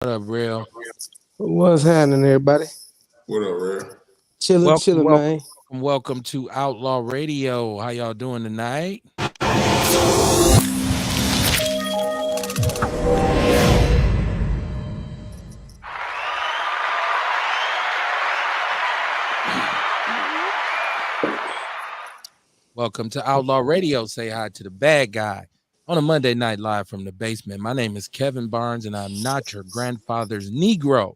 What up, real? What's happening, everybody? What up, Red? Chilling, Welcome, chilling, welcome, man. welcome to Outlaw Radio. How y'all doing tonight? Welcome to Outlaw Radio. Say hi to the bad guy on a Monday night live from the basement. My name is Kevin Barnes, and I'm not your grandfather's Negro,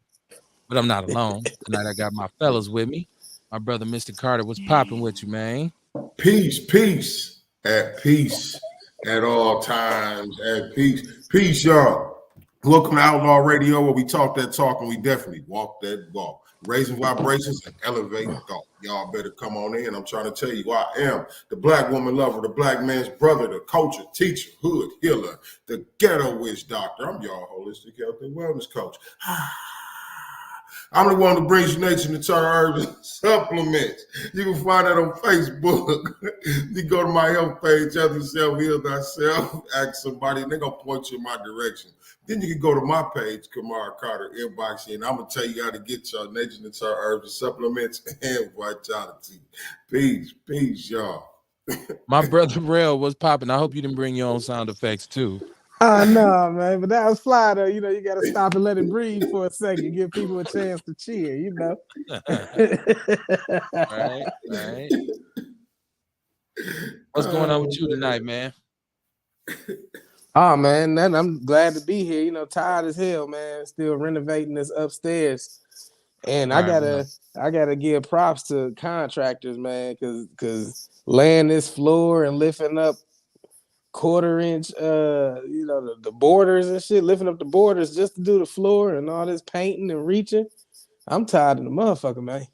but I'm not alone. Tonight I got my fellas with me. My brother, Mr. Carter, what's popping with you, man? Peace at all times, at peace. Peace, y'all. Welcome to Outlaw Radio, where we talk that talk and we definitely walk that walk. Raising vibrations and elevating thought. Y'all better come on in. I'm trying to tell you, I am the black woman lover, the black man's brother, the culture, teacher, hood healer, the ghetto witch doctor. I'm your holistic health and wellness coach. I'm the one that brings you nature, natural herbs, and supplements. You can find that on Facebook. You go to my health page, Health Yourself, Heal Thyself, ask somebody, and they're going to point you in my direction. Then you can go to my page, Kamar Carter, inbox you, and I'm going to tell you how to get your nature, natural herbs, and supplements, and vitality. Peace, y'all. My brother, Real, what's popping? I hope you didn't bring your own sound effects, too. No, man, but that was fly though. You got to stop and let it breathe for a second, give people a chance to cheer. Right. What's going on with you tonight, man? Oh man, I'm glad to be here. Tired as hell, man. Still renovating this upstairs, and I gotta give props to contractors, man, because laying this floor and lifting up quarter-inch, the borders and shit, lifting up the borders just to do the floor and all this painting and reaching. I'm tired of the motherfucker, man.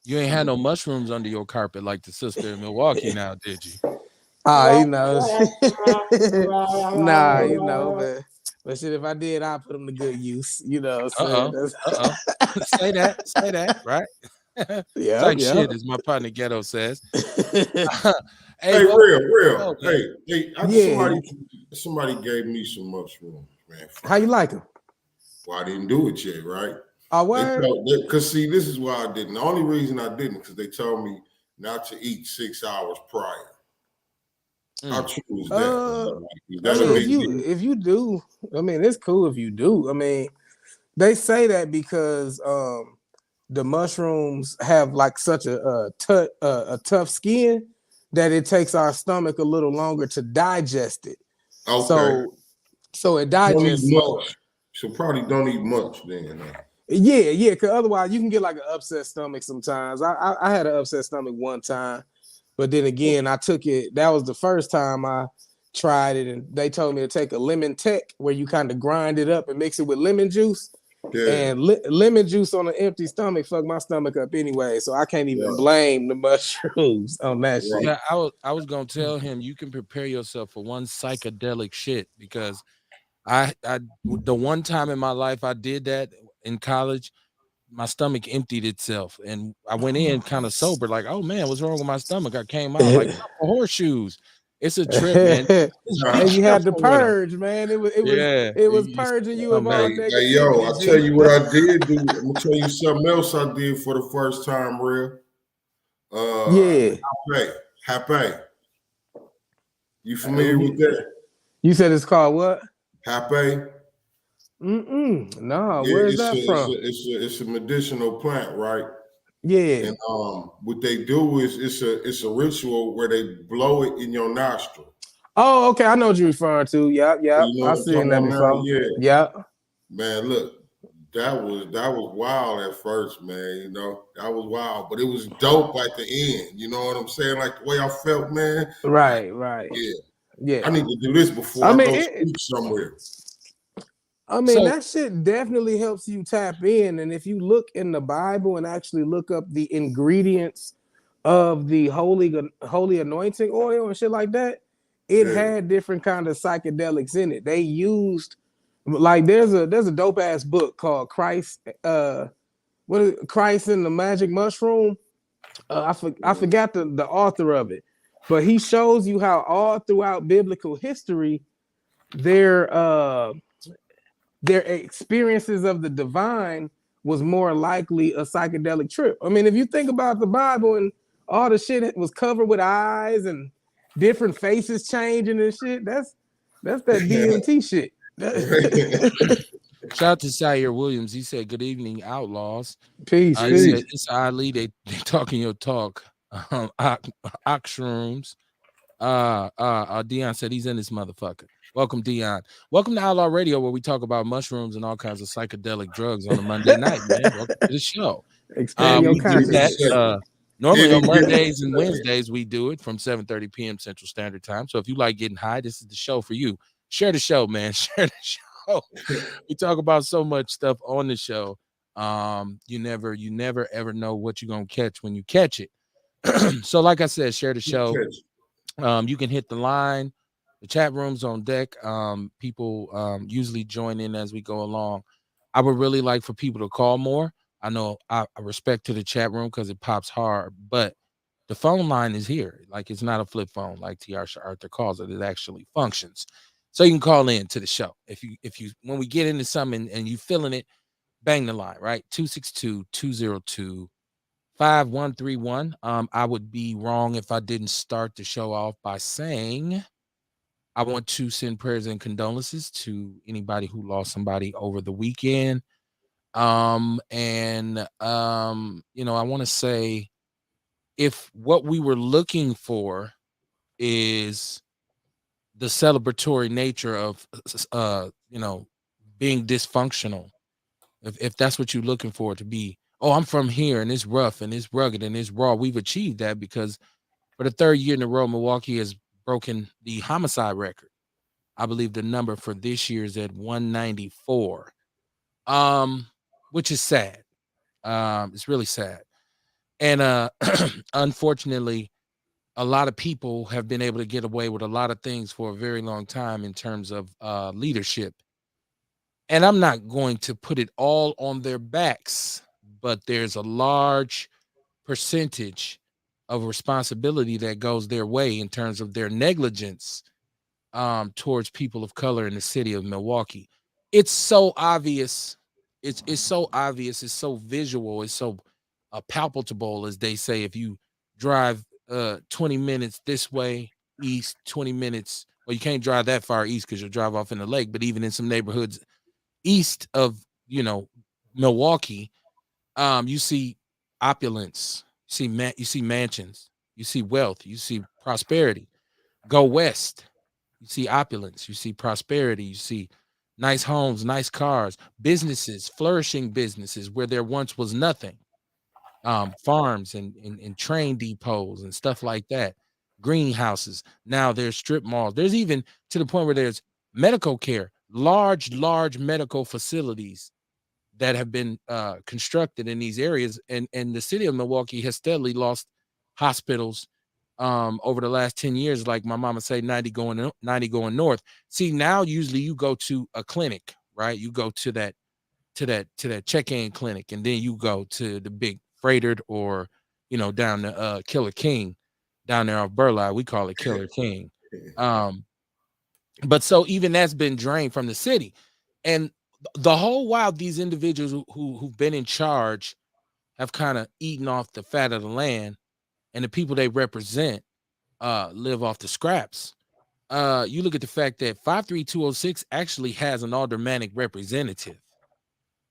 You ain't had no mushrooms under your carpet like the sister in Milwaukee now, did you? Nah, but shit, if I did, I'd put them to good use. Say that, right? Type shit, as my partner Ghetto says. Hey, real. Somebody gave me some mushrooms, man. How you like them? Well, I didn't do it yet, right? Oh, word? Because see, this is why I didn't. The only reason I didn't, because they told me not to eat 6 hours prior. I choose that. If you do, it's cool if you do. They say that because the mushrooms have like such a tough skin that it takes our stomach a little longer to digest it. Okay. So it digests more. So probably don't eat much then. Yeah, because otherwise you can get like an upset stomach sometimes. I had an upset stomach one time, but then again, I took it. That was the first time I tried it, and they told me to take a lemon tech where you kind of grind it up and mix it with lemon juice. Yeah. And lemon juice on an empty stomach fuck my stomach up anyway, so I can't even blame the mushrooms on that shit. Yeah, I was gonna tell him you can prepare yourself for one psychedelic shit, because I the one time in my life I did that in college, my stomach emptied itself, and I went in kind of sober, like, oh man, what's wrong with my stomach? I came out like horseshoes. It's a trip, man. And you had to purge, man. It was purging you of all negativity. Hey, yo, I'll tell you what I did do. I'm gonna tell you something else I did for the first time, real. Happy. You familiar with that? You said it's called what? Happy. No, where's that from? It's a medicinal plant, right? Yeah. And what they do is it's a ritual where they blow it in your nostril. Oh, okay. I know what you're referring to. Yep. I've seen that before. Yeah. Man, look, that was wild at first, man. That was wild, but it was dope at the end. You know what I'm saying? Like the way I felt, man. Right. Yeah. I need to do this before I go speak somewhere. That shit definitely helps you tap in. And if you look in the Bible and actually look up the ingredients of the holy anointing oil and shit like that, it had different kind of psychedelics in it. They used, like, there's a dope ass book called Christ. What is it? Christ and the Magic Mushroom? I forgot the author of it, but he shows you how all throughout biblical history, their experiences of the divine was more likely a psychedelic trip. I mean, if you think about the Bible and all the shit was covered with eyes and different faces changing and shit, that's that DMT shit. Shout out to Sire Williams. He said, "Good evening, outlaws." Peace, He said, peace. "It's Ali. They talking your talk." Oxrooms. Dion said he's in this motherfucker. Welcome, Dion. Welcome to Outlaw Radio, where we talk about mushrooms and all kinds of psychedelic drugs on a Monday night, man. Welcome to the show. Expand your We do that consciousness. normally on Getting Mondays and Wednesdays. We do it from 7:30 p.m. Central Standard Time. So if you like getting high, this is the show for you. Share the show, man. Share the show. We talk about so much stuff on the show. You never ever know what you're gonna catch when you catch it. So, like I said, share the show. You can hit the line. The chat room's on deck. People usually join in as we go along. I would really like for people to call more. I know I respect to the chat room because it pops hard, but the phone line is here. Like it's not a flip phone like TR Arthur calls it. It actually functions. So you can call in to the show. If you when we get into something and you feeling it, bang the line, right? 262-202-5131. I would be wrong if I didn't start the show off by saying I want to send prayers and condolences to anybody who lost somebody over the weekend. I want to say if what we were looking for is the celebratory nature of being dysfunctional, if that's what you're looking for to be, oh, I'm from here and it's rough and it's rugged and it's raw, we've achieved that because for the third year in a row, Milwaukee has broken the homicide record. I believe the number for this year is at 194, which is sad. It's really sad. And unfortunately, a lot of people have been able to get away with a lot of things for a very long time in terms of leadership. And I'm not going to put it all on their backs, but there's a large percentage of responsibility that goes their way in terms of their negligence towards people of color in the city of Milwaukee. It's so obvious. It's so obvious. It's so visual. It's so palpable, as they say. If you drive 20 minutes this way east, 20 minutes, well, you can't drive that far east because you'll drive off in the lake. But even in some neighborhoods east of Milwaukee, you see opulence. You see mansions. You see wealth. You see prosperity. Go west. You see opulence, you see prosperity, you see nice homes, nice cars, businesses, flourishing businesses where there once was nothing. Farms and train depots and stuff like that. Greenhouses. Now there's strip malls. There's even to the point where there's medical care, large medical facilities that have been constructed in these areas. And the city of Milwaukee has steadily lost hospitals over the last 10 years, like my mama say, 90 going north. See, now usually you go to a clinic, right? You go to that check-in clinic, and then you go to the big freighter or down to Killer King down there off Burleigh. We call it Killer King. But so even that's been drained from the city. And the whole while these individuals who've been in charge have kind of eaten off the fat of the land, and the people they represent live off the scraps. You look at the fact that 53206 actually has an aldermanic representative,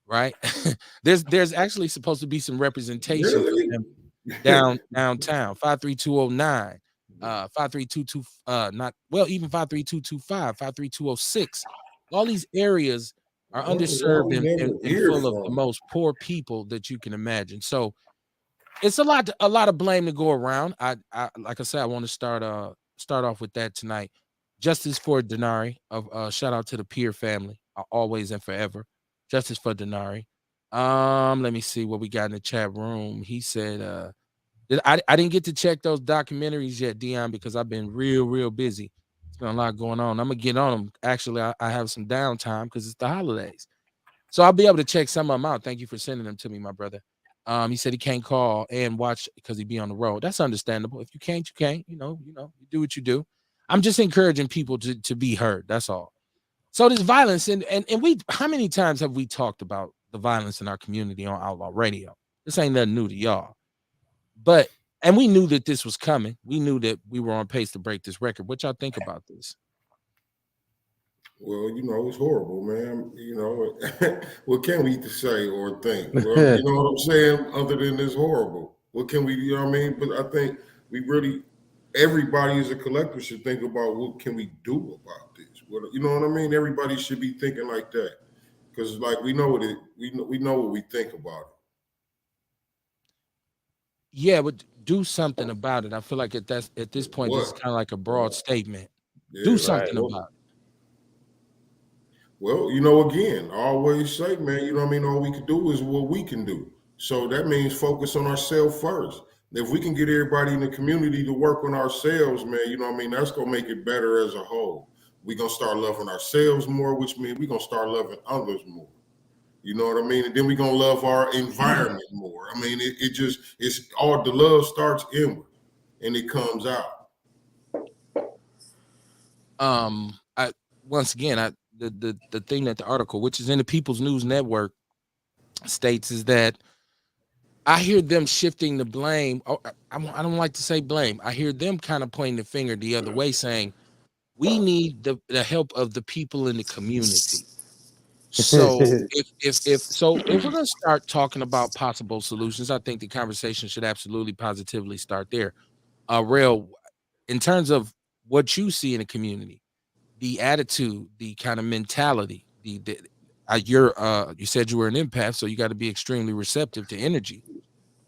right? there's actually supposed to be some representation for Really? them downtown. 53209, 5322, not well, even 53225, 53206. All these areas are Well, underserved we and, never and, and hear full of the from. most poor people that you can imagine. So it's a lot of blame to go around. I like I said, I want to start off with that tonight. Justice for Denari. Shout out to the Peer family, always and forever. Justice for Denari. Let me see what we got in the chat room. He said, I didn't get to check those documentaries yet, Dion, because I've been real busy. It's been a lot going on. I'm gonna get on them. Actually, I have some downtime because it's the holidays. So I'll be able to check some of them out. Thank you for sending them to me, my brother. He said he can't call and watch because he'd be on the road. That's understandable. If you can't, you can't. You do what you do. I'm just encouraging people to be heard. That's all. So this violence, and we, how many times have we talked about the violence in our community on Outlaw Radio? This ain't nothing new to y'all. But and we knew that this was coming. We knew that we were on pace to break this record. What y'all think about this? Well, it's horrible, man. What can we say or think? Well, you know what I'm saying? Other than it's horrible, what can we? You know what I mean? But I think we really, everybody as a collective should think about what can we do about this. You know what I mean? Everybody should be thinking like that, because like we know what we think about it. Yeah, but do something about it. I feel like at this point, this is kind of like a broad statement. Yeah, do something about it. Well, again, I always say, man, you know what I mean? All we can do is what we can do. So that means focus on ourselves first. If we can get everybody in the community to work on ourselves, man, you know what I mean? That's going to make it better as a whole. We're going to start loving ourselves more, which means we're going to start loving others more. You know what I mean? And then we're going to love our environment more. I mean, it's all, the love starts inward and it comes out. Once again, the thing that the article, which is in the People's News Network, states is that I hear them shifting the blame. I don't like to say blame. I hear them kind of pointing the finger the other way, saying we need the help of the people in the community. So if we're gonna start talking about possible solutions, I think the conversation should absolutely positively start there. Rail, in terms of what you see in the community, the attitude, the kind of mentality, you said you were an empath, so you got to be extremely receptive to energy.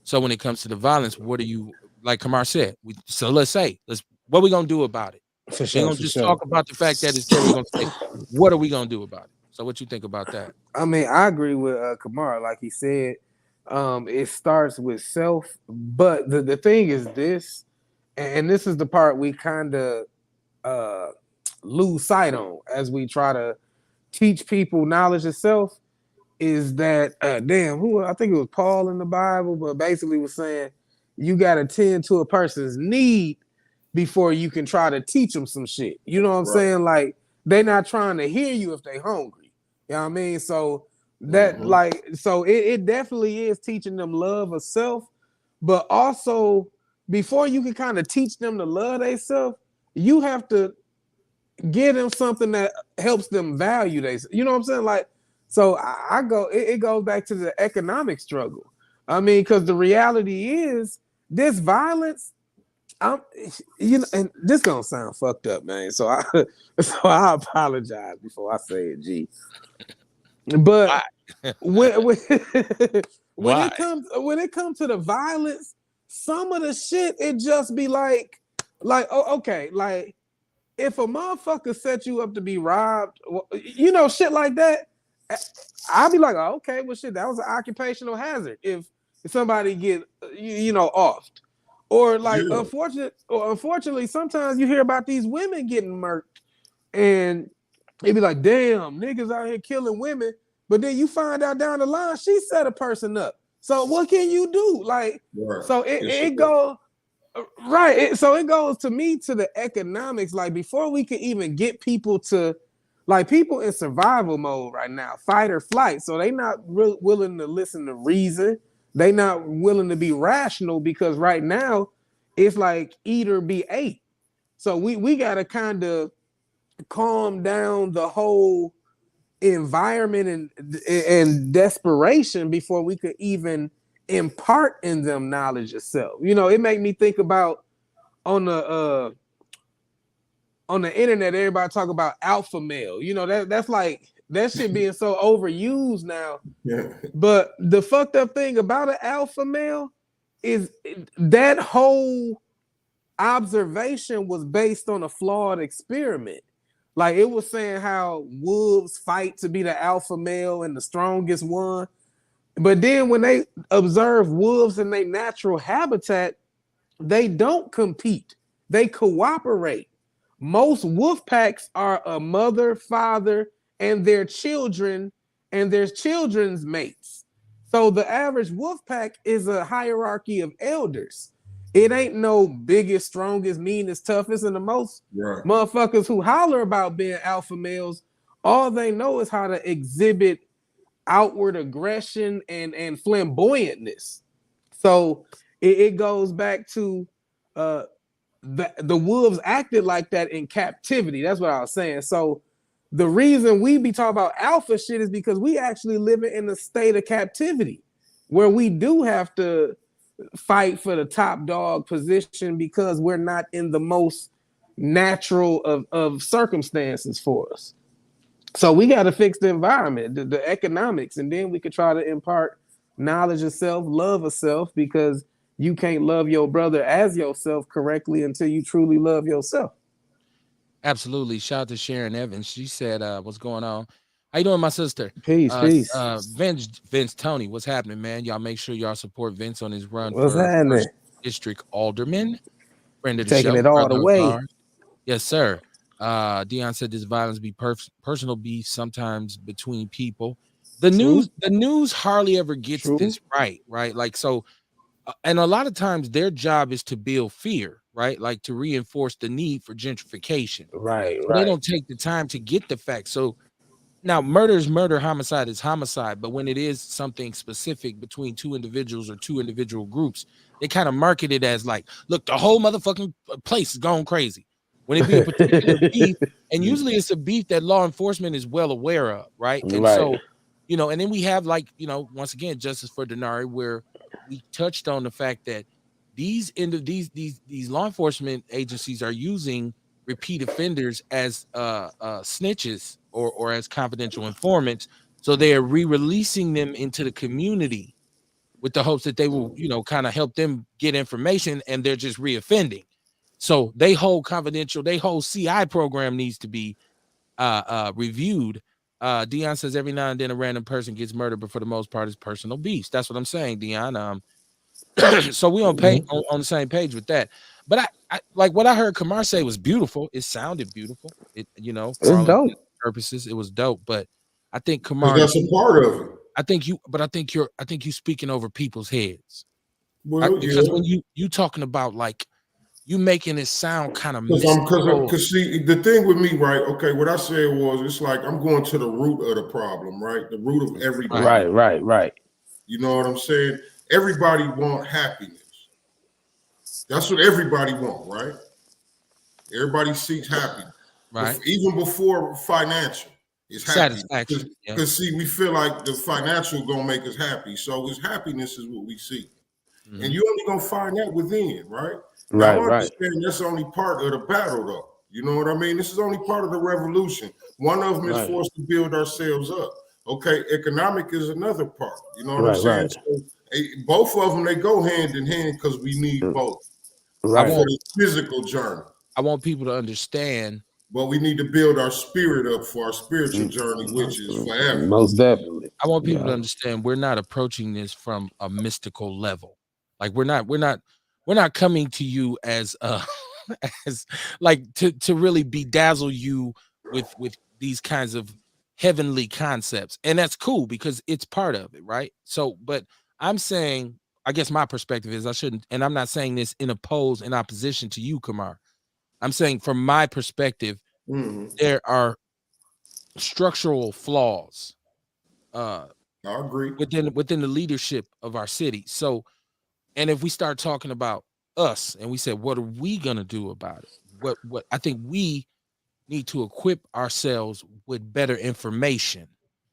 So when it comes to the violence, what are you, like Kamar said? Let's what are we gonna do about it? We're gonna just talk about the fact that it's there. We're gonna say, what are we gonna do about it? So what you think about that? I mean, I agree with Kamar. Like he said, it starts with self. But the thing is this, and this is the part we kind of lose sight on as we try to teach people knowledge of self, is that I think it was Paul in the Bible, but basically was saying you got to tend to a person's need before you can try to teach them some shit. You know what I'm saying? Like, they're not trying to hear you if they hungry. You know what I mean? So that it definitely is teaching them love of self, but also before you can kind of teach them to love themselves, you have to give them something that helps them value themselves. You know what I'm saying? Like, so it goes back to the economic struggle. I mean, because the reality is this violence, and this gonna sound fucked up, man. So I apologize before I say it, G. But when it comes to the violence, some of the shit it just be like okay, like if a motherfucker set you up to be robbed, shit like that, I'll be like, oh, okay, well, shit, that was an occupational hazard. If somebody get offed. Or like, unfortunately, sometimes you hear about these women getting murked, and they be like, "Damn, niggas out here killing women," but then you find out down the line she set a person up. So what can you do? Like, so it goes right. So it goes to me to the economics. Like, before we can even get people to, like, people in survival mode right now, fight or flight. So they not willing to listen to reason. They not willing to be rational, because right now it's like eat or be ate. So we got to kind of calm down the whole environment and desperation before we could even impart in them knowledge of self. It made me think about on the internet, everybody talk about alpha male. That's like, that shit being so overused now. Yeah. But the fucked up thing about an alpha male is that whole observation was based on a flawed experiment. Like, it was saying how wolves fight to be the alpha male and the strongest one. But then when they observe wolves in their natural habitat, they don't compete. They cooperate. Most wolf packs are a mother, father, and their children and their children's mates. So the average wolf pack is a hierarchy of elders. It ain't no biggest, strongest, meanest, toughest, and the most motherfuckers who holler about being alpha males All they know is how to exhibit outward aggression and flamboyantness. So it goes back to uh, the wolves acted like that in captivity. That's what I was saying. So the reason we be talking about alpha shit is because we actually living in a state of captivity where we do have to fight for the top dog position because we're not in the most natural of circumstances for us. So we got to fix the environment, the economics, and then we could try to impart knowledge of self, love of self, because you can't love your brother as yourself correctly until you truly love yourself. Absolutely. Shout out to Sharon Evans. She said, what's going on? How you doing, my sister? Peace, peace. Vince Tony, what's happening, man? Y'all make sure y'all support Vince on his run What's for happening? first district alderman. Friend of the Taking show, it all the brother of way. ours. Yes, sir. Dion said this violence be personal beef sometimes between people. The True. news hardly ever gets True. this right? Like so, and a lot of times their job is to build fear, right? Like to reinforce the need for gentrification. Right, So they right. don't take the time to get the facts. So now murder is murder, homicide is homicide, but when it is something specific between two individuals or two individual groups, they kind of market it as like, look, the whole motherfucking place is gone crazy. When it be a particular beef, and usually it's a beef that law enforcement is well aware of, right? And Right. so, and then we have like, once again, Justice for Denari, where we touched on the fact that these law enforcement agencies are using repeat offenders as snitches or as confidential informants. So they are re-releasing them into the community with the hopes that they will, kind of help them get information, and they're just reoffending. So they whole confidential, they whole CI program needs to be reviewed. Dion says every now and then a random person gets murdered, but for the most part, it's personal beefs. That's what I'm saying, Dion. So we on the same page with that. But I like what I heard Kamar say was beautiful. It sounded beautiful. It for It's all intents dope. and purposes, it was dope. But I think Because Kamar, that's a part of it. I think you speaking over people's heads. Well, Because yeah. when you talking about like you making it sound kind of Because mystical. see, the thing with me, right? Okay, what I said was, it's like I'm going to the root of the problem, right? The root of every Right. problem. Right. You know what I'm saying? Everybody want happiness. That's what everybody want, right? Everybody seeks happiness. Right. Even before financial, it's happy. Satisfaction. Yeah. Because see, we feel like the financial gonna make us happy. So it's happiness is what we seek. And you only gonna find that within, right? Now I Right. understand that's only part of the battle, though. You know what I mean? This is only part of the revolution. One of them is for us to build ourselves up. Okay, economic is another part. You know what I'm saying? Right. So both of them, they go hand in hand because we need both I Right. for want the physical journey. I want people to understand. But we need to build our spirit up for our spiritual journey, which is forever. Most definitely. I want people to Yeah. understand we're not approaching this from a mystical level. Like we're not coming to you as as like to really bedazzle you with these kinds of heavenly concepts. And that's cool because it's part of it, right? So, but I'm saying, I guess my perspective is I shouldn't, and I'm not saying this in opposition to you, Kamar. I'm saying from my perspective, there are structural flaws uh I agree. within the leadership of our city. So, and if we start talking about us and we said, what are we gonna do about it? What I think we need to equip ourselves with better information,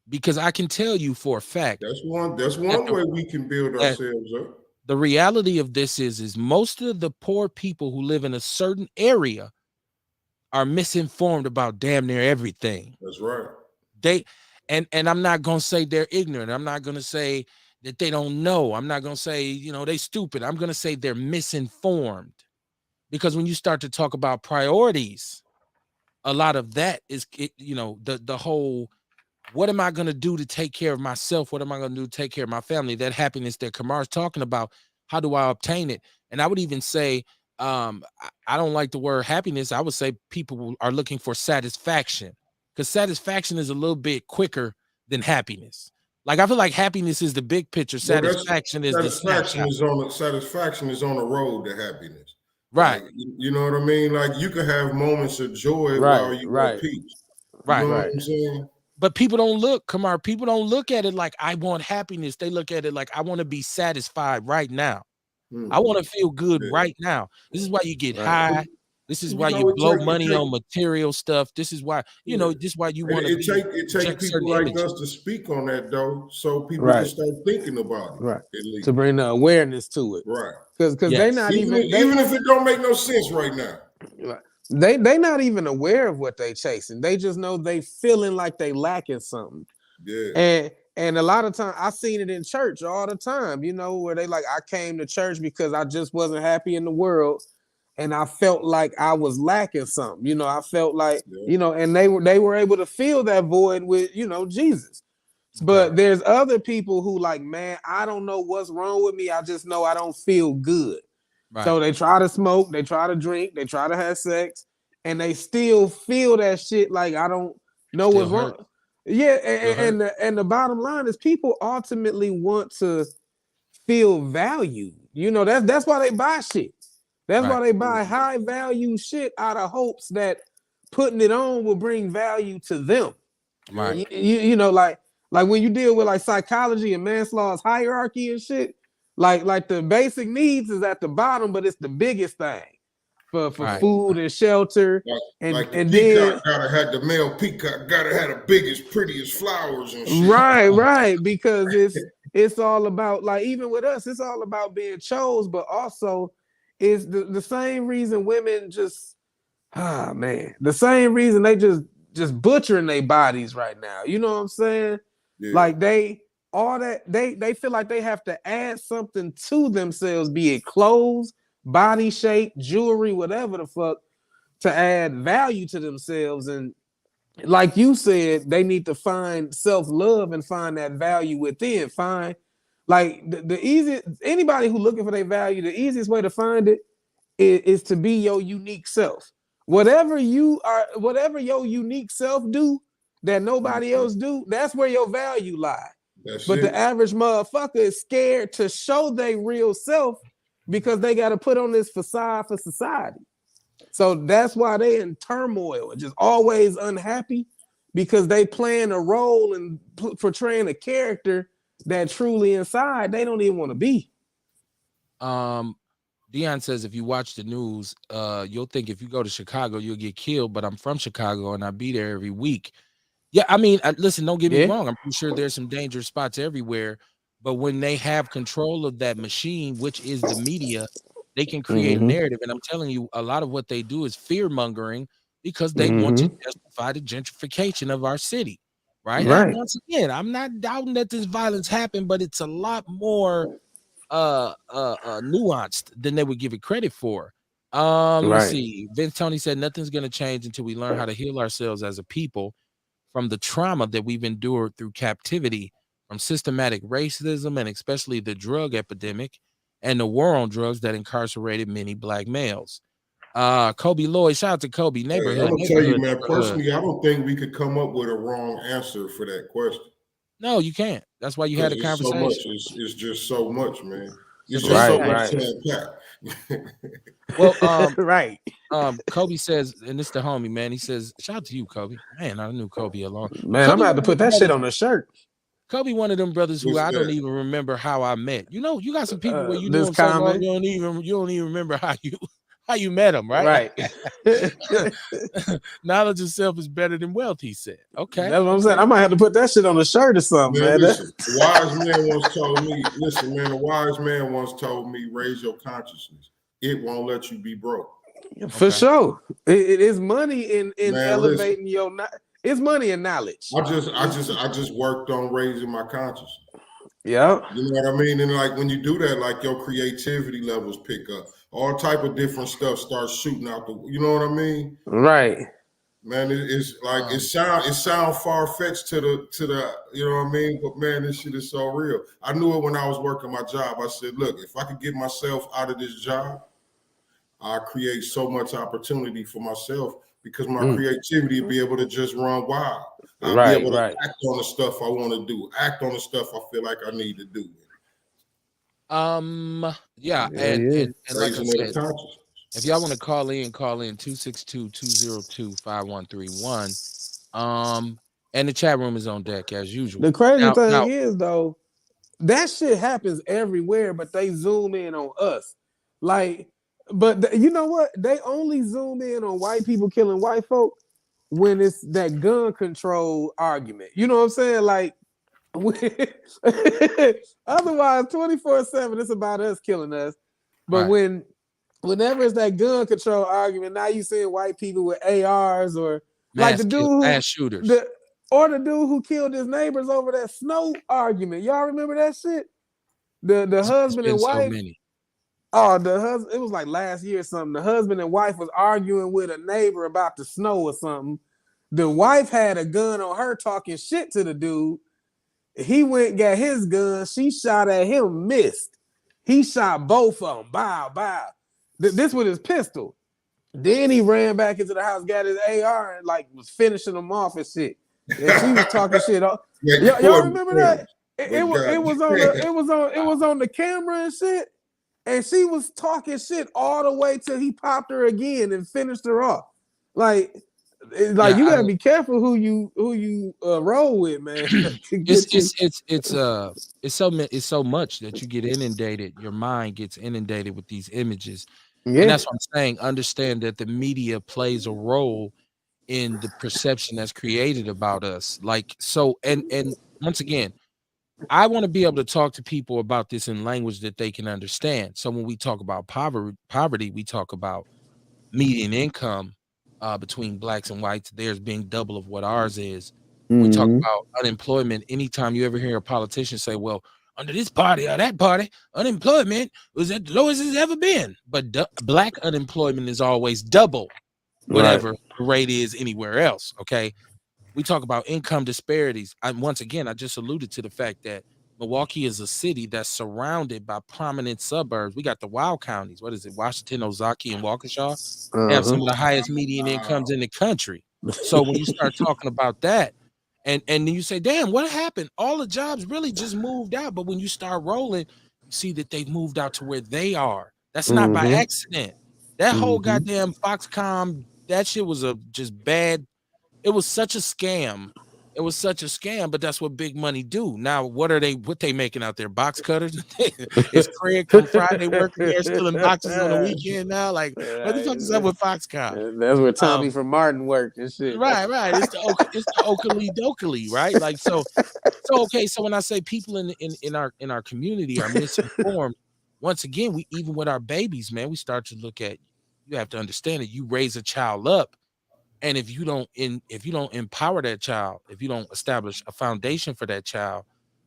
because I can tell you for a fact That's one that way we can build that ourselves up. the reality of this is most of the poor people who live in a certain area are misinformed about damn near everything. That's right. They and I'm not gonna say they're ignorant. I'm not gonna say that they don't know. I'm not gonna say, they stupid. I'm gonna say they're misinformed. Because when you start to talk about priorities, a lot of that is the whole, what am I gonna do to take care of myself? What am I gonna do to take care of my family? That happiness that Kamar's talking about, how do I obtain it? And I would even say, I don't like the word happiness. I would say people are looking for satisfaction, because satisfaction is a little bit quicker than happiness. Like I feel like happiness is the big picture, Well, that's satisfaction is the snapshot. satisfaction is on the road to happiness. Right. Like you know what I mean? Like you can have moments of joy while Right. you at Right. peace. You Right. know what Right. I'm saying? But people don't look, Kamar, people don't look at it like I want happiness. They look at it like I want to be satisfied right now. I Mm. want to feel good Yeah. right now. This is why you get Right. high. This is You why you know, blow money on material stuff. This is why, yeah. this is why you And want to be it take project people certain like images. us to speak on that though, so people can Right. start thinking about Right. it at To least. bring the awareness to it. Right. Because they Yes. not even Even if it don't make no sense right now. they not even aware of what they chasing. They just know they feeling like they lacking something. Yeah. And a lot of time I seen it in church all the time, where they like, I came to church because I just wasn't happy in the world and I felt like I was lacking something. I felt like, Yeah. and they were able to fill that void with, Jesus. Okay. But there's other people who like, man, I don't know what's wrong with me. I just know I don't feel good. Right. So they try to smoke, they try to drink, they try to have sex, and they still feel that shit like I don't know Still what's hurt. wrong. Yeah, Still hurt. and the bottom line is people ultimately want to feel valued. That's why they buy shit. That's Right. why they buy high value shit out of hopes that putting it on will bring value to them. Right. Like when you deal with like psychology and Maslow's hierarchy and shit, like the basic needs is at the bottom, but it's the biggest thing for Right. food and shelter, Like the and peacock then gotta have the male peacock gotta have the biggest, prettiest flowers and shit. right, because it's all about, like, even with us, it's all about being chose, but also it's the same reason women just the same reason they just butchering their bodies right now. You know what I'm saying? Yeah. Like they feel like they have to add something to themselves, be it clothes, body shape, jewelry, whatever the fuck, to add value to themselves. And like you said, they need to find self-love and find that value within. Find, like, the easiest, anybody who looking for their value, the easiest way to find it is to be your unique self. Whatever you are, whatever your unique self do that nobody else do, that's where your value lie. That's But it. the average motherfucker is scared to show their real self because they got to put on this facade for society. So that's why they in turmoil and just always unhappy, because they playing a role and portraying a character that truly inside they don't even want to be. Dion says if you watch the news, you'll think if you go to Chicago, you'll get killed. But I'm from Chicago and I be there every week. Yeah, I mean, listen, don't get me Yeah. wrong. I'm pretty sure there's some dangerous spots everywhere. But when they have control of that machine, which is the media, they can create a Mm-hmm. narrative. And I'm telling you, a lot of what they do is fear mongering because they want to Mm-hmm. justify the gentrification of our city. Right. Right. Once again, I'm not doubting that this violence happened, but it's a lot more nuanced than they would give it credit for. Let me Right. see. Vince Tony said nothing's gonna change until we learn how to heal ourselves as a people from the trauma that we've endured through captivity, from systematic racism and especially the drug epidemic and the war on drugs that incarcerated many black males. Kobe Lloyd, shout out to Kobe. Hey, I'm Neighborhood, gonna tell you, neighborhood, man. neighborhood. Personally, I don't think we could come up with a wrong answer for that question No, you can't. That's why you had because a it's so much. conversation. It's just so much, man. It's just so Right. much Right. jam packed. Well, Right. Kobe says, and it's the homie, man. He says, shout out to you, Kobe. Man, I knew Kobe a long. Man, I'm Kobe gonna have one to of them put that shit brothers. on the shirt. Kobe, one of them brothers who What's I don't that? even remember how I met. You got some people where you know This them so long comment. you don't even remember how you met them, right? Right. That's Knowledge of self is better than wealth, he said. Okay, what I'm saying. okay. I might have to put that shit on the shirt or something, Man, man. listen. The wise man once told me, listen, man, the wise man once told me, raise your consciousness. It won't let you be broke. For Okay. sure. It is money in Man, listen. elevating your it's money and knowledge. I just worked on raising my consciousness. Yeah. You know what I mean? And like when you do that, like your creativity levels pick up. All type of different stuff starts shooting out the. You know what I mean? Right. Man, it's like it sound far fetched to the you know what I mean? But man, this shit is so real. I knew it when I was working my job. I said, look, if I could get myself out of this job, I create so much opportunity for myself because my creativity will be able to just run wild. I'll be Right. able to Right. act on the stuff I want to do, act on the stuff I feel like I need to do. Yeah, Yeah. and like I Raising their said, consciousness. if y'all want to call in 262-202-5131. And the chat room is on deck as usual. The crazy Now, thing is though, that shit happens everywhere, but they zoom in on us. Like, but you know what? They only zoom in on white people killing white folk when it's that gun control argument. You know what I'm saying? Like, otherwise, 24/7, it's about us killing us. But right, whenever it's that gun control argument, now you seeing white people with ARs or like mass shooters. the the dude who killed his neighbors over that snow argument. Y'all remember that shit? The It's husband been and so wife. many. Oh, the husband. It was like last year or something. The husband and wife was arguing with a neighbor about the snow or something. The wife had a gun on her, talking shit to the dude. He went, got his gun. She shot at him, missed. He shot both of them. Bow, bow. This with his pistol. Then he ran back into the house, got his AR, and like was finishing them off and shit. And she was talking shit. Yeah, Y'all remember that? but It was on the camera and shit. And she was talking shit all the way till he popped her again and finished her off. Like Yeah, you gotta be careful who you roll with, man. it's Get you. it's it's it's it's so much that you get inundated. Your mind gets inundated with these images, and Yeah. that's what I'm saying. Understand that the media plays a role in the perception that's created about us. Like so, and once again, I want to be able to talk to people about this in language that they can understand. So when we talk about poverty, we talk about median income between blacks and whites, theirs being double of what ours is. When we talk Mm-hmm. about unemployment, anytime you ever hear a politician say, well, under this party or that party, unemployment was at the lowest it's ever been. But black unemployment is always double Right. whatever the rate is anywhere else. Okay. We talk about income disparities. And once again, I just alluded to the fact that Milwaukee is a city that's surrounded by prominent suburbs. We got the wild counties. What is it? Washington, Ozaukee, and Waukesha. They have Uh-huh. some of the highest median incomes in the country. So when you start talking about that, and then you say, damn, what happened? All the jobs really just moved out. But when you start rolling, you see that they've moved out to where they are. That's not by Mm-hmm. accident. That whole Mm-hmm. goddamn Foxconn, that shit was a just bad. It was such a scam. It was such a scam, but that's what big money do. Now, what they making out there? Box cutters? Is Craig from Friday working there stealing boxes on the weekend now? Like, what the fuck is up with Foxconn? That's where Tommy Um, from Martin worked and shit. right. It's the Oakley Dokley, right? Like so okay. So when I say people in our community are misinformed, once again, we even with our babies, man, we start to look at. You have to understand that you raise a child up, and if you don't empower that child, if you don't establish a foundation for that child,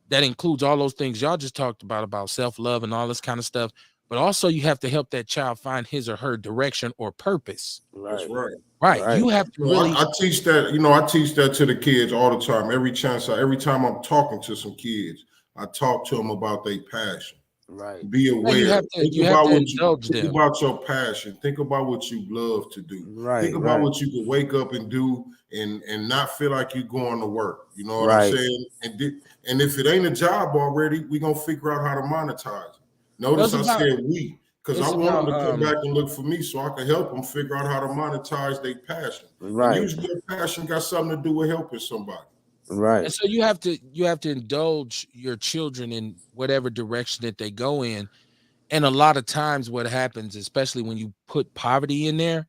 that includes all those things y'all just talked about self-love and all this kind of stuff. But also you have to help that child find his or her direction or purpose. that's Right. right. Right. Right. You have to really I teach that. I teach that to the kids all the time. Every time I'm talking to some kids, I talk to them about their passion. Right. Be aware. Think you have about to what you indulge think them. about your passion. Think about what you love to do. Think Right. about Right. what you can wake up and do and not feel like you're going to work. You know what I'm Right. saying? And if it ain't a job already, we're gonna figure out how to monetize it. Well, Notice I said we, because I it's want about them to come back and look for me so I can help them figure out how to monetize their passion. And Right. usually your passion got something to do with helping somebody. Right. and so you have to indulge your children in whatever direction that they go in. And a lot of times what happens, especially when you put poverty in there,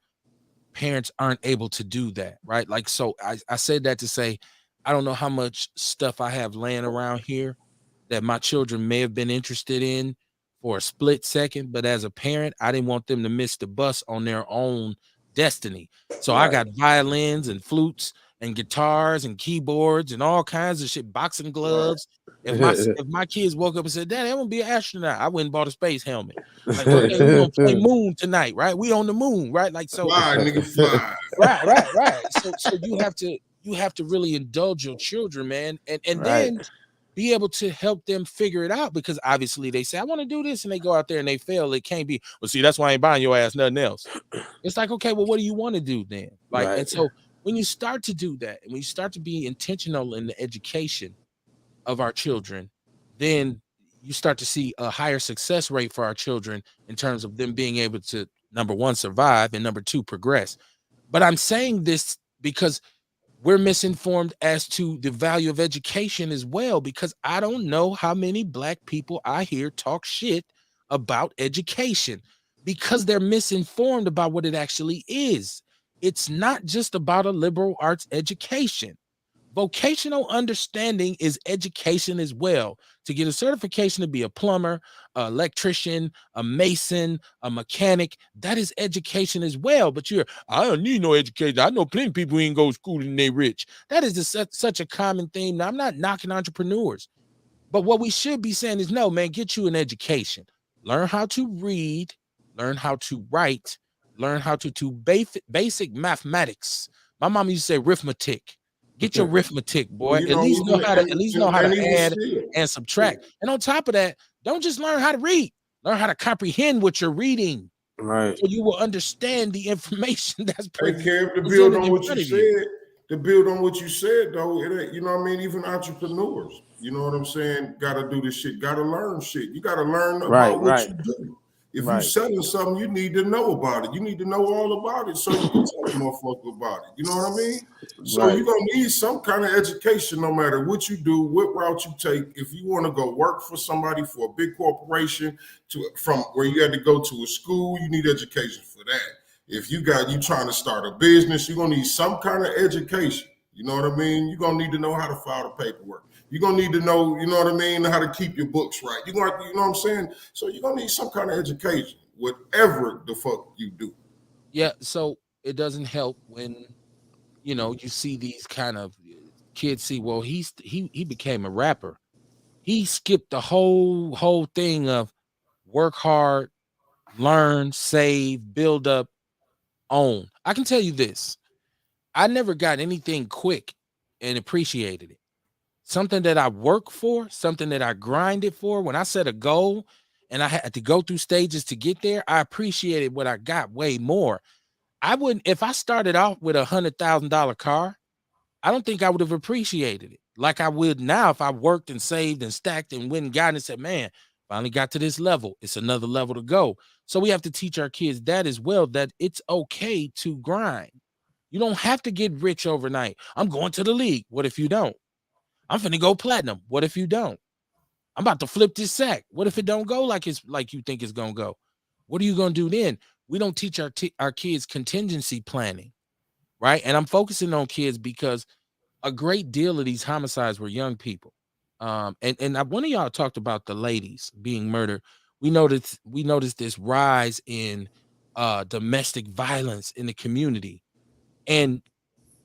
parents aren't able to do that, right? Like, so I said that to say, I don't know how much stuff I have laying around here that my children may have been interested in for a split second, but as a parent, I didn't want them to miss the bus on their own destiny. So I Right. got violins and flutes and guitars and keyboards and all kinds of shit, boxing Right. gloves. If my kids woke up and said, Daddy, I'm gonna be an astronaut, I went and bought a space helmet. Like, okay, we're gonna play moon tonight, right? We on the moon, right? Like so, Fly, nigga, fly. right. So you have to really indulge your children, man, and Right. then be able to help them figure it out because obviously they say, I want to do this, and they go out there and they fail. It can't be, well, see, that's why I ain't buying your ass nothing else. It's like, okay, well, what do you want to do then? Like, Right. and so when you start to do that, and when you start to be intentional in the education of our children, then you start to see a higher success rate for our children in terms of them being able to, number one, survive, and number two, progress. But I'm saying this because we're misinformed as to the value of education as well, because I don't know how many black people I hear talk shit about education because they're misinformed about what it actually is. It's not just about a liberal arts education. Vocational understanding is education as well. To get a certification to be a plumber, an electrician, a mason, a mechanic, that is education as well. But I don't need no education. I know plenty of people who ain't go to school and they rich. That is such a common theme. Now, I'm not knocking entrepreneurs, but what we should be saying is, no, man, get you an education. Learn how to read, learn how to write, learn how to do basic mathematics. My mom used to say arithmetic. Get your arithmetic, Well, boy. you At know, least know how to and even add still, and subtract. And on top of that, don't just learn how to read. Learn how to comprehend what you're reading, Right. so you will understand the information that's hey, Kev, to build presented on in what you front of you. said, though, it ain't, you know what I mean? Even entrepreneurs, you know what I'm saying, got to do this shit, got to learn shit. You got to learn Right. about what Right. you do. If you Right. selling something, you need to know about it. You need to know all about it so you can tell a motherfucker about it. You know what I mean? So Right. you're going to need some kind of education no matter what you do, what route you take. If you want to go work for somebody, for a big corporation, from where you had to go to a school, you need education for that. If you trying to start a business, you're gonna need some kind of education. You know what I mean? You're gonna need to know how to file the paperwork. You're gonna need to know, you know what I mean, how to keep your books right. You're gonna, you know what I'm saying? So you're gonna need some kind of education, whatever the fuck you do. Yeah, so it doesn't help when you see these kind of kids see, well, he became a rapper. He skipped the whole thing of work hard, learn, save, build up, own. I can tell you this. I never got anything quick and appreciated it. Something that I work for, something that I grinded for. When I set a goal and I had to go through stages to get there, I appreciated what I got way more. I wouldn't, if I started off with $100,000 car, I don't think I would have appreciated it like I would now if I worked and saved and stacked and went and got it and said, man, finally got to this level. It's another level to go. So we have to teach our kids that as well, that it's okay to grind. You don't have to get rich overnight. I'm going to the league. What if you don't? I'm finna go platinum. What if you don't? I'm about to flip this sack. What if it don't go like it's like you think it's gonna go? What are you gonna do then? We don't teach our kids contingency planning, right? And I'm focusing on kids because a great deal of these homicides were young people. One of y'all talked about the ladies being murdered. We noticed this rise in domestic violence in the community, and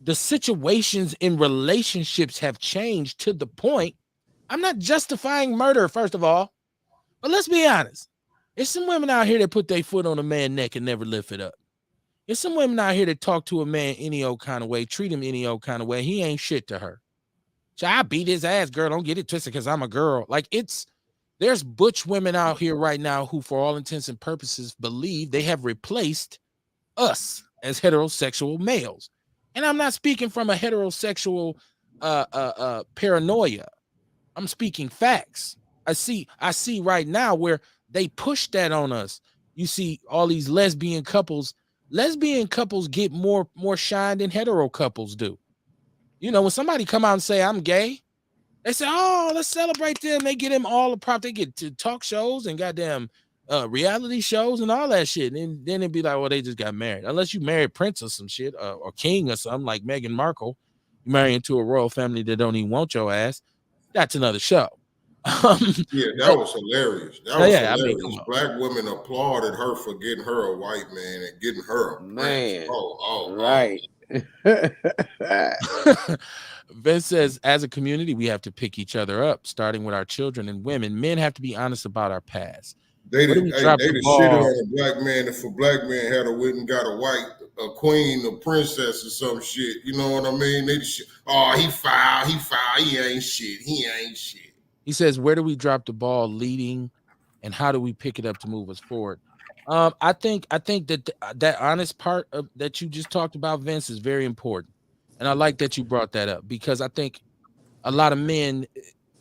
the situations in relationships have changed to the point. I'm not justifying murder, first of all, but let's be honest. There's some women out here that put their foot on a man's neck and never lift it up. There's some women out here that talk to a man any old kind of way, treat him any old kind of way. He ain't shit to her. So I beat his ass, girl. Don't get it twisted because I'm a girl. Like, there's butch women out here right now who, for all intents and purposes, believe they have replaced us as heterosexual males. And I'm not speaking from a heterosexual paranoia. I'm speaking facts. I see right now where they push that on us. You see all these lesbian couples. Lesbian couples get more shine than hetero couples do. When somebody come out and say I'm gay, they say, "Oh, let's celebrate them." They get them all the prop. They get to talk shows and goddamn reality shows and all that shit. And then it'd be like, "Well, they just got married." Unless you married Prince or some shit, or King or something like Meghan Markle, you marry into a royal family that don't even want your ass. That's another show. Yeah, that But was hilarious. That was yeah, I mean, come hilarious. Black women applauded her for getting her a white man and getting her a prince. Man. Oh. Right. on. Vince says, as a community, we have to pick each other up, starting with our children and women. Men have to be honest about our past. They What do did, we hey, drop they the done shitted ball? on a black man if a black man had went and got a queen, a princess or some shit. You know what I mean? Oh, he foul, he ain't shit, he ain't shit. He says, where do we drop the ball leading, and how do we pick it up to move us forward? I think that that honest part of that you just talked about, Vince, is very important, and I like that you brought that up because I think a lot of men,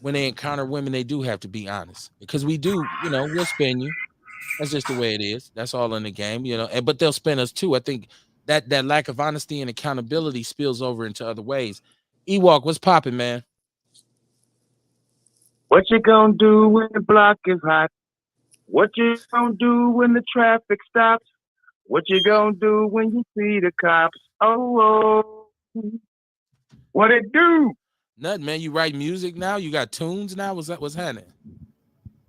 when they encounter women, they do have to be honest because we do, we'll spin you. That's just the way it is. That's all in the game, but they'll spin us too. I think that lack of honesty and accountability spills over into other ways. Ewok, what's popping, man? What you gonna do when the block is hot? What you gonna do when the traffic stops? What you gonna do when you see the cops? Oh, what it do? Nothing, man. You write music now. You got tunes now. What's happening?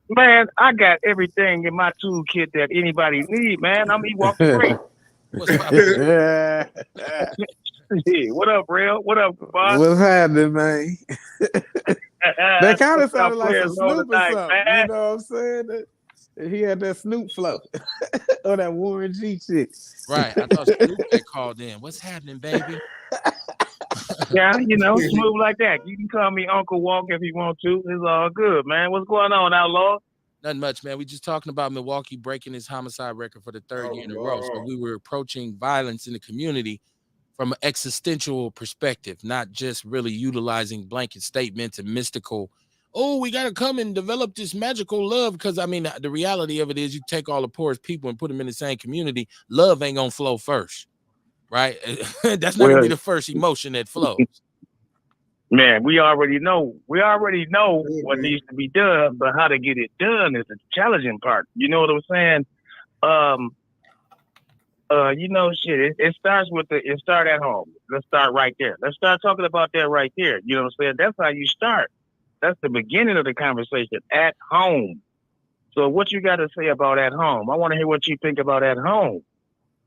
Man, I got everything in my toolkit that anybody need, man. I'm Ewok the Great. What's popping? Yeah, what up, real? What up, boss? What's happening, man? That kind of sounded like some players all Snoop or tonight, something. man. You know what I'm saying? He had that Snoop flow or that Warren G shit. Right. I thought Snoop had called in. What's happening, baby? Yeah, smooth like that. You can call me Uncle Walk if you want to. It's all good, man. What's going on, Outlaw? Nothing much, man. We just talking about Milwaukee breaking his homicide record for the third year in a row. So we were approaching violence in the community from an existential perspective, not just really utilizing blanket statements and mystical. Oh, we got to come and develop this magical love. Because I mean, the reality of it is, you take all the poorest people and put them in the same community. Love ain't gonna flow first, right? That's not gonna be the first emotion that flows. Man, we already know. We already know what needs to be done, but how to get it done is the challenging part. You know what I'm saying? Shit. It starts it start at home. Let's start right there. Let's start talking about that right there. You know what I'm saying? That's how you start. That's the beginning of the conversation at home. So what you got to say about at home? I want to hear what you think about at home.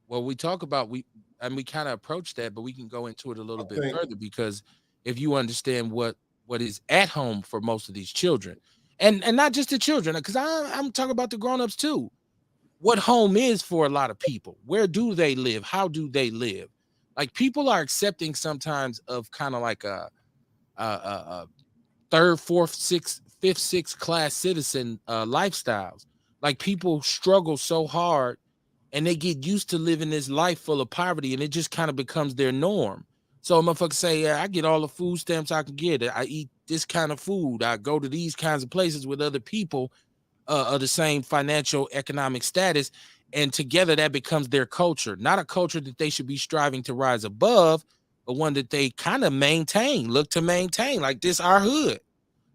Well, we talk about we kind of approach that, but we can go into it a little bit further, because if you understand what is at home for most of these children, and not just the children, because I'm talking about the grown-ups too. What home is for a lot of people. Where do they live? How do they live? Like, people are accepting sometimes of kind of like a third, fourth, sixth, fifth, sixth class citizen lifestyles. Like, people struggle so hard and they get used to living this life full of poverty, and it just kind of becomes their norm. So motherfuckers say, yeah, I get all the food stamps I can get. I eat this kind of food. I go to these kinds of places with other people of the same financial economic status, and together that becomes their culture. Not a culture that they should be striving to rise above, but one that they kind of look to maintain. Like, this our hood,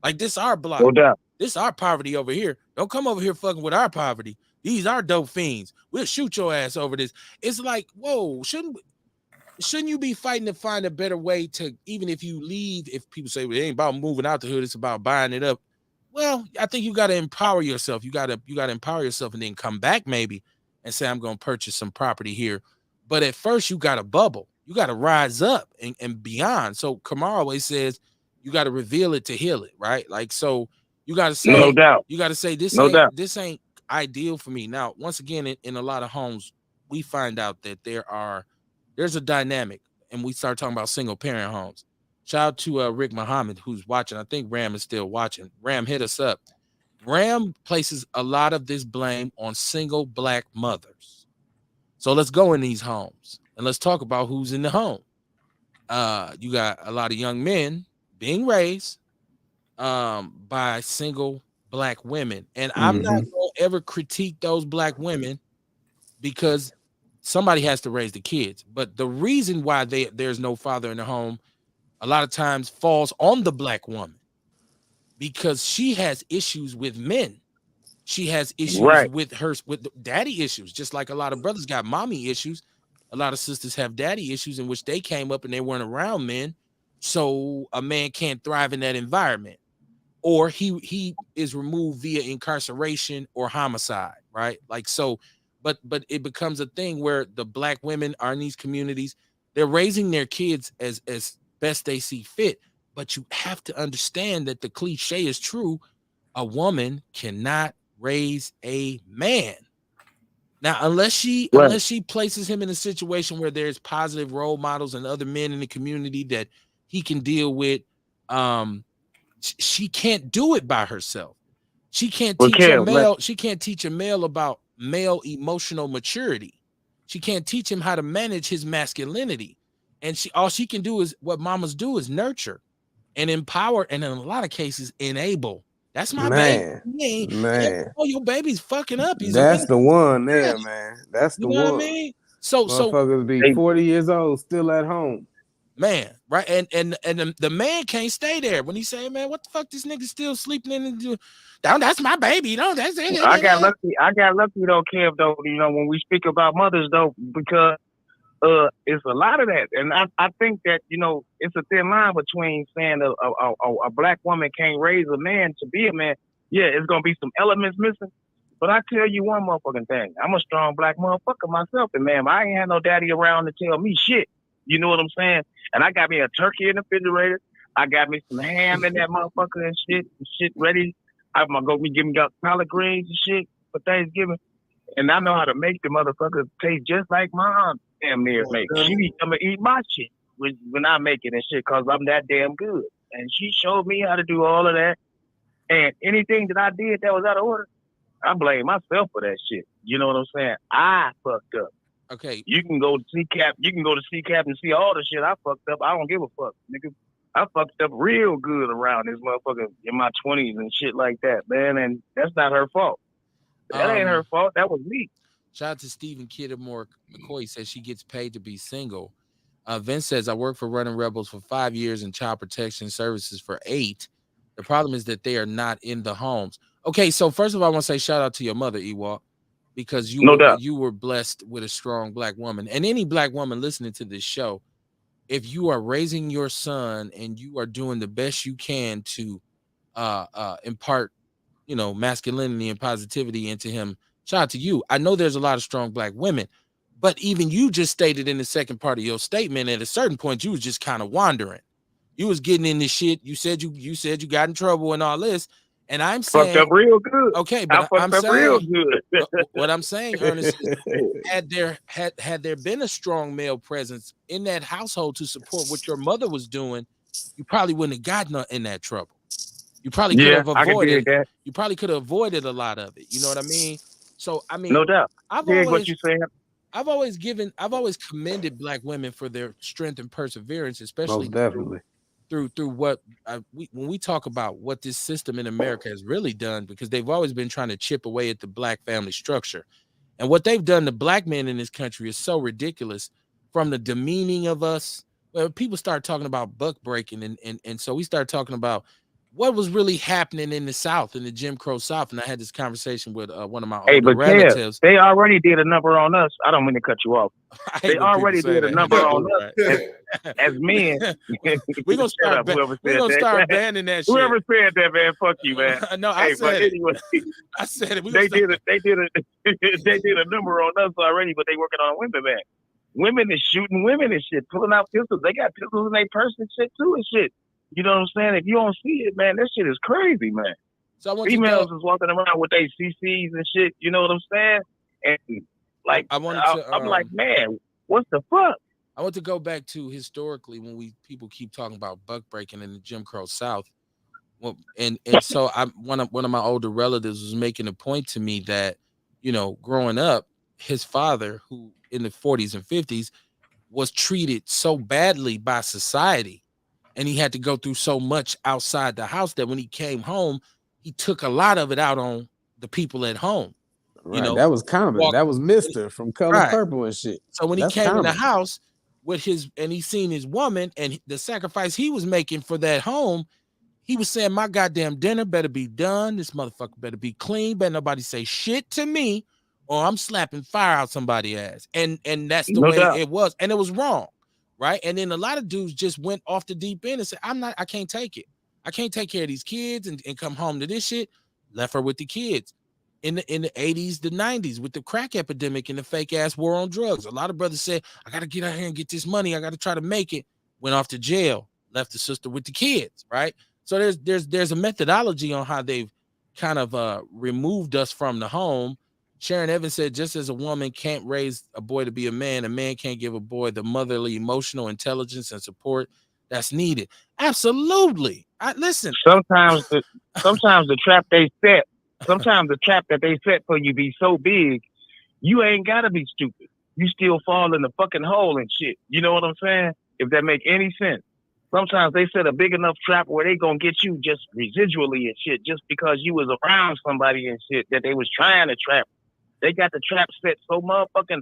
like this our block, No doubt. This our poverty over here. Don't come over here fucking with our poverty. These are dope fiends. We'll shoot your ass over this. It's like, whoa, shouldn't you be fighting to find a better way to, even if you leave, if people say, well, it ain't about moving out the hood, it's about buying it up. Well, I think you got to empower yourself. You got to empower yourself and then come back maybe and say, I'm going to purchase some property here. But at first you got to bubble. You got to rise up and beyond. So Kamar always says, you got to reveal it to heal it, right? Like, so you got to say, no doubt. You got to say, this ain't ideal for me. Now, once again, in a lot of homes, we find out that there's a dynamic, and we start talking about single parent homes. Shout out to Rick Muhammad, who's watching. I think Ram is still watching. Ram, hit us up. Ram places a lot of this blame on single Black mothers. So let's go in these homes and let's talk about who's in the home. You got a lot of young men being raised by single Black women. And I'm not going to ever critique those Black women, because somebody has to raise the kids. But the reason why there's no father in the home a lot of times falls on the Black woman, because she has issues with men. She has issues with daddy issues, just like a lot of brothers got mommy issues. A lot of sisters have daddy issues in which they came up and they weren't around men. So a man can't thrive in that environment, or he is removed via incarceration or homicide, right? Like, so, but it becomes a thing where the Black women are in these communities. They're raising their kids as best they see fit. But you have to understand that the cliche is true. A woman cannot raise a man. Now, unless she places him in a situation where there's positive role models and other men in the community that he can deal with, she can't do it by herself. She can't teach a male. She can't teach a male about male emotional maturity. She can't teach him how to manage his masculinity. And all she can do is what mamas do, is nurture and empower, and in a lot of cases enable. That's my baby. Man. Oh, your baby's fucking up. That's the one there, man. That's the one. What I mean? So Motherfuckers be 40 years old still at home. Man, right? And the man can't stay there when he say, man, what the fuck this nigga still sleeping in the down, that's my baby, you know, that's it. I got lucky though, Kev, though, when we speak about mothers though, because it's a lot of that. And I think that, it's a thin line between saying a black woman can't raise a man to be a man. Yeah, it's gonna be some elements missing. But I tell you one motherfucking thing. I'm a strong black motherfucker myself, and man, I ain't had no daddy around to tell me shit. You know what I'm saying? And I got me a turkey in the refrigerator. I got me some ham in that motherfucker and shit ready. I'm gonna go give me collard greens and shit for Thanksgiving. And I know how to make the motherfucker taste just like mom damn near make. She be coming eat my shit when I make it and shit, cause I'm that damn good. And she showed me how to do all of that. And anything that I did that was out of order, I blame myself for that shit. You know what I'm saying? I fucked up. Okay. You can go to CCAP. You can go to CCAP and see all the shit I fucked up. I don't give a fuck, nigga. I fucked up real good around this motherfucker in my 20s and shit like that, man. And that's not her fault. That ain't her fault. That was me. Shout out to Stephen Kiddamore McCoy. Says she gets paid to be single. Vince says, I worked for Running Rebels for 5 years and Child Protection Services for 8. The problem is that they are not in the homes. Okay, so first of all, I want to say shout out to your mother, Ewok, because you were blessed with a strong black woman. And any black woman listening to this show, if you are raising your son and you are doing the best you can to impart, masculinity and positivity into him, shout out to you. I know there's a lot of strong black women, but even you just stated in the second part of your statement, at a certain point, you was just kind of wandering. You was getting in this shit. You said you got in trouble and all this. And I'm saying, fucked up real good. Okay, but I'm saying real good. What I'm saying, Ernest, is had there been a strong male presence in that household to support what your mother was doing, you probably wouldn't have gotten in that trouble. You probably could have avoided that. You probably could have avoided a lot of it. You know what I mean? So I mean, no doubt. What you saying. I've always commended black women for their strength and perseverance, especially through what when we talk about what this system in America has really done, because they've always been trying to chip away at the black family structure. And what they've done to black men in this country is so ridiculous, from the demeaning of us. Well, people start talking about buck breaking, and so we start talking about what was really happening in the South, in the Jim Crow South. And I had this conversation with one of my older relatives. They already did a number on us. I don't mean to cut you off. They already did a number on us as men. We're gonna start banning that shit. Whoever said that, man, fuck you, man. No, I said it. Anyway, I said it. They did a number on us already, but they working on women, man. Women is shooting women and shit, pulling out pistols. They got pistols in their purse and shit too and shit. You know what I'm saying? If you don't see it, man, that shit is crazy, man. So females is walking around with their CCs and shit. You know what I'm saying? And like, I'm like, man, what the fuck? I want to go back to historically when people keep talking about buck breaking in the Jim Crow South. Well, and so one of my older relatives was making a point to me that, growing up, his father, who in the 40s and 50s was treated so badly by society, and he had to go through so much outside the house, that when he came home, he took a lot of it out on the people at home. Right, that was common. That was Mr. from Color Purple and shit. So when he came in the house with he seen his woman and the sacrifice he was making for that home, he was saying, my goddamn dinner better be done. This motherfucker better be clean. Better nobody say shit to me, or I'm slapping fire out somebody's ass. And that's the way it was. And it was wrong. Right. And then a lot of dudes just went off the deep end and said, I can't take it. I can't take care of these kids and come home to this shit. Left her with the kids. In the 80s, the 90s, with the crack epidemic and the fake ass war on drugs. A lot of brothers said, I got to get out here and get this money. I got to try to make it. Went off to jail, left the sister with the kids. Right. So there's a methodology on how they've kind of removed us from the home. Sharon Evans said, just as a woman can't raise a boy to be a man can't give a boy the motherly emotional intelligence and support that's needed. Absolutely. Listen. Sometimes the trap they set, the trap that they set for you be so big, you ain't gotta be stupid. You still fall in the fucking hole and shit. You know what I'm saying? If that make any sense. Sometimes they set a big enough trap where they gonna get you just residually and shit, just because you was around somebody and shit that they was trying to trap. They got the trap set so motherfucking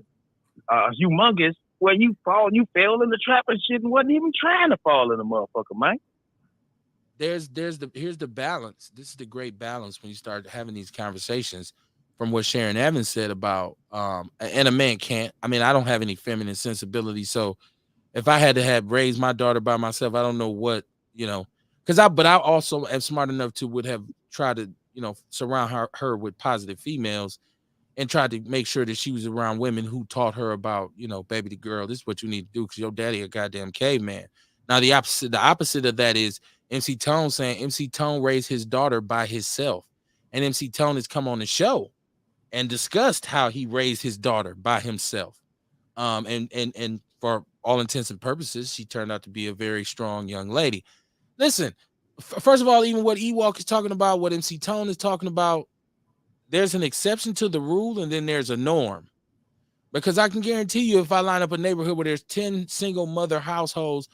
humongous where you fell in the trap and shit and wasn't even trying to fall in the motherfucker, man. Here's the balance. This is the great balance when you start having these conversations from what Sharon Evans said about and a man can't. I mean, I don't have any feminine sensibility, so if I had to have raised my daughter by myself, I don't know what, because but I also am smart enough to would have tried to, surround her with positive females and tried to make sure that she was around women who taught her about, baby, the girl, this is what you need to do because your daddy a goddamn caveman. Now the opposite of that is MC Tone saying MC Tone raised his daughter by himself, and MC Tone has come on the show and discussed how he raised his daughter by himself. And for all intents and purposes, she turned out to be a very strong young lady. Listen, first of all, even what Ewok is talking about, what MC Tone is talking about, there's an exception to the rule and then there's a norm. Because I can guarantee you, if I line up a neighborhood where there's 10 single mother households,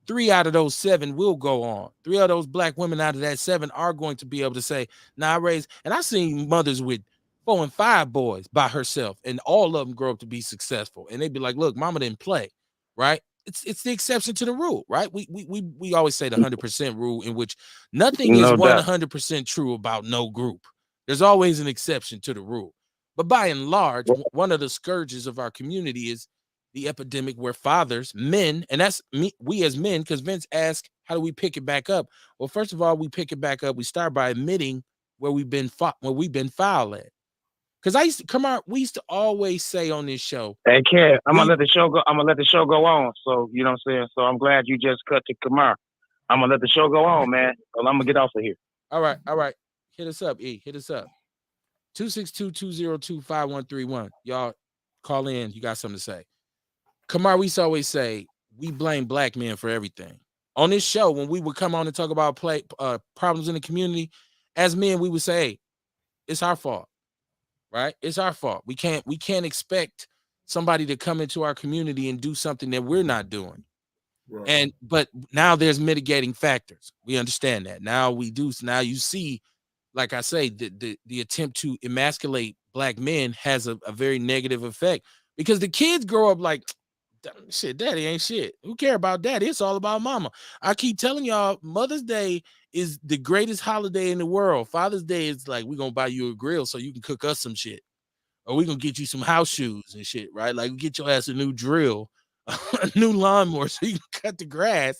3 out of those 7 will go on. 3 of those black women out of that 7 are going to be able to say, "Nah, I raised," and I've seen mothers with 4 and 5 boys by herself, and all of them grow up to be successful. And they'd be like, "Look, mama didn't play," right? It's the exception to the rule, right? We always say the 100% rule, in which nothing is No doubt. 100% true about no group. There's always an exception to the rule. But by and large, one of the scourges of our community is the epidemic where fathers, men, and that's me, we as men, because Vince asked, how do we pick it back up? Well, first of all, we pick it back up. We start by admitting where we've been foul at. Because we used to always say on this show, Hey, Kev, I'm gonna we let the show go. I'm gonna let the show go on. So you know what I'm saying. So I'm glad you just cut to Kamar. I'm gonna let the show go on, man. Well, I'm gonna get off of here. all right. Hit us up, E. Hit us up. 262-202-5131. Y'all call in. You got something to say. Kamar, we used to always say we blame black men for everything. On this show, when we would come on and talk about problems in the community, as men, we would say, hey, it's our fault, right? It's our fault. We can't expect somebody to come into our community and do something that we're not doing. Right. But now there's mitigating factors. We understand that. Now we do. Now you see, like I say, the attempt to emasculate black men has a very negative effect because the kids grow up like, shit, daddy ain't shit. Who care about daddy? It's all about mama. I keep telling y'all, Mother's Day is the greatest holiday in the world. Father's Day is like, we're gonna buy you a grill so you can cook us some shit. Or we're gonna get you some house shoes and shit, right? Like, get your ass a new drill, a new lawnmower so you can cut the grass.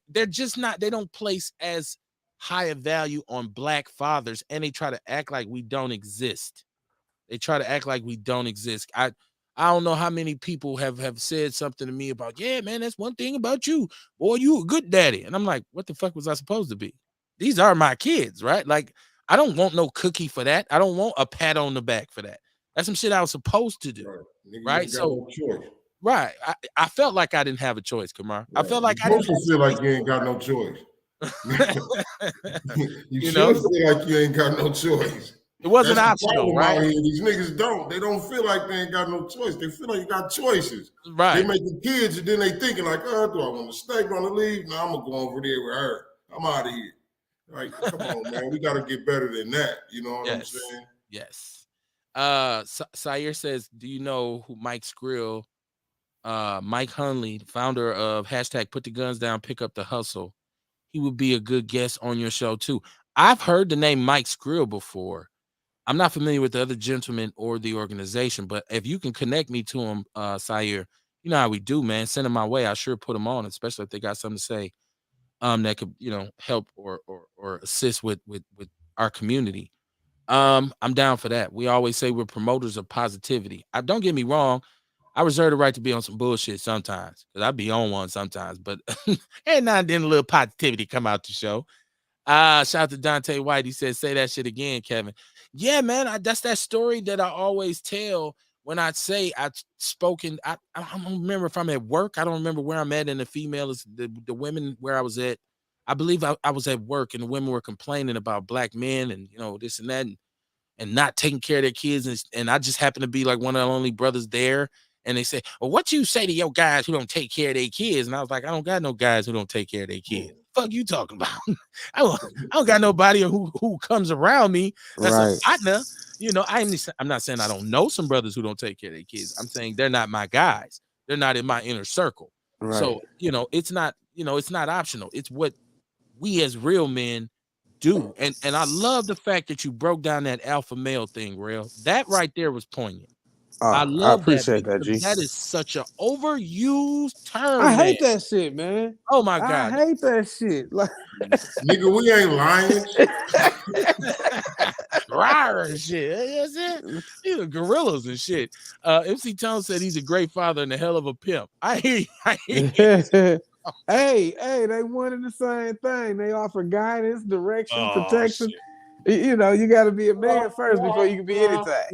They're just not, they don't place as high a value on black fathers, and they try to act like we don't exist. They try to act like we don't exist. I don't know how many people have said something to me about, yeah, man, that's one thing about you. Boy, you a good daddy. And I'm like, what the fuck was I supposed to be? These are my kids, right? Like, I don't want no cookie for that. I don't want a pat on the back for that. That's some shit I was supposed to do. Right. So, right. I felt like I didn't have a choice, Kamar. Right. I felt like I didn't feel like you ain't got no choice. you should feel like you ain't got no choice. It wasn't optional, right? These niggas don't. They don't feel like they ain't got no choice. They feel like you got choices. Right. They make the kids, and then they thinking like, oh, do I want to stay, want to leave? No, I'm gonna go over there with her. I'm out of here. Like, come on, man. We got to get better than that. You know what I'm saying? Yes. Sayer says, do you know who Mike Skrill, Mike Hunley, founder of hashtag Put the Guns Down, Pick Up the Hustle? He would be a good guest on your show too. I've heard the name Mike Skrill before. I'm not familiar with the other gentleman or the organization, but if you can connect me to him, Sayer, you know how we do, man. Send him my way. I sure put him on, especially if they got something to say that could, help or assist with our community. I'm down for that. We always say we're promoters of positivity. Don't get me wrong. I reserve the right to be on some bullshit sometimes, because I be on one sometimes, but and now and then a little positivity come out the show. Shout out to Dante White. He said, say that shit again, Kevin. Yeah, man. That's that story that I always tell when I say I've spoken. I don't remember if I'm at work. I don't remember where I'm at. And the females, the women where I was at, I believe I was at work, and the women were complaining about black men and, this and that, and not taking care of their kids. And I just happened to be like one of the only brothers there. And they say, well, what you say to your guys who don't take care of their kids? And I was like, I don't got no guys who don't take care of their kids. Fuck you talking about? I don't got nobody who comes around me that's a partner. I'm not saying I don't know some brothers who don't take care of their kids. I'm saying they're not my guys. They're not in my inner circle. Right. So, it's not, it's not optional. It's what we as real men do. And I love the fact that you broke down that alpha male thing, real. That right there was poignant. I I love that appreciate that, because G. that is such an overused term, I man. hate that shit, man. Oh my I God. hate that shit. Like, Nigga, we ain't lions. Rawr and shit. That's it. These are gorillas and shit. MC Tone said he's a great father and a hell of a pimp. I hear you. I hear you. hey, they wanted the same thing. They offer guidance, direction, Oh, protection. shit. You got to be a man first before you can be anything.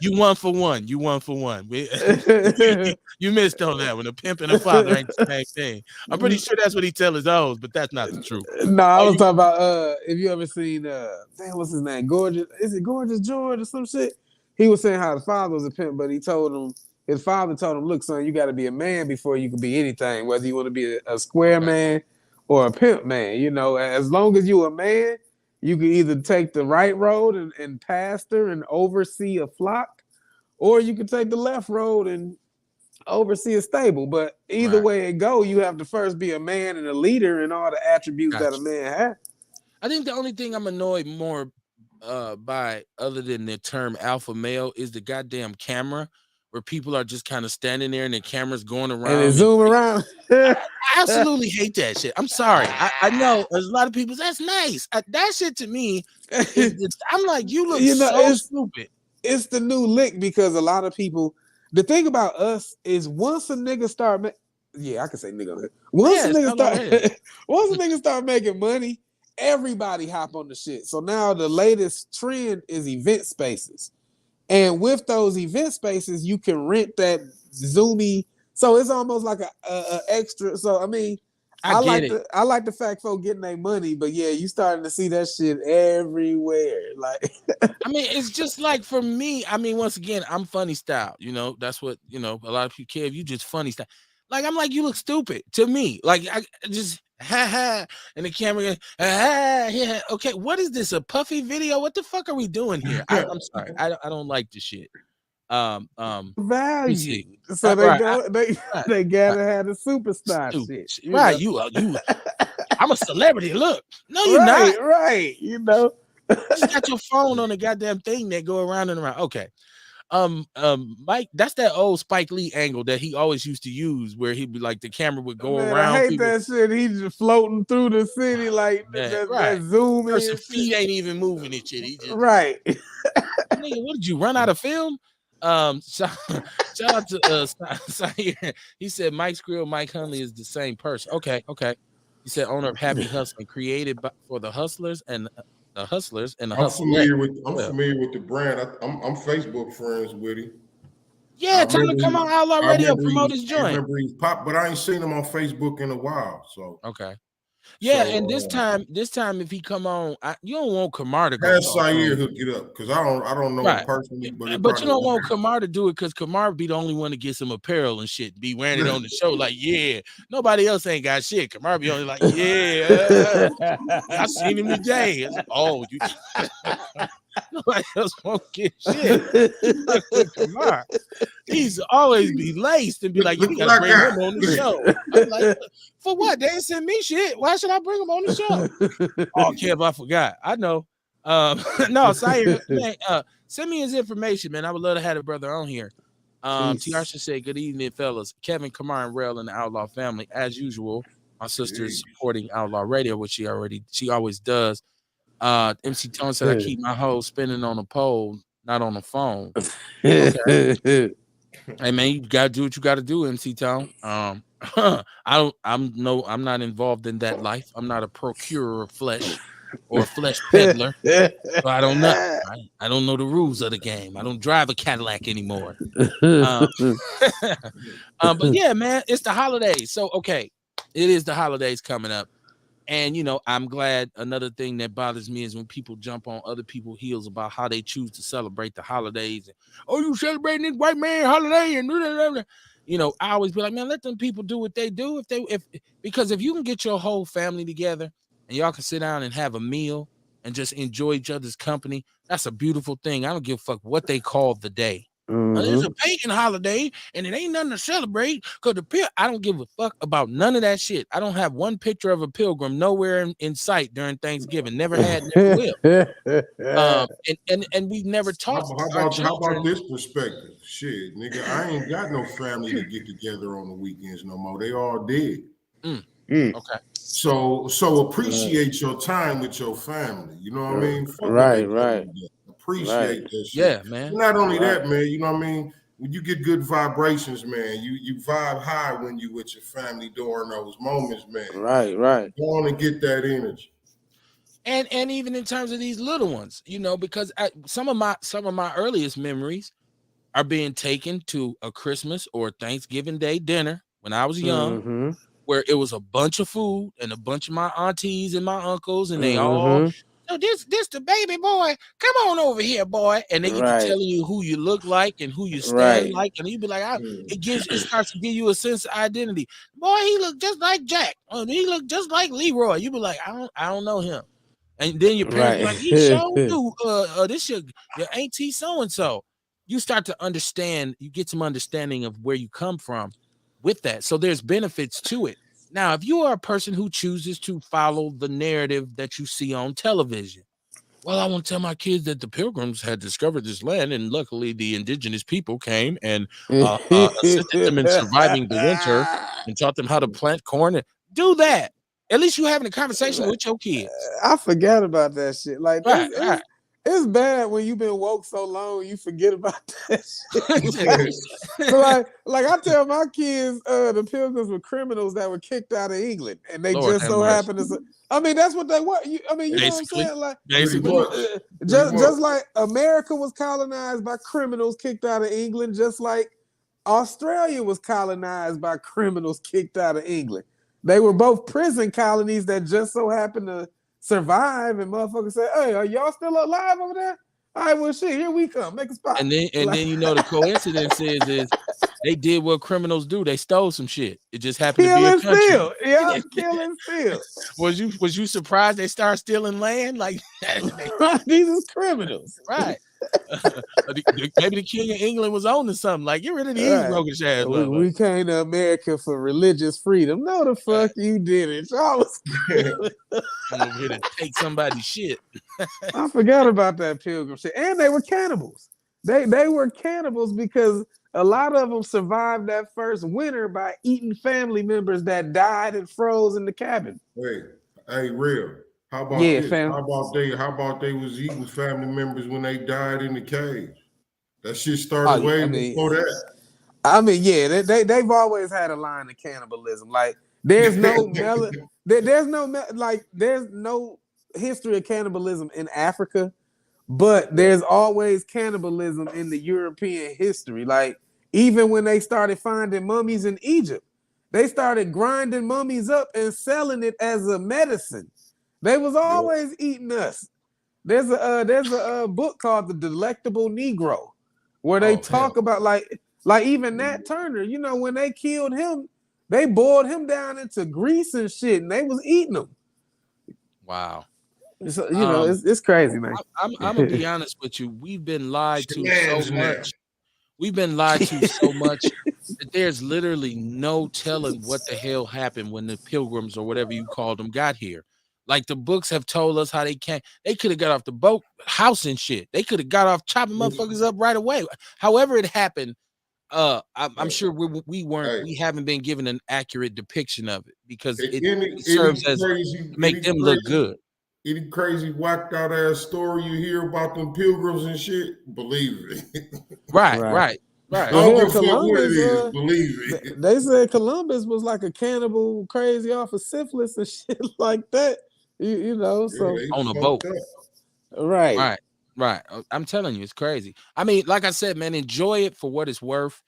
You one for one. You one for one. You missed on that one. A pimp and a father ain't the same thing. I'm pretty sure that's what he tell his O's, but that's not the truth. No, I was talking about if you ever seen damn, what's his name? Gorgeous. Is it Gorgeous George or some shit? He was saying how his father was a pimp, but his father told him, look, son, you got to be a man before you can be anything, whether you want to be a square man or a pimp man. As long as you a man, you can either take the right road and pastor and oversee a flock, or you can take the left road and oversee a stable. But either way it go, you have to first be a man and a leader and all the attributes that a man has. I think the only thing I'm annoyed more by, other than the term alpha male, is the goddamn camera, where people are just kind of standing there and the camera's going around and they zoom around. I absolutely hate that shit. I'm sorry. I know there's a lot of people. That's nice. That shit to me, I'm like, you look so stupid. It's the new lick because a lot of people. The thing about us is once a nigga start, I can say nigga. Once a nigga start making money, everybody hop on the shit. So now the latest trend is event spaces, and with those event spaces, you can rent that zoomy. So it's almost like a extra. So I mean, I like the fact folk getting their money, but yeah, you starting to see that shit everywhere. Like, I mean, it's just like for me. I mean, once again, I'm funny style. That's what a lot of people care. If you just funny style, like I'm like, you look stupid to me. Like I just ha ha, and the camera goes, ha yeah. Okay, what is this? A puffy video? What the fuck are we doing here? I'm sorry. I don't like this shit. Value. So they gotta have the superstar shit. Right. You I'm a celebrity. Look. No, you're not. Right. You just got your phone on the goddamn thing that go around and around. Okay. Mike, that's that old Spike Lee angle that he always used to use, where he'd be like, the camera would go around. I hate that shit. He's just floating through the city like that zoom in. Person feet ain't even moving and shit. He just right. Nigga, what did you run out of film? Shout out to Sire. He said Mike's Grill, Mike Hunley is the same person. Okay. He said owner of Happy Hustling, created for the hustlers and the hustlers and the I'm familiar with the brand. I'm Facebook friends with him. Yeah, tell him to come on Outlaw Radio, promote his joint. I remember he's pop, but I ain't seen him on Facebook in a while. So okay. Yeah, and this time, if he come on, you don't want Kamar to go. Have Sire hook it up because I don't know him personally, but you don't want Kamar to do it because Kamar be the only one to get some apparel and shit, be wearing it on the show. Like, yeah, nobody else ain't got shit. Kamar be only like, yeah, I seen him today. Oh, you. Nobody else won't get shit. Kamar, he's always be laced and be like, you gotta bring him on the show. I'm like, for what? They ain't send me shit. Why should I bring him on the show? Oh, Kev, I forgot. I know. No, Sire, man, send me his information, man. I would love to have a brother on here. Tiarsha said, good evening, fellas. Kevin, Kamar, and Rel and the Outlaw family. As usual, my sister is supporting Outlaw Radio, which she always does. MC Tone said, I keep my hoe spinning on a pole, not on the phone. Okay. Hey man, you gotta do what you gotta do, MC Tone. I'm not involved in that life. I'm not a procurer of flesh or a flesh peddler. So I don't know. I don't know the rules of the game. I don't drive a Cadillac anymore. But yeah, man, it's the holidays. So okay, it is the holidays coming up. And, I'm glad. Another thing that bothers me is when people jump on other people's heels about how they choose to celebrate the holidays. And, you celebrating this white man holiday? And I always be like, man, let them people do what they do. Because if you can get your whole family together and y'all can sit down and have a meal and just enjoy each other's company, that's a beautiful thing. I don't give a fuck what they call the day. It's a pagan holiday and it ain't nothing to celebrate because I don't give a fuck about none of that shit. I don't have one picture of a pilgrim nowhere in sight during Thanksgiving. Never had, never will. And we've never taught our children. How about this perspective? Shit, nigga, I ain't got no family to get together on the weekends no more. They all dead. Okay. So appreciate your time with your family. You know what I mean? Fuck Right. Appreciate that shit. Yeah, man. Not only that, man, you know what I mean? When you get good vibrations, man, you vibe high when you with your family during those moments, man. Right. Go on and get that energy. And even in terms of these little ones, you know, because some of my earliest memories are being taken to a Christmas or Thanksgiving Day dinner when I was young, where it was a bunch of food and a bunch of my aunties and my uncles, and they all, so this the baby boy, come on over here, boy, and they get to telling you who you look like and who you stand like, and you be like, it starts to give you a sense of identity. Boy, he look just like Jack, or he look just like Leroy. You be like, I don't know him. And then your parents be like, he showed you, this your auntie so-and-so. You start to understand, you get some understanding of where you come from with that. So there's benefits to it. Now, if you are a person who chooses to follow the narrative that you see on television, well, I want to tell my kids that the Pilgrims had discovered this land, and luckily the indigenous people came and assisted them in surviving the winter and taught them how to plant corn. Do that. At least you having a conversation with your kids. I forgot about that shit. Like, it's bad when you've been woke so long you forget about that shit. So like I tell my kids, the Pilgrims were criminals that were kicked out of England, and they just so happened to. I mean, that's what they were. You know what I'm saying? Like, just like America was colonized by criminals kicked out of England, just like Australia was colonized by criminals kicked out of England. They were both prison colonies that just so happened to survive, and motherfuckers say, "Hey, are y'all still alive over there? All right, well, shit, here we come, make a spot." And then you know the coincidence is they did what criminals do. They stole some shit. It just happened to be a country. Kill and steal. Was you surprised they started stealing land? Like these is criminals, right? Maybe the king of England was on to something. Like, get rid of these roguish ass. We came to America for religious freedom. No, the fuck you didn't. Y'all was I'm over here to take somebody's shit. I forgot about that Pilgrim shit. And they were cannibals. They were cannibals because a lot of them survived that first winter by eating family members that died and froze in the cabin. Hey, real. How about this? Fam. How about they was eating family members when they died in the cage? That shit started way before that. I mean, yeah, they've always had a line of cannibalism. Like, there's no there's no history of cannibalism in Africa, but there's always cannibalism in the European history. Like, even when they started finding mummies in Egypt, they started grinding mummies up and selling it as a medicine. They was always eating us. There's a book called The Delectable Negro, where they talk about like even Nat Turner. You know, when they killed him, they boiled him down into grease and shit, and they was eating him. Wow. So, you know, it's crazy, man. I'm gonna be honest with you. We've been lied to so much. We've been lied to so much that there's literally no telling what the hell happened when the Pilgrims or whatever you called them got here. Like, the books have told us how they could have got off the boat house and shit. They could have got off chopping motherfuckers up right away. However it happened, I'm sure we haven't been given an accurate depiction of it because it serves as to make them look good. Any crazy whacked out ass story you hear about them Pilgrims and shit, believe it. Right. Columbus, believe it. They said Columbus was like a cannibal, crazy off of syphilis and shit like that. You know, so on a boat. Right. I'm telling you, it's crazy. I mean, like I said, man, enjoy it for what it's worth.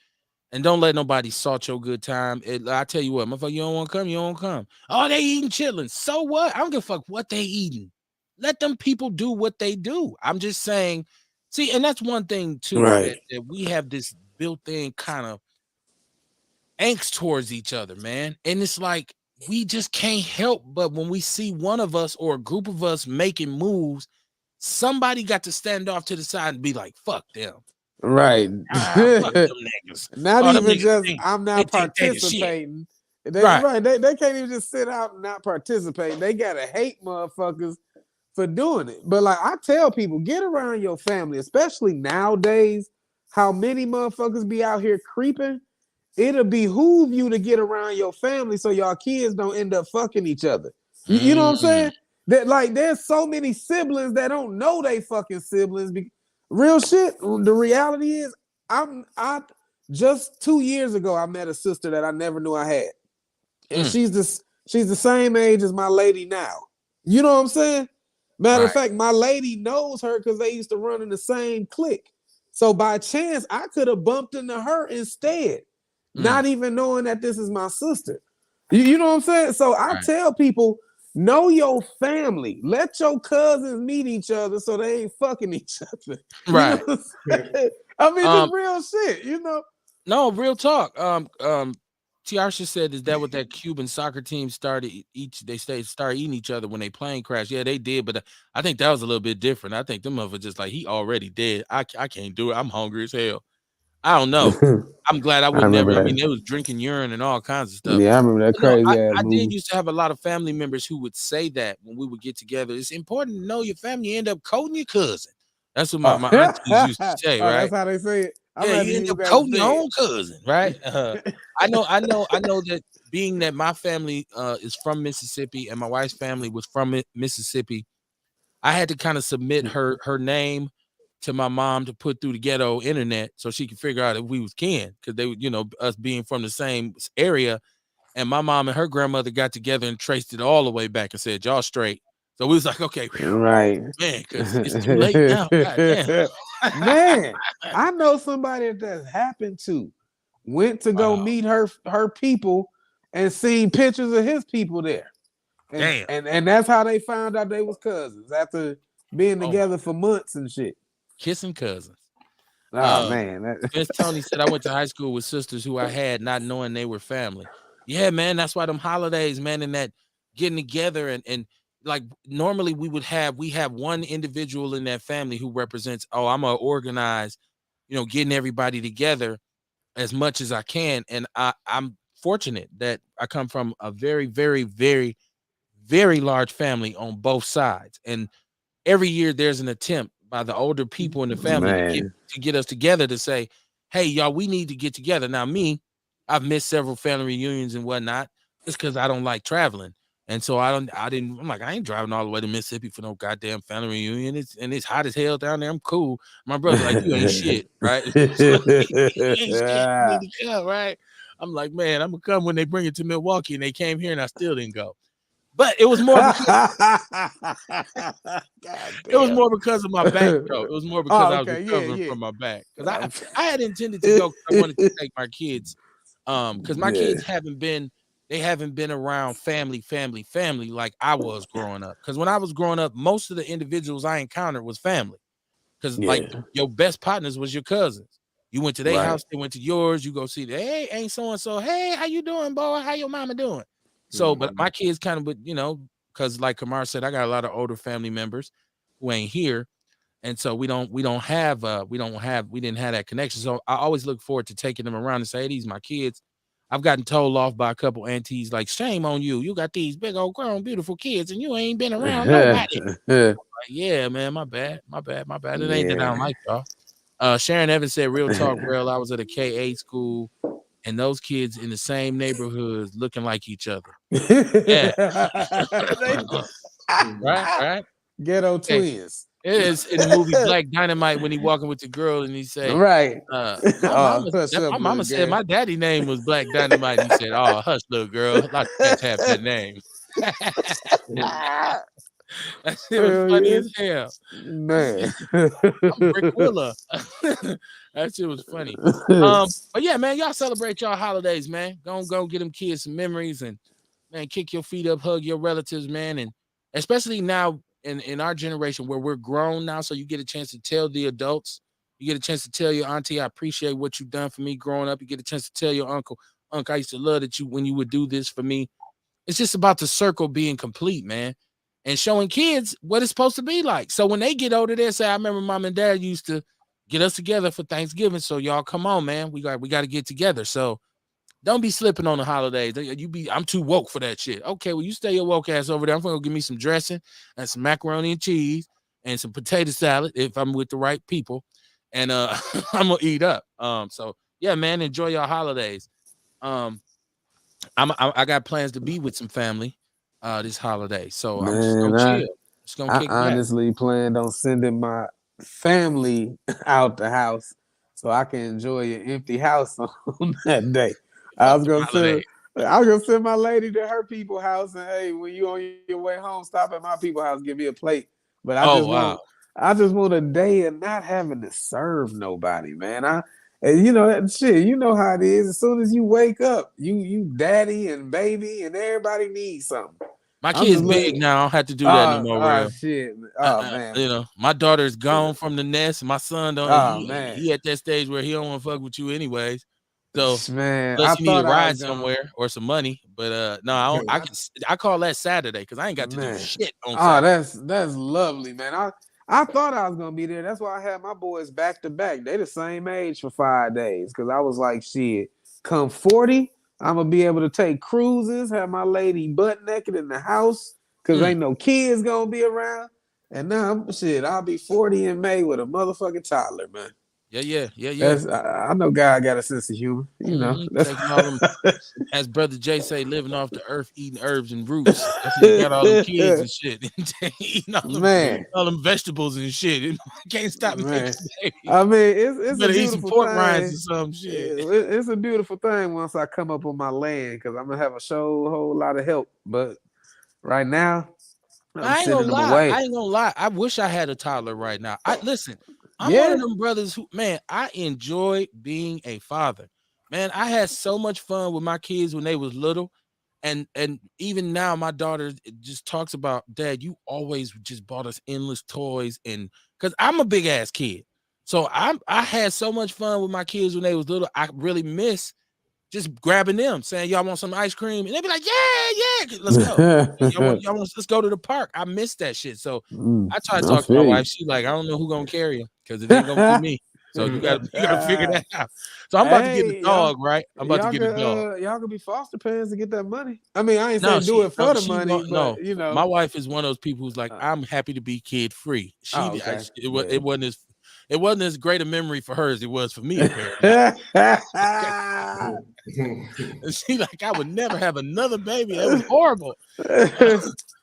And don't let nobody salt your good time. I tell you what, motherfucker, you don't want to come, you don't come. Oh, they eating chitlins. So what? I don't give a fuck what they eating. Let them people do what they do. I'm just saying, see, and that's one thing too, that we have this built-in kind of angst towards each other, man. And it's like, we just can't help but when we see one of us or a group of us making moves, somebody got to stand off to the side and be like, fuck them. Right. Fuck them niggas. Not Oh, them even niggas just think I'm they not think they the shit. participating. Right. They can't even just sit out and not participate. They gotta hate motherfuckers for doing it. But like I tell people, get around your family, especially nowadays. How many motherfuckers be out here creeping? It'll behoove you to get around your family so y'all kids don't end up fucking each other. You know what I'm saying? That like there's so many siblings that don't know they fucking siblings. Real shit. The reality is, I just 2 years ago I met a sister that I never knew I had, and she's the same age as my lady now. You know what I'm saying? Matter of fact, my lady knows her because they used to run in the same clique. So by chance, I could have bumped into her instead, not even knowing that this is my sister. You know what I'm saying? So I tell people, know your family. Let your cousins meet each other so they ain't fucking each other. You know what I'm saying? I mean, just real shit, you know? No, real talk. Tiarsha said, is that what that Cuban soccer team started start eating each other when they plane crashed? Yeah, they did, but I think that was a little bit different. I think them motherfuckers just like, he already dead. I can't do it. I'm hungry as hell. I don't know. I'm glad I would never. I mean, they was drinking urine and all kinds of stuff. Yeah, I remember that crazy ass I movie. did used to have a lot of family members who would say that when we would get together. It's important to know your family. You end up coating your cousin. That's what my aunties used to say, right? That's how they say it. Yeah, you end up coating your own cousin, right? I know that being that my family is from Mississippi and my wife's family was from Mississippi, I had to kind of submit her name to my mom to put through the ghetto internet so she could figure out if we was kin, because they would, us being from the same area. And my mom and her grandmother got together and traced it all the way back and said, y'all straight. So we was like, okay, right, man, because it's too late now. God damn. Man, I know somebody that happened to went to go meet her people and seen pictures of his people there. And that's how they found out they was cousins after being together for months and shit. Kissing cousins. Oh man. Miss Tony said, I went to high school with sisters who I had not knowing they were family. Yeah, man, that's why them holidays, man, and that getting together and like normally we have one individual in that family who represents, oh, I'm gonna organize, getting everybody together as much as I can. And I'm fortunate that I come from a very, very, very, very large family on both sides. And every year there's an attempt by the older people in the family to get us together to say, hey, y'all, we need to get together. Now, I've missed several family reunions and whatnot. It's because I don't like traveling. And so I'm like, I ain't driving all the way to Mississippi for no goddamn family reunion. It's hot as hell down there. I'm cool. My brother like, you ain't shit, right? You ain't shit. You need to come, right? I'm like, man, I'm gonna come when they bring it to Milwaukee, and they came here and I still didn't go. But it was more because of my back, though. It was more because I was recovering from my back. Because I had intended to go because I wanted to take my kids. Because my kids haven't been around family like I was growing up. Because when I was growing up, most of the individuals I encountered was family. Because like your best partners was your cousins. You went to their house, they went to yours. You go see, hey, ain't so and so. Hey, how you doing, boy? How your mama doing? So, but my kids kind of would, because like Kamar said, I got a lot of older family members who ain't here. And so we didn't have that connection. So I always look forward to taking them around and say, hey, these my kids. I've gotten told off by a couple aunties, like, shame on you. You got these big old grown, beautiful kids and you ain't been around nobody. Like, yeah, man, my bad. It ain't that I don't like y'all. Sharon Evans said, real talk, bro. I was at a K-8 school and those kids in the same neighborhoods looking like each other. Yeah. right. Ghetto twins. It is in the movie Black Dynamite when he walking with the girl and he say, right. My mama said my daddy name was Black Dynamite. And he said, oh, hush, little girl. A lot of cats have that name. That shit was funny as hell. Man. I'm Rick Willa. That shit was funny. But yeah, man, y'all celebrate y'all holidays, man. Go get them kids some memories and man, kick your feet up, hug your relatives, man. And especially now in our generation where we're grown now, so you get a chance to tell the adults, you get a chance to tell your auntie, I appreciate what you've done for me growing up. You get a chance to tell your uncle, I used to love that when you would do this for me. It's just about the circle being complete, man, and showing kids what it's supposed to be like. So when they get older, they say, "I remember mom and dad used to get us together for Thanksgiving. So y'all, come on, man, we got to get together." So don't be slipping on the holidays. I'm too woke for that shit. Okay, well, you stay your woke ass over there. I'm gonna go give me some dressing and some macaroni and cheese and some potato salad if I'm with the right people, and I'm gonna eat up. So yeah, man, enjoy your holidays. Um, I got plans to be with some family this holiday, so I'm just gonna Man, chill, just gonna I kick back. honestly planned on sending my family out the house so I can enjoy an empty house on that day. I Fuck was the gonna holiday. send I was gonna send my lady to her people house and hey, when you on your way home, stop at my people house, give me a plate. But Oh wow, I just want a day of not having to serve nobody, man. And you know that shit, you know how it is. As soon as you wake up, you daddy and baby and everybody needs something. my I'm kid's just big looking. now. I don't have to do that no more. Real. Shit. Oh man. You know, my daughter's gone from the nest. My son don't. Oh He man. he at that stage where he don't want to fuck with you anyways. So Man, unless I he need a thought I was ride gonna somewhere or some money, but no, I don't. I call that Saturday because I ain't got to do man. shit on Oh, Saturday. that's lovely, man. I thought I was gonna be there. That's why I had my boys back to back. They the same age for 5 days. Cause I was like, shit, come 40, I'm gonna be able to take cruises, have my lady butt naked in the house, cause Mm, ain't no kids gonna be around. And now I'll be 40 in May with a motherfucking toddler, man. yeah, yeah, yeah, yeah. That's I know God got a sense of humor, you know. That's Taking all them, as Brother Jay say, living off the earth, eating herbs and roots. That's why you got all them kids and shit, eating man, all them vegetables and shit. Can't stop making man. babies. I mean, You it's a better eat some beautiful pork rinds or thing. some shit. It's a beautiful thing once I come up on my land because I'm gonna have a whole lot of help. But right now, I'm I ain't gonna sending them lie. away. I ain't gonna lie. I wish I had a toddler right now. I listen. I'm one of Yeah. them brothers who, man, I enjoy being a father. Man, I had so much fun with my kids when they was little, and even now, my daughter just talks about, Dad, you always just bought us endless toys, and because I'm a big ass kid, so I had so much fun with my kids when they was little. I really miss just grabbing them, saying, "Y'all want some ice cream?" And they'd be like, "Yeah, yeah, let's go." Let's go to the park. I miss that shit. So I try to I talk to my feel wife. you. She like, I don't know who gonna carry him because it ain't gonna be me. So you gotta figure that out. So I'm about to get a Hey, dog, right? I'm about to get a dog. y'all could be foster parents to get that money. I mean, I ain't No, saying do she it no, for the she money, want but no. you My know. wife is one of those people who's like, Uh, I'm happy to be kid free. oh, okay. Yeah. It wasn't as great a memory for her as it was for me, apparently. And she like, I would never have another baby. That was horrible.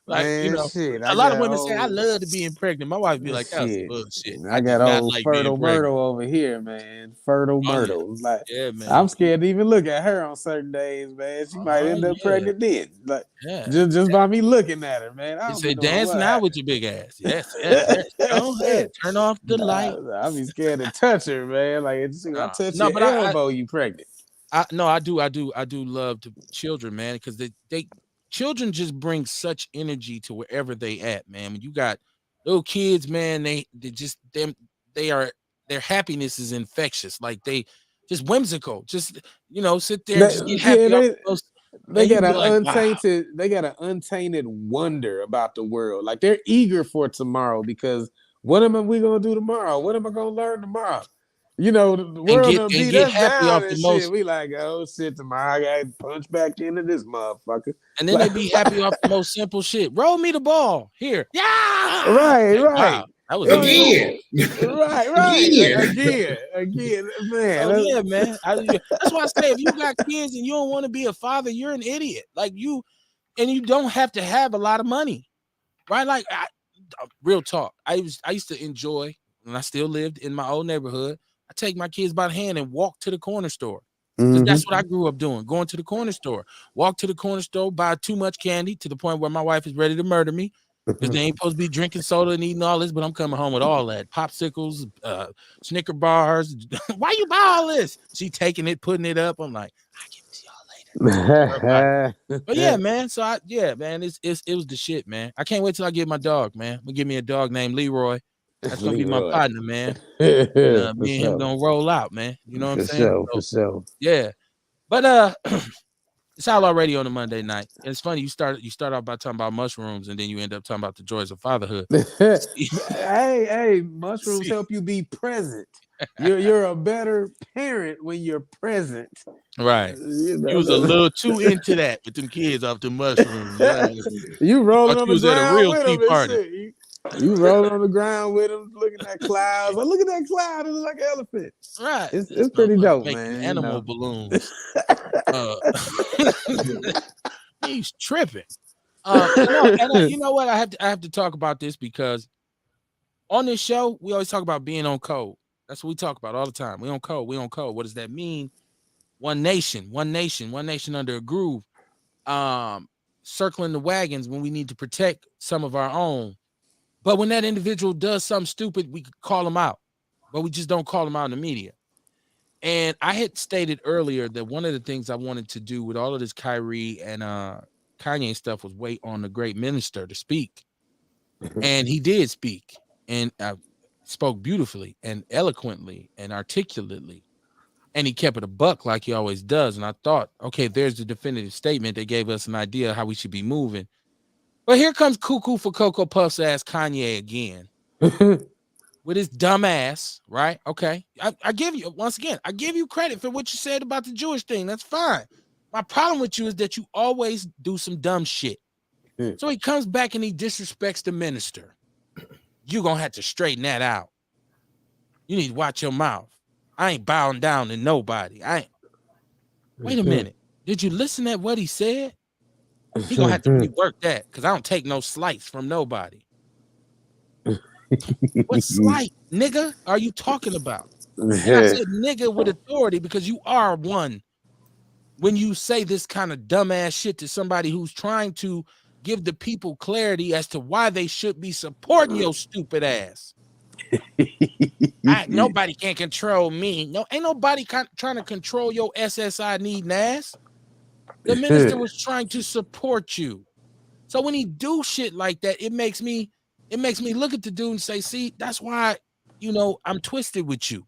Like, Man, shit. a I lot of got women say, I old love to being pregnant. My wife be like, that's shit. bullshit. I I do got not old like being Fertile pregnant. Myrtle over here, man. Fertile Oh yeah. Myrtle. Like Yeah, man. I'm scared to even look at her on certain days, man. She might end up Yeah. pregnant then. Like Yeah. just by me looking at her, man. I You don't be say knowing dance what now with happened. your big ass. Yes, yes, yes. Go ahead. Turn off the light. I be scared to touch her, man. Like I touch No, your but elbow, you pregnant. no, I do love to children, man, because they children just bring such energy to wherever they at, man. When you got little kids, man, they just them they are their happiness is infectious. Like they just whimsical. Just sit there and just get Yeah, happy off the most, they and you got be an like, wow. untainted wonder about the world. Like they're eager for tomorrow because what am we gonna do tomorrow? What am I gonna learn tomorrow? You know, the And world get done and beat get us happy off down the and shit. most We like, oh shit, tomorrow I gotta punch back into this motherfucker. and then they Like, be happy off the most simple shit. Roll me the ball. Here. Yeah. right, Like, right. wow. That was easy. Again. Right. Again. Again, man. So yeah, man. That's why I say if you got kids and you don't want to be a father, you're an idiot. Like you don't have to have a lot of money, right? Like real talk. I used to enjoy when I still lived in my old neighborhood. I take my kids by the hand and walk to the corner store. Because Mm-hmm. that's what I grew up doing, going to the corner store. Walk to the corner store, buy too much candy to the point where my wife is ready to murder me. Because they ain't supposed to be drinking soda and eating all this, but I'm coming home with all that. Popsicles, Snicker bars. Why you buy all this? She taking it, putting it up. I'm like, I give it to y'all later. But yeah, man. So man, it was the shit, man. I can't wait till I get my dog, man. I'm gonna give me a dog named Leroy. That's gonna be my Leroy. partner, man. And For me and him sure. gonna roll out, man. You know what I'm For saying? sure. For So sure. yeah. But It's Outlaw Radio on a Monday night. And it's funny, you start off by talking about mushrooms, and then you end up talking about the joys of fatherhood. Hey, mushrooms See. help you be present. You're a better parent when you're present. Right. You You know, was a little too into that with them kids off the mushrooms. Right? you rolling Thought on you the was at a ground real with tea them and party. shit. You rolling on the ground with them, looking at clouds. Like, look at that cloud. It looks like an elephant. Right. It's pretty dope, Making man. animal balloons. He's tripping. You know what? I have to talk about this because on this show, we always talk about being on code. That's what we talk about all the time. We on code. We on code. What does that mean? One nation under a groove. Circling the wagons when we need to protect some of our own. But when that individual does something stupid, we call them out. But we just don't call them out in the media. And I had stated earlier that one of the things I wanted to do with all of this Kyrie and Kanye stuff was wait on the great minister to speak. And he did speak and spoke beautifully and eloquently and articulately. And he kept it a buck like he always does. And I thought, okay, there's the definitive statement that gave us an idea of how we should be moving. But here comes Cuckoo for Cocoa Puffs ass Kanye again. With his dumb ass, right? Okay. I give you, once again, I give you credit for what you said about the Jewish thing. That's fine. My problem with you is that you always do some dumb shit. So he comes back and he disrespects the minister. You're going to have to straighten that out. You need to watch your mouth. I ain't bowing down to nobody. Wait a minute. Did you listen at what he said? He going to have to rework that because I don't take no slights from nobody. What slight, nigga, are you talking about? And I said nigga with authority because you are one. When you say this kind of dumbass shit to somebody who's trying to give the people clarity as to why they should be supporting your stupid ass. Nobody can control me. No, ain't nobody trying to control your SSI needing ass. The minister was trying to support you. So when he do shit like that, it makes me look at the dude and say, see, that's why, I'm twisted with you.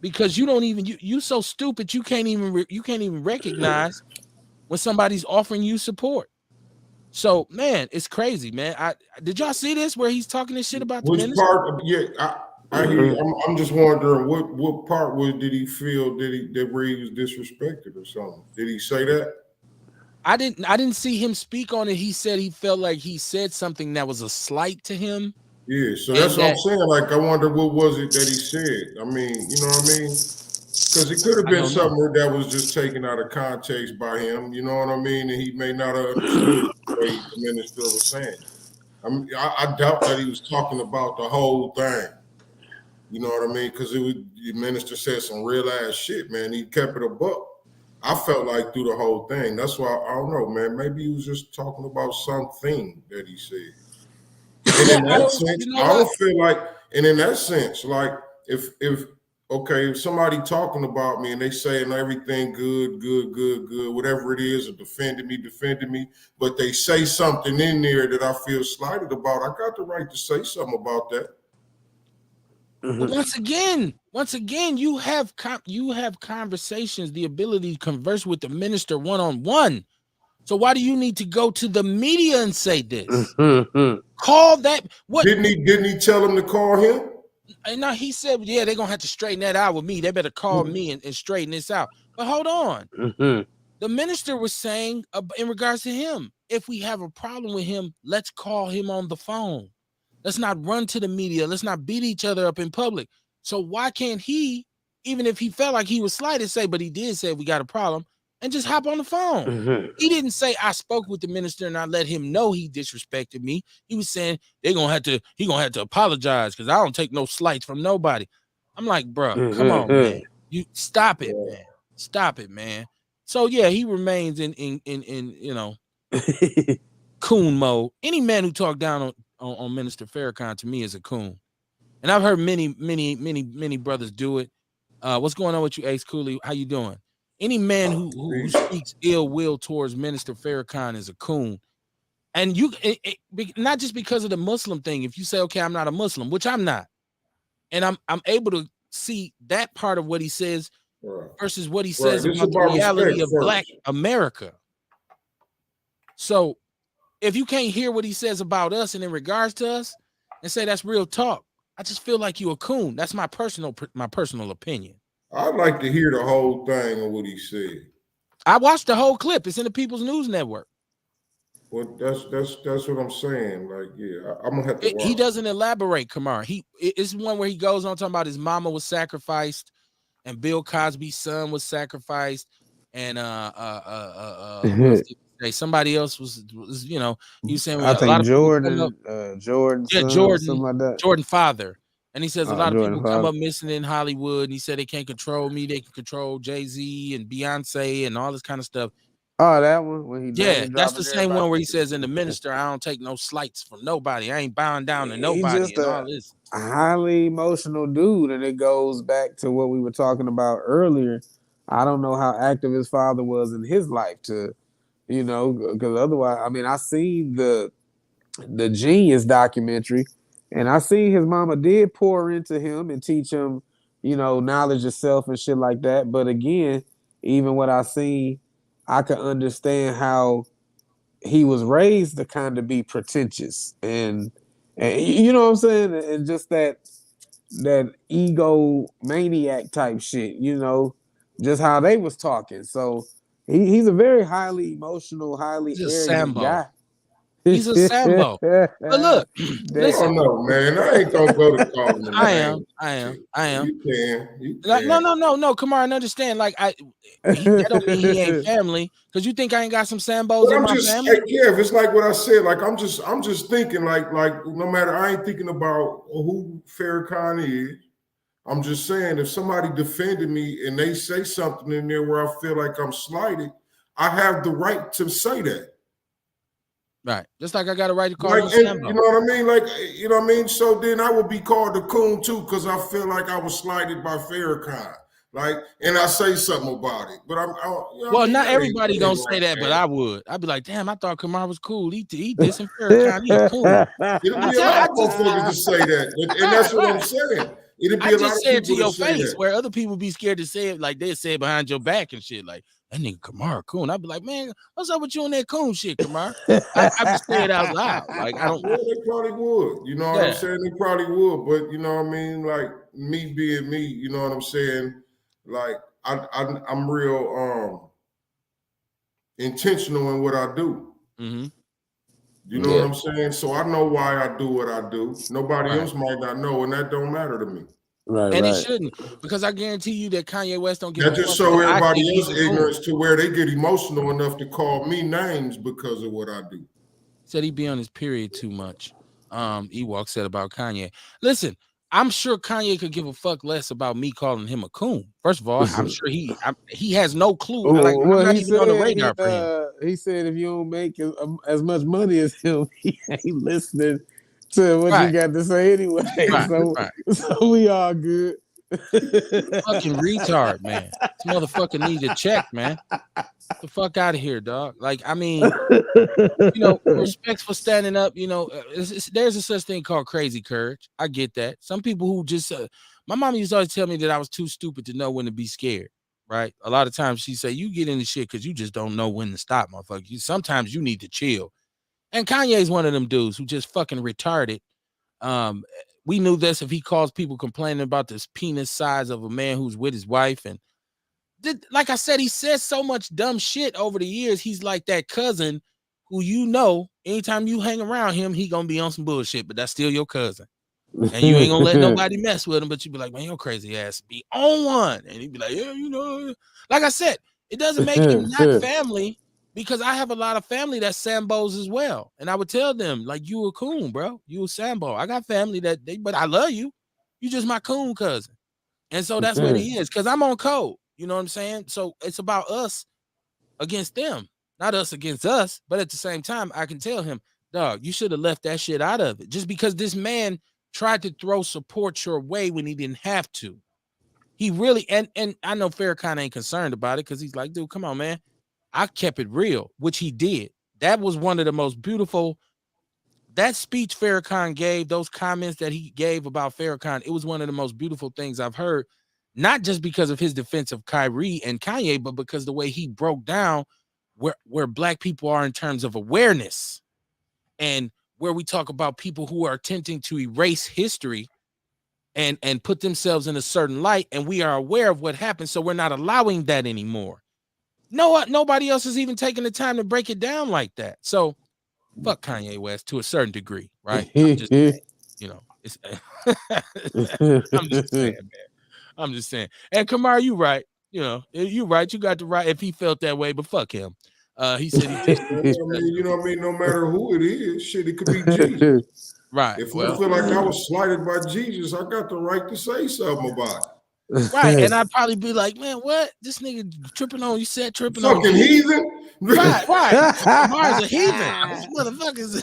Because you don't even, you so stupid, you can't even recognize when somebody's offering you support. So, man, it's crazy, man. Did y'all see this where he's talking this shit about the minister? Part? Yeah, I hear you. I'm just wondering what part did he feel that where he was disrespected or something? Did he say that? I didn't see him speak on it. He said he felt like he said something that was a slight to him. Yeah, so that's what I'm saying. Like, I wonder what was it that he said. I mean, you know what I mean? Because it could have been something that was just taken out of context by him. You know what I mean? And he may not have understood what the minister was saying. I doubt that he was talking about the whole thing. You know what I mean? Because the minister said some real ass shit, man. He kept it a buck. I felt like through the whole thing. That's why I don't know, man. Maybe he was just talking about something that he said. And in that sense, I don't feel like. And in that sense, like if somebody talking about me and they saying everything good, whatever it is, or defending me, but they say something in there that I feel slighted about, I got the right to say something about that. But once again, you have conversations, the ability to converse with the minister one-on-one. So why do you need to go to the media and say this? Call that. What didn't he tell him to call him? And now he said, yeah, they're gonna have to straighten that out with me. They better call me and straighten this out. But hold on. The minister was saying in regards to him, if we have a problem with him, let's call him on the phone. Let's not run to the media. Let's not beat each other up in public. So why can't he, even if he felt like he was slighted, say, but he did say we got a problem, and just hop on the phone? He didn't say I spoke with the minister and I let him know he disrespected me. He was saying he gonna have to apologize because I don't take no slights from nobody. I'm like, bro, come on, man. You stop it, man. Stop it, man. So yeah, he remains in coon mode. Any man who talked down on Minister Farrakhan to me is a coon. And I've heard many brothers do it. What's going on with you, Ace Cooley? How you doing? Any man who speaks ill will towards Minister Farrakhan is a coon. And not just because of the Muslim thing. If you say, okay, I'm not a Muslim, which I'm not, and I'm able to see that part of what he says Right. versus what he Right. says This is about the about respect reality of Black first. America. So if you can't hear what he says about us and in regards to us and say that's real talk, I just feel like you a coon. That's my personal opinion. I'd like to hear the whole thing of what he said. I watched the whole clip. It's in the People's News Network. Well, that's what I'm saying. Like, yeah, I'm gonna have to watch. He doesn't elaborate, Kamar. It's one where he goes on talking about his mama was sacrificed, and Bill Cosby's son was sacrificed, and what else did he say? Somebody else was you know, he was saying I a lot think of people come up. Jordan's Yeah, son or something like that. Jordan father. And he says a lot of Jordan people come father. up missing in Hollywood, and he said they can't control me, they can control Jay-Z and Beyonce and all this kind of stuff. Oh, that one when he Yeah, that's the dropping same everybody. one where he says in the minister, I don't take no slights from nobody. I ain't bowing down to He's nobody just and a all this. highly emotional dude, and it goes back to what we were talking about earlier. I don't know how active his father was in his life to, you know, because otherwise, I mean, I seen the Genius documentary, and I see his mama did pour into him and teach him, you know, knowledge of self and shit like that. But again, even what I see, I could understand how he was raised to kind of be pretentious and you know what I'm saying, and just that ego maniac type shit, you know, just how they was talking. So he's a very highly emotional, highly He's a arrogant Sambo. guy. He's a Sambo. But look, I listen. don't know, man. I ain't gonna go to calling him I names. am. You Like, can. no. Come on, understand. Like that don't mean he ain't family. Cause you think I ain't got some Sambos But in I'm my just, family? yeah, if it's like what I said, like I'm just thinking, like no matter, I ain't thinking about who Farrakhan is. I'm just saying, if somebody defended me and they say something in there where I feel like I'm slighted, I have the right to say that. Right. Just like I got a right to call Like, you a and you Sambo. know what I mean? Like, you know what I mean? So then I would be called a coon too, because I feel like I was slighted by Farrakhan. Like, and I say something about it. But you know what Well, I mean? not everybody That ain't don't say right, that, but man. I would. I'd be like, damn, I thought Kamar was cool. He dissing Farrakhan. He a coon. It'll be a lot of motherfuckers to say that. And that's what I'm Right. saying. It'll be I a lot just of say it to people to your say face that. where other people be scared to say it, like they say it behind your back and shit. Like that nigga Kamar coon. I'd be like, man, what's up with you and that coon shit, Kamar? I just say it out loud. Like I don't. Yeah, they probably would. You know what I'm Yeah. saying? They probably would. But you know what I mean? Like me being me, you know what I'm saying? Like I'm real intentional in what I do. Mm-hmm. You know what I'm saying? So I know why I do what I do. Nobody Right. else might not know, and that don't matter to me. And it shouldn't, because I guarantee you that Kanye West don't give That a just fuck show that I everybody think he's else a coon. ignorance to where they get emotional enough to call me names because of what I do. Said he be on his period too much. Ewok said about Kanye. Listen, I'm sure Kanye could give a fuck less about me calling him a coon. First of all, I'm sure he has no clue. Like I'm Well, not even on the radar for him. he said if you don't make as much money as him, he ain't listening to what you Right, got to say anyway. right, So, right. so we all good. Fucking retard, man. This motherfucker need a check, man. Get the fuck out of here, dog. Like, I mean, you know, respects for standing up. You know, there's a such thing called crazy courage. I get that. Some people who just, my mom used to always tell me that I was too stupid to know when to be scared. Right. A lot of times she say you get into shit because you just don't know when to stop, motherfucker. Sometimes you need to chill. And Kanye's one of them dudes who just fucking retarded. We knew this if he calls people complaining about this penis size of a man who's with his wife and like I said, he says so much dumb shit over the years. He's like that cousin who you know, anytime you hang around him, he gonna be on some bullshit, but that's still your cousin. And you ain't gonna let nobody mess with him, but you be like, man, your crazy ass be on one. And he'd be like, yeah, you know. Like I said, it doesn't make him not family because I have a lot of family that's Sambos as well. And I would tell them, like, you a coon, bro. You a Sambo. I got family but I love you. You just my coon cousin. And so that's what he is, because I'm on code. You know what I'm saying? So it's about us against them, not us against us. But at the same time, I can tell him, dog, you should have left that shit out of it. Just because this man tried to throw support your way when he didn't have to. He really, and I know Farrakhan ain't concerned about it because he's like, dude, come on, man. I kept it real, which he did. That was one of the most beautiful. That speech Farrakhan gave, those comments that he gave about Farrakhan, it was one of the most beautiful things I've heard. not just because of his defense of Kyrie and Kanye, but because the way he broke down where black people are in terms of awareness, and where we talk about people who are attempting to erase history and put themselves in a certain light, and we are aware of what happened, so we're not allowing that anymore. Nobody else is even taking the time to break it down like that. So fuck Kanye West to a certain degree, right? I'm just saying, it's I'm just saying, man. I'm just saying. And Kamar, you right. You right. You got the right if he felt that way, but fuck him. He said he just You know what I mean? No matter who it is, shit, it could be Jesus. Right. If I feel like I was slighted by Jesus, I got the right to say something about it. Right. And I'd probably be like, man, what? This nigga tripping on, you said tripping on fucking heathen. Right. Kamar's a heathen. This motherfuckers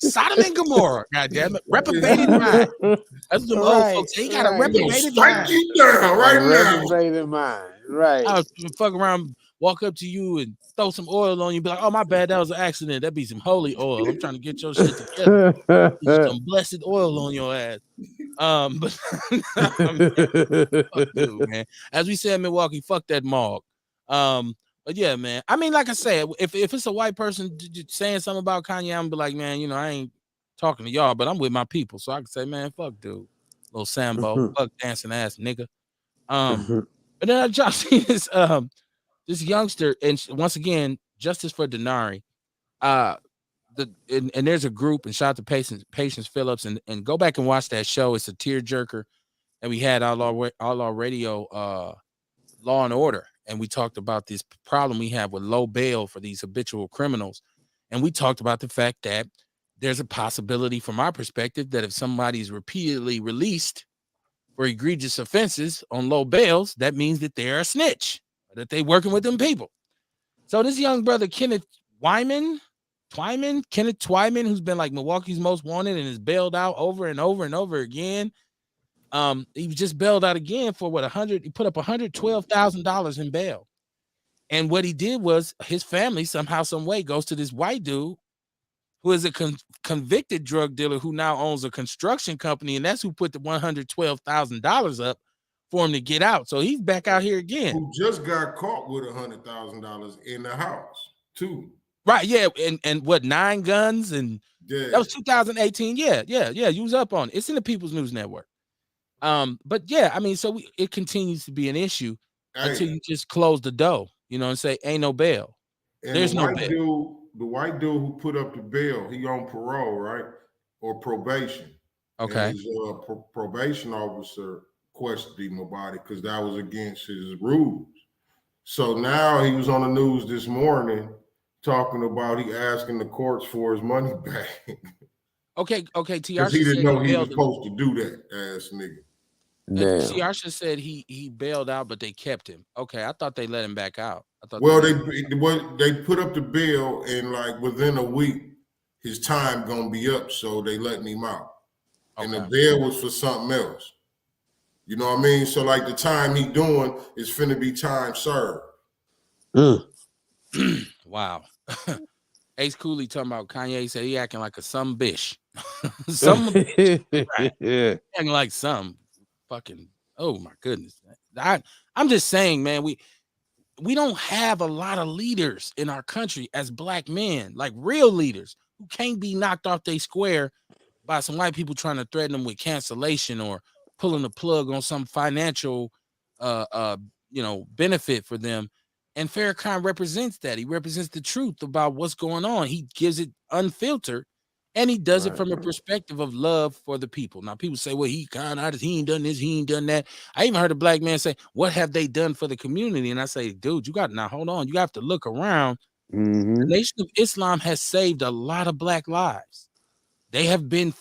Sodom and Gomorrah. God damn it. Reprobated mind. That's what them old folks say. He got a reprobated mind. You down right now. Reprobated mind. Right. I'll fuck around, walk up to you and throw some oil on you, be like, oh, my bad, that was an accident. That'd be some holy oil. I'm trying to get your shit together. Some blessed oil on your ass. But fuck dude, man. As we said in Milwaukee, fuck that mog. But yeah, man. I mean, like I said, if it's a white person saying something about Kanye, I'm gonna be like, man, I ain't talking to y'all, but I'm with my people, so I can say, man, fuck dude, little Sambo, fuck dancing ass nigga. But then I just see this youngster, and once again, justice for Denari. And there's a group, and shout out to Patience Phillips, and go back and watch that show. It's a tearjerker, and we had Outlaw Radio, Law and Order, and we talked about this problem we have with low bail for these habitual criminals, and we talked about the fact that there's a possibility, from our perspective, that if somebody is repeatedly released for egregious offenses on low bails, that means that they're a snitch, or that they working with them people. So this young brother, Kenneth Twyman, who's been like Milwaukee's most wanted and is bailed out over and over and over again. He was just bailed out again for he put up $112,000 in bail. And what he did was his family somehow, some way goes to this white dude who is a convicted drug dealer who now owns a construction company, and that's who put the $112,000 up for him to get out. So he's back out here again. Who just got caught with $100,000 in the house too. Right, yeah, and what, 9 guns, and that was 2018. Yeah, you was up on it. It's in the People's News Network. But yeah, I mean, so it continues to be an issue until you just close the door, and say ain't no bail. There's no bail. The white dude who put up the bail, he on parole, right? Or probation. Okay. And his probation officer questioned him about it because that was against his rules. So now he was on the news this morning talking about he asking the courts for his money back. Okay, TR. Because he didn't know he was supposed to do that, ass nigga. Tiarsha said he bailed out, but they kept him. Okay, I thought they let him back out. They put up the bail, and like within a week, his time gonna be up, so they letting him out. Okay. And the bail was for something else. You know what I mean? So like the time he doing is finna be time served. Wow. Ace Cooley talking about Kanye said he acting like a some bitch. Some bitch. Right. Yeah. Acting like some fucking, oh my goodness. I'm just saying, man, we don't have a lot of leaders in our country as black men, like real leaders who can't be knocked off their square by some white people trying to threaten them with cancellation or pulling the plug on some financial benefit for them. And Farrakhan represents that. He represents the truth about what's going on. He gives it unfiltered, and he does it from a perspective of love for the people. Now, people say, well, he ain't done this, he ain't done that. I even heard a black man say, what have they done for the community? And I say, dude, hold on. You have to look around. The Nation of Islam has saved a lot of black lives. They have been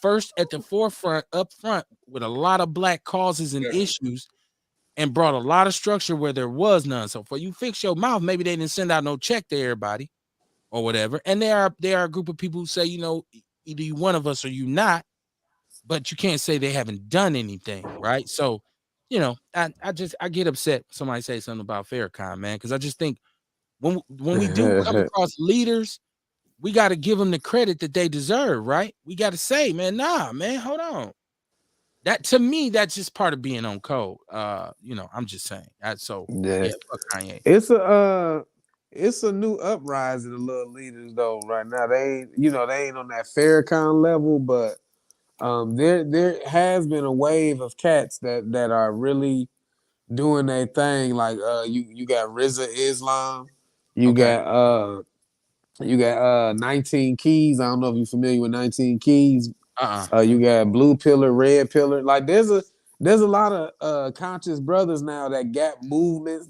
first at the forefront, up front, with a lot of black causes and issues, and brought a lot of structure where there was none. So for you fix your mouth, maybe they didn't send out no check to everybody or whatever. And there are a group of people who say, either you one of us or you not, but you can't say they haven't done anything, right? So, I get upset when somebody say something about Farrakhan, man, because I just think when we do come across leaders, we got to give them the credit that they deserve, right? We got to say, man, nah, man, hold on. That to me, that's just part of being on code. I'm just saying. So Yeah, yeah, fuck Kanye. it's a new uprising of little leaders though. Right now, they ain't on that Farrakhan level, but there has been a wave of cats that are really doing their thing. Like you got RZA Islam, you Okay. got 19 Keys. I don't know if you're familiar with 19 Keys. Uh-uh. You got Blue Pillar, Red Pillar. Like there's a lot of conscious brothers now that got movements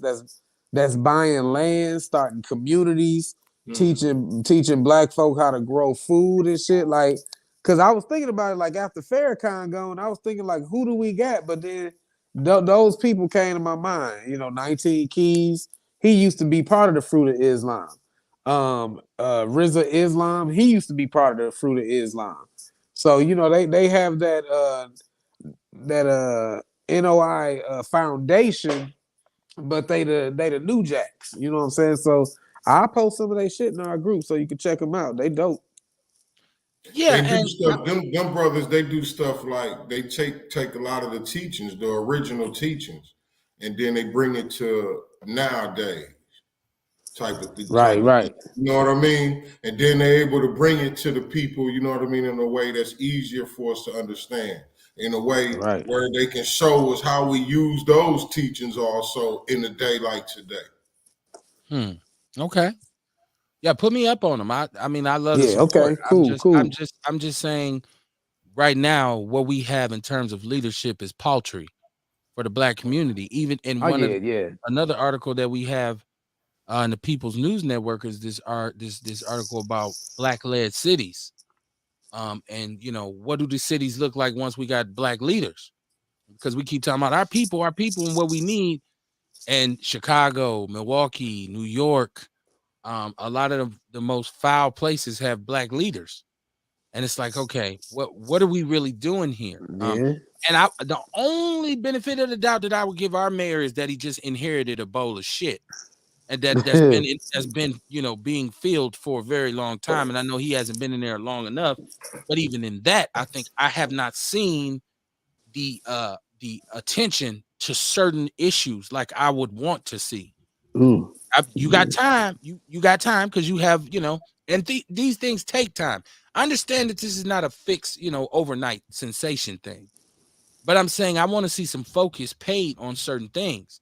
that's buying land, starting communities, teaching black folk how to grow food and shit. Like, cause I was thinking about it like after Farrakhan gone, I was thinking like who do we got? But then those people came to my mind. 19 Keys. He used to be part of the Fruit of Islam. RZA Islam, he used to be part of the Fruit of Islam. So they have that NOI foundation, but they the new jacks. You know what I'm saying? So I post some of their shit in our group so you can check them out. They dope. Yeah, They do and stuff. Them brothers. They do stuff like they take a lot of the teachings, the original teachings, and then they bring it to nowadays Right, type of thing. right, You know what I mean? And then they're able to bring it to the people. You know what I mean? In a way that's easier for us to understand. In a way right. where they can show us how we use those teachings also in a day like today. okay. Yeah, put me up on them. I mean, I love the Yeah. support. Okay. Cool. Cool. I'm just saying right now what we have in terms of leadership is paltry for the black community. Even in Oh one of yeah. Yeah. another article that we have in the People's News Network is this article about black led cities. And what do the cities look like once we got black leaders? Because we keep talking about our people, and what we need. And Chicago, Milwaukee, New York, a lot of the most foul places have black leaders, and it's like, okay, what are we really doing here? Yeah. And the only benefit of the doubt that I would give our mayor is that he just inherited a bowl of shit, and that's been being filled for a very long time. And I know he hasn't been in there long enough, but even in that, I think I have not seen the attention to certain issues like I would want to see. Mm. You got time. You got time because you have, and these things take time. I understand that this is not a fixed, overnight sensation thing, but I'm saying I want to see some focus paid on certain things,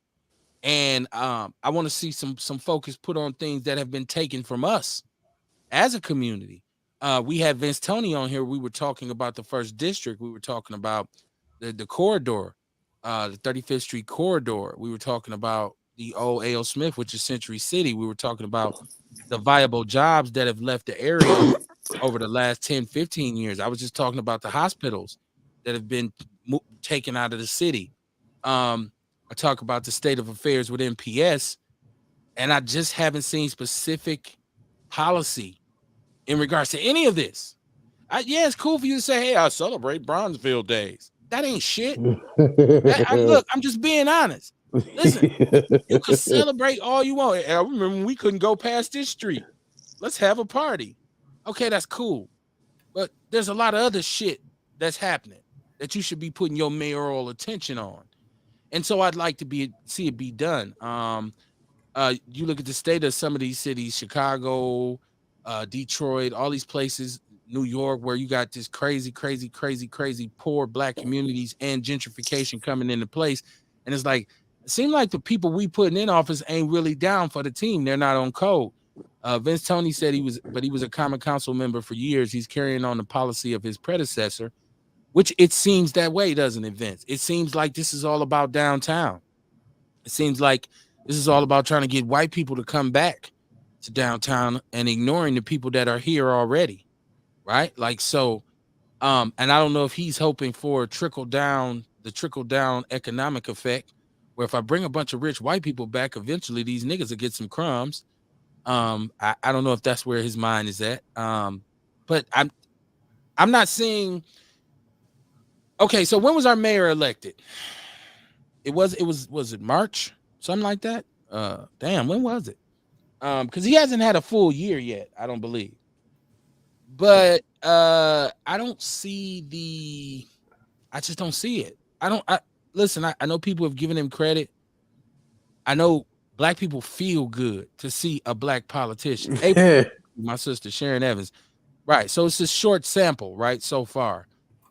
and I want to see some focus put on things that have been taken from us as a community. We had Vince Tony on here. We were talking about the first district. We were talking about the corridor, the 35th Street corridor. We were talking about the old A.O. Smith, which is Century City. We were talking about the viable jobs that have left the area over the last 10, 15 years. I was just talking about the hospitals that have been taken out of the city. I talk about the state of affairs with MPS, and I just haven't seen specific policy in regards to any of this. Yeah, it's cool for you to say, "Hey, I celebrate Bronzeville days." That ain't shit. Look, I'm just being honest. Listen, you can celebrate all you want. I remember when we couldn't go past this street. Let's have a party. Okay, that's cool. But there's a lot of other shit that's happening that you should be putting your mayoral attention on. And so I'd like to see it be done. You look at the state of some of these cities, Chicago, Detroit, all these places, New York, where you got this crazy, crazy, crazy, crazy poor black communities and gentrification coming into place. And it's like, it seems like the people we putting in office ain't really down for the team. They're not on code. Vince Tony said he was a common council member for years. He's carrying on the policy of his predecessor, which it seems that way, doesn't it, Vince? It seems like this is all about downtown. It seems like this is all about trying to get white people to come back to downtown and ignoring the people that are here already, right? Like so, and I don't know if he's hoping for the trickle down economic effect, where if I bring a bunch of rich white people back, eventually these niggas will get some crumbs. I don't know if that's where his mind is at. But I'm not seeing. Okay, so when was our mayor elected? Was it March? Something like that? Damn, when was it? Because he hasn't had a full year yet, I don't believe. But I don't see I just don't see it. Listen. I know people have given him credit. I know black people feel good to see a black politician. My sister Sharon Evans, right? So it's a short sample, right, so far.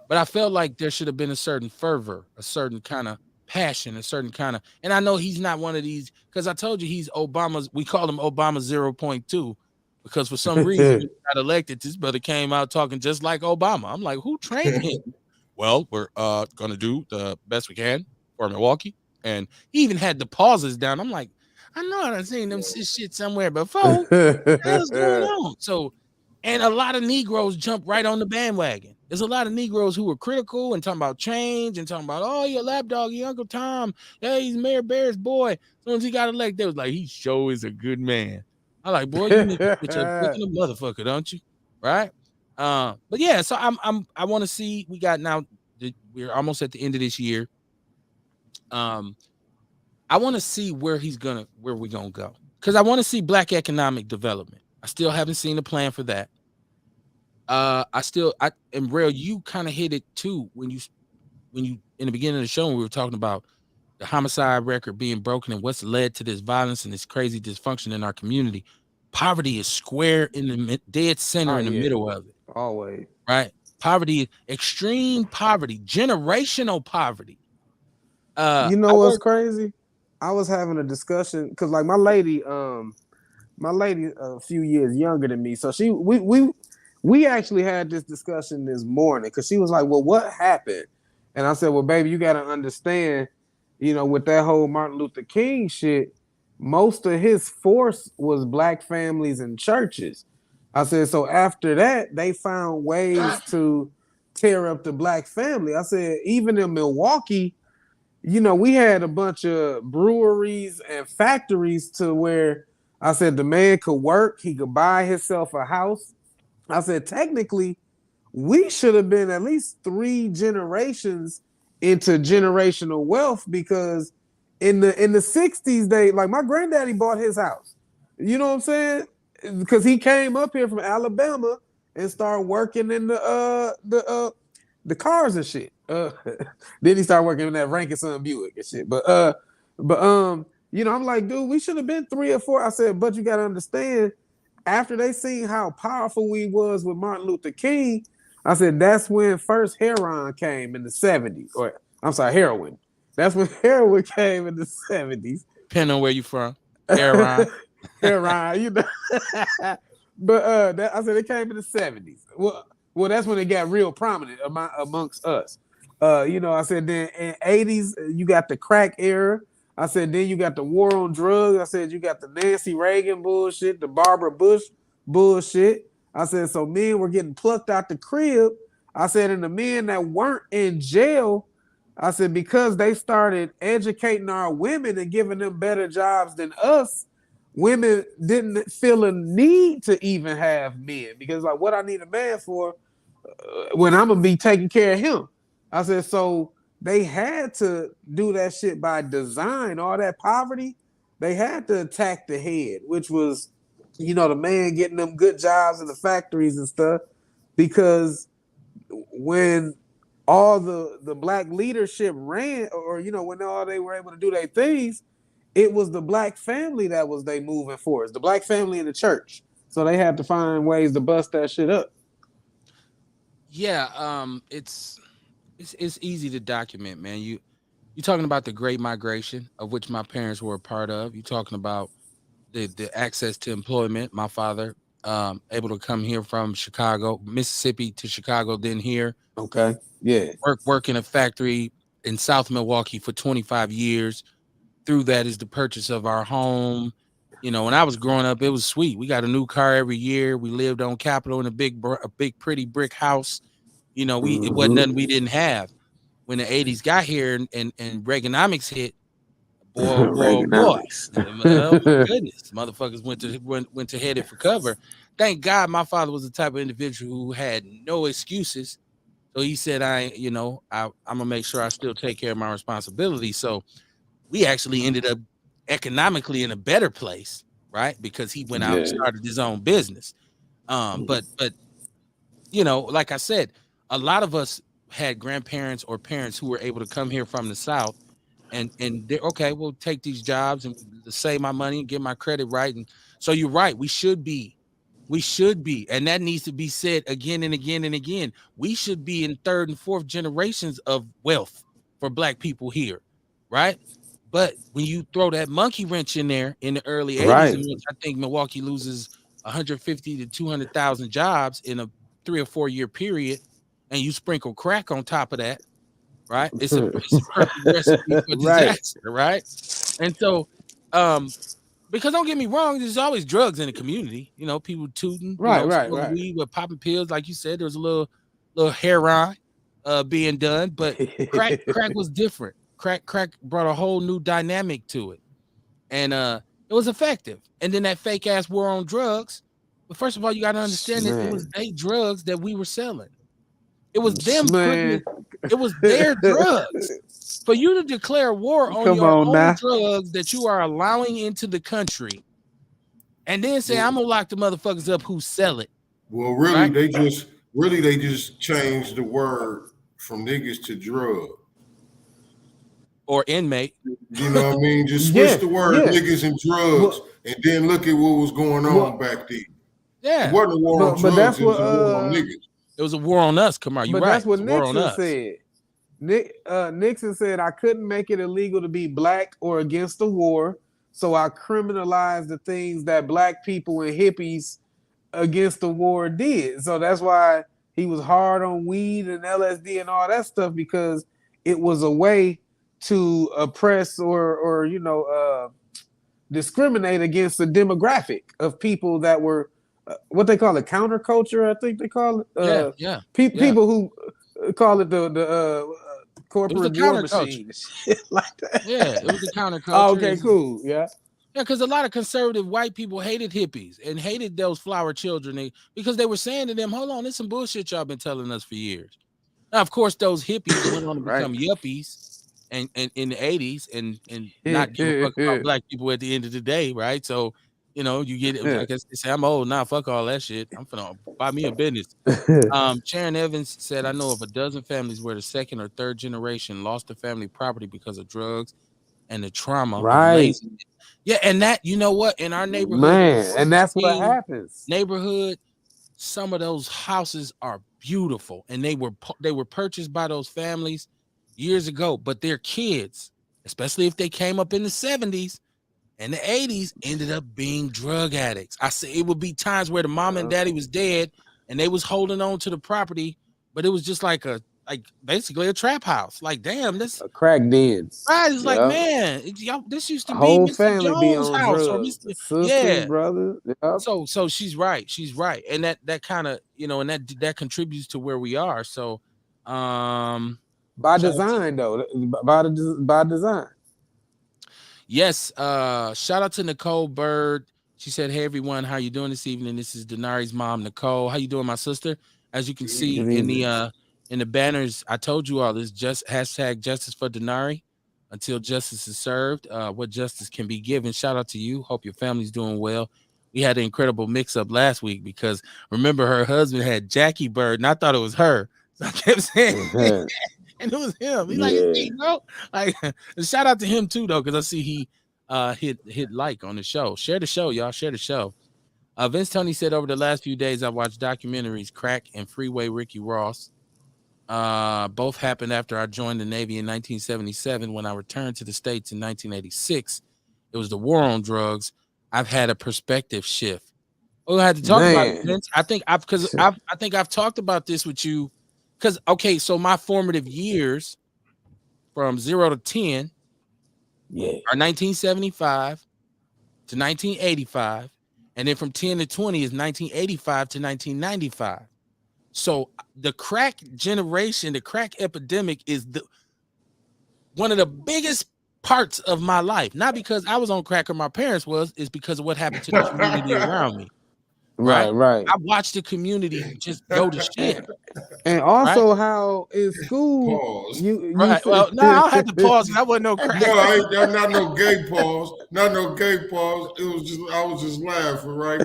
But I felt like there should have been a certain fervor, a certain kind of passion, a certain kind of. And I know he's not one of these because I told you he's Obama's. We call him Obama 0.2 because for some reason when he got elected, this brother came out talking just like Obama. I'm like, who trained him? Well, we're gonna do the best we can for Milwaukee, and he even had the pauses down. I'm like, I know I've seen them shit somewhere before. What the hell's going on? So, and a lot of Negroes jump right on the bandwagon. There's a lot of Negroes who were critical and talking about change and talking about, oh, your lapdog, your Uncle Tom, yeah, he's Mayor Bear's boy. As soon as he got elected, they was like, he sure is a good man. I like, boy, you need to quit your looking a motherfucker, don't you? Right? But yeah, so I want to see. We got now. We're almost at the end of this year. I want to see where we're gonna go because I want to see black economic development. I still haven't seen a plan for that. And Rail, you kind of hit it too when you in the beginning of the show when we were talking about the homicide record being broken and what's led to this violence and this crazy dysfunction in our community. Poverty is square in the dead center in the middle of it. Always. Right? Poverty, extreme poverty, generational poverty. You know what's crazy? I was having a discussion because like my lady a few years younger than me. So we actually had this discussion this morning because she was like, well, what happened? And I said, well, baby, you got to understand, with that whole Martin Luther King shit, most of his force was black families and churches. I said, so after that, they found ways to tear up the black family. I said, even in Milwaukee, we had a bunch of breweries and factories to where I said the man could work, he could buy himself a house. I said, technically, we should have been at least 3 generations into generational wealth because in the 60s, they like my granddaddy bought his house. You know what I'm saying? Because he came up here from Alabama and started working in the cars and shit. Then he started working in that Rankin Son Buick and shit. But I'm like, dude, we should have been 3 or 4. I said, but you got to understand, after they seen how powerful we was with Martin Luther King, I said, that's when first heroin came in the 70s. Or I'm sorry, heroin. That's when heroin came in the 70s. Depending on where you from. Heroin. Heroin, But I said it came in the 70s. Well, that's when it got real prominent amongst us. I said then in 80s, you got the crack era. I said then you got the war on drugs. I said you got the Nancy Reagan bullshit, the Barbara Bush bullshit. I said so men were getting plucked out the crib. I said and the men that weren't in jail, I said because they started educating our women and giving them better jobs than us, women didn't feel a need to even have men because like what I need a man for when I'm gonna be taking care of him. I said so they had to do that shit by design. All that poverty, they had to attack the head, which was, the man getting them good jobs in the factories and stuff. Because when all the black leadership ran, or when all they were able to do their things, it was the black family that was they moving force, the black family in the church. So they had to find ways to bust that shit up. Yeah, it's easy to document, man. You're talking about the Great Migration, of which my parents were a part of. You're talking about the access to employment. My father able to come here from Chicago, Mississippi to Chicago, then here. Okay. Yeah. Work in a factory in South Milwaukee for 25 years. Through that is the purchase of our home. When I was growing up, it was sweet. We got a new car every year. We lived on Capitol in a big, pretty brick house. It wasn't nothing we didn't have. When the 80s got here and Reaganomics hit, boy, oh my goodness, motherfuckers went to headed for cover. Thank God my father was the type of individual who had no excuses. So he said, I'm gonna make sure I still take care of my responsibilities. So we actually ended up economically in a better place, right? Because he went out and started his own business. But like I said, a lot of us had grandparents or parents who were able to come here from the South, and they're okay, we'll take these jobs and save my money and get my credit right. And so you're right, we should be, and that needs to be said again and again and again. We should be in third and fourth generations of wealth for Black people here, right? But when you throw that monkey wrench in there in the early 80s, in which I think Milwaukee loses 150 to 200,000 jobs in a 3 or 4 year period, and you sprinkle crack on top of that, right? It's a perfect recipe for disaster, right? And so, because don't get me wrong, there's always drugs in the community. You know, people tooting, smoking weed, with popping pills, like you said. There's a little heroin being done, but crack was different. Crack brought a whole new dynamic to it, and it was effective. And then that fake ass war on drugs. But first of all, you got to understand that it was their drugs that we were selling. It was them putting it was their drugs. For you to declare war on your own drugs that you are allowing into the country, and then say, I'm gonna lock the motherfuckers up who sell it. Well, really, right? they just changed the word from niggas to drug. Or inmate. You know what I mean? Just switch the word niggas and drugs, and then look at what was going on back then. Yeah. It wasn't a war on drugs, that's what, it was a war on niggas. It was a war on us, Kamar. You're right. That's what Nixon said. Nixon said, I couldn't make it illegal to be Black or against the war, so I criminalized the things that Black people and hippies against the war did. So that's why he was hard on weed and LSD and all that stuff, because it was a way to oppress or discriminate against the demographic of people that were what they call it, counterculture, I think they call it. People who call it the corporate war machine, shit like that. Yeah, it was the counterculture. Oh, okay, cool. Yeah, because a lot of conservative white people hated hippies and hated those flower children because they were saying to them, "Hold on, there's some bullshit y'all been telling us for years." Now, of course, those hippies went on to become yuppies and in the 80s and not give a fuck about Black people at the end of the day, right? So, you know, you get it. I guess they say I'm old now. Fuck all that shit. I'm finna buy me a business. Sharon Evans said, I know of a dozen families where the second or third generation lost the family property because of drugs and the trauma. Right. Yeah, and that, you know what, in our neighborhood, man, and that's what happens. Neighborhood, some of those houses are beautiful, and they were purchased by those families years ago, but their kids, especially if they came up in the 70s and the 80s, ended up being drug addicts. I say it would be times where the mom and daddy was dead and they was holding on to the property, but it was just like basically a trap house. Like, damn, this a crack den. Right, it's like, man, this used to be whole Mr. family Jones' be on house drugs. or Mr. Sisters, brothers. Yep. So she's right, and that kind of, you know, and that contributes to where we are. So, by design, though, by design. Yes. Shout out to Nicole Bird. She said, "Hey everyone, how you doing this evening? This is Denari's mom, Nicole. How you doing, my sister? As you can see in the banners, I told you all this. Just hashtag justice for Denari until justice is served. What justice can be given. Shout out to you. Hope your family's doing well. We had an incredible mix-up last week because remember her husband had Jackie Bird, and I thought it was her. So I kept saying, and it was him. He's like, hey, bro. Like, shout out to him too, though, because I see he hit like on the show. Share the show, y'all. Share the show. Vince Tony said, over the last few days, I watched documentaries, Crack and Freeway Ricky Ross. Both happened after I joined the Navy in 1977. When I returned to the States in 1986, it was the war on drugs. I've had a perspective shift. We'll have to talk about it, Vince. I think I've talked about this with you. Because, okay, so my formative years from 0 to 10 are 1975 to 1985. And then from 10 to 20 is 1985 to 1995. So the crack generation, the crack epidemic is one of the biggest parts of my life. Not because I was on crack or my parents was, it's because of what happened to the community around me. Right. I watched the community just go to shit. And also how in school you well, no, I had to pause. That wasn't no crack. No, not no gay pause. Not no gay pause. It was just I was just laughing, right?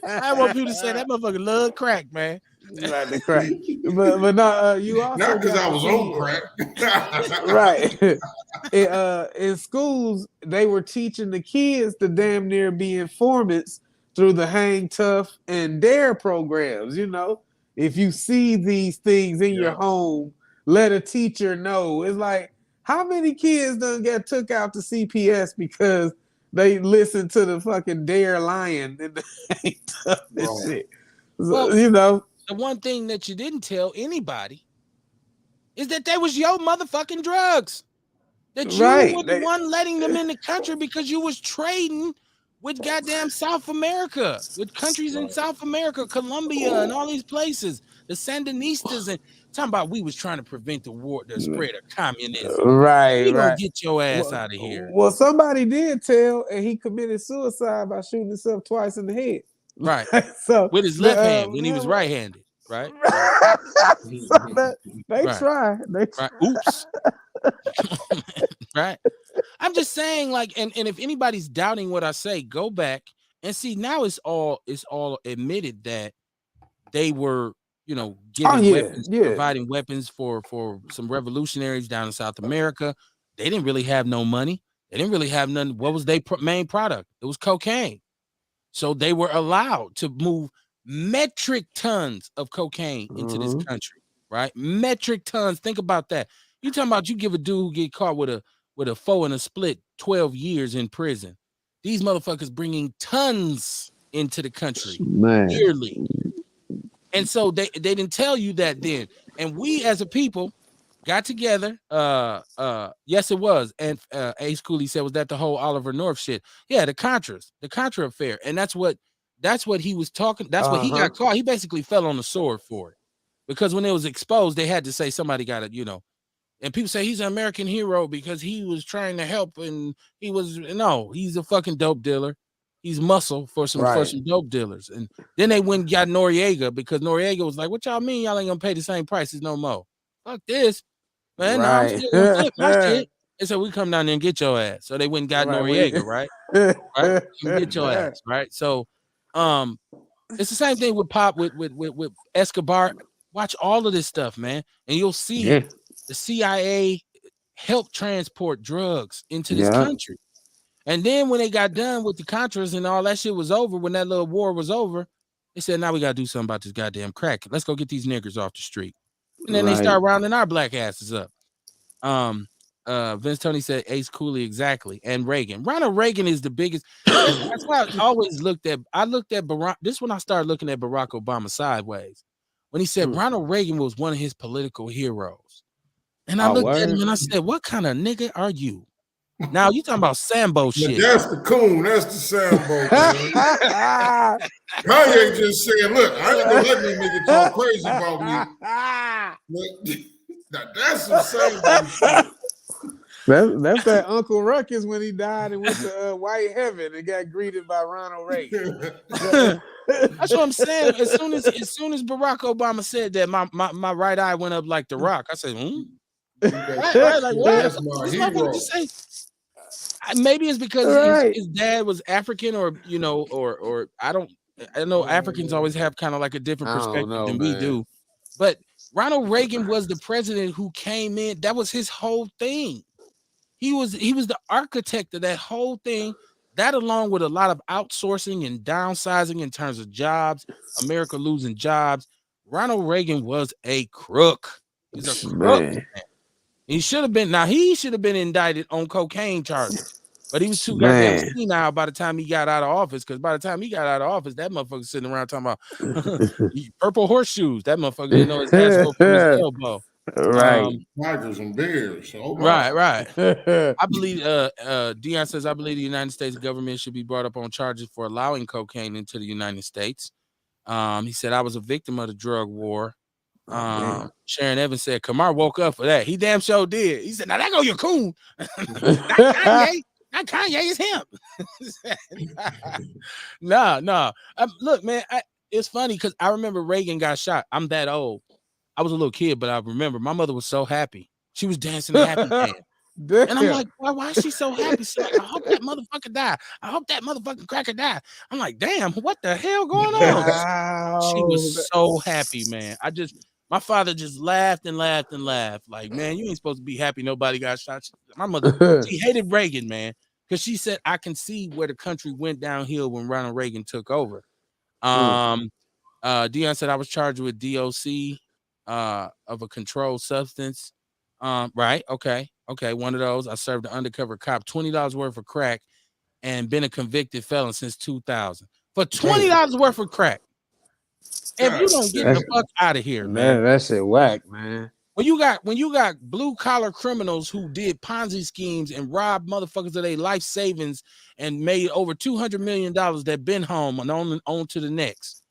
I want people to say that motherfucker love crack, man. Not the crack, but not you also Not because got I to was see on crack. right. In schools, they were teaching the kids to damn near be informants through the Hang Tough and Dare programs. You know, if you see these things in your Yeah, home, let a teacher know. It's like how many kids done get took out to CPS because they listened to the fucking Dare Lion and the Hang Tough and right. shit. So, Well, you know, the one thing that you didn't tell anybody is that they was your motherfucking drugs. That you right? were the one letting them in the country because you was trading with goddamn South America, with countries in Right. South America, Colombia, and all these places. The Sandinistas and talking about we was trying to prevent the war, the spread of communism. Right, We gonna right. get your ass Well, out of here. well, somebody did tell, and he committed suicide by shooting himself twice in the head. Right. So With his the left hand when he was right-handed. Right. So so they right. try. They Right. Oops. Right. I'm just saying, like, and if anybody's doubting what I say, go back and see. Now it's all admitted that they were, oh giving yeah, weapons, yeah. providing weapons for some revolutionaries down in South America. They didn't really have no money. They didn't really have none. What was their main product? It was cocaine. So they were allowed to move metric tons of cocaine into this Mhm. country, right? Metric tons. Think about that. You talking about you give a dude who get caught with a four and a split 12 years in prison. These motherfuckers bringing tons into the country Man, yearly. And so they didn't tell you that then. And we as a people got together. Yes, it was. And Ace Cooley said, was that the whole Oliver North shit? Yeah, the Contra affair. And that's what he was talking. That's what he uh-huh. got caught. He basically fell on the sword for it. Because when it was exposed, they had to say somebody got it. And people say he's an American hero because he was trying to help, and he's a fucking dope dealer. He's muscle for some Right, dope dealers. And then they went and got Noriega because Noriega was like, "What y'all mean y'all ain't gonna pay the same prices no more? Fuck this, man. No, I'm right. still gonna flip my shit." And so we come down there and get your ass. So they went and got Right. Noriega, right? Right? And get your ass, right? So um it's the same thing with Pop with Escobar. Watch all of this stuff, man, and you'll see Yeah, the CIA helped transport drugs into this yeah. country. And then when they got done with the Contras and all that shit was over, when that little war was over, they said, now we got to do something about this goddamn crack. Let's go get these niggers off the street. And then they Right. start rounding our black asses up. Um, Vince Tony said Ace Cooley exactly, and Reagan. Ronald Reagan is the biggest. That's why I always looked at. I looked at Barack. This when I started looking at Barack Obama sideways when he said Mm. Ronald Reagan was one of his political heroes. And I Oh, looked at word. him and I said, "What kind of nigga are you?" Now you talking about Sambo But shit. that's the coon. That's the Sambo, man. Kanye just said, look, I ain't gonna let no nigga talk crazy about me. Now, that's some Sambo shit. That's that Uncle Ruckus when he died and went to white heaven and got greeted by Ronald Reagan. That's what I'm saying. As soon as Barack Obama said that, my right eye went up like the rock. I said, right, like what? That's my This motherfucker hero. just say. Maybe it's because Right. his dad was African, or or I know Africans always have kind of like a different I don't perspective know, than we man. do. But Ronald Reagan was the president who came in. That was his whole thing. He was the architect of that whole thing. That, along with a lot of outsourcing and downsizing in terms of jobs, America losing jobs. Ronald Reagan was a crook. He's a crook. Man. He should have been. Now he should have been indicted on cocaine charges, but he was too goddamn Man. senile by the time he got out of office. Because by the time he got out of office, that motherfucker sitting around talking about purple horseshoes. That motherfucker didn't know his asshole from his elbow. Right. Tigers and bears. Oh my. Right. I believe Dion says, I believe the United States government should be brought up on charges for allowing cocaine into the United States. He said, I was a victim of the drug war. Sharon Evans said, Kamar woke up for that. He damn sure did. He said, now that go your coon. Not Kanye. Not Kanye, it's him. No. Look, man, it's funny because I remember Reagan got shot. I'm that old. I was a little kid, but I remember my mother was so happy. She was dancing a happy dance. And I'm Damn. like, why is she so happy? She's like, I hope that motherfucker die. I hope that motherfucking cracker die. I'm like, damn, what the hell going on? She Wow. was so happy, man. My father just laughed and laughed and laughed. Like, man, you ain't supposed to be happy nobody got shot. My mother, she hated Reagan, man, because she said, I can see where the country went downhill when Ronald Reagan took over. Dion said I was charged with DOC of a controlled substance. Right. Okay. One of those. I served an undercover cop $20 worth of crack and been a convicted felon since 2000 for $20 worth of crack. If you don't get the fuck out of here, man. That shit whack, man. When you got blue collar criminals who did Ponzi schemes and robbed motherfuckers of their life savings and made over $200 million that been home and on to the next.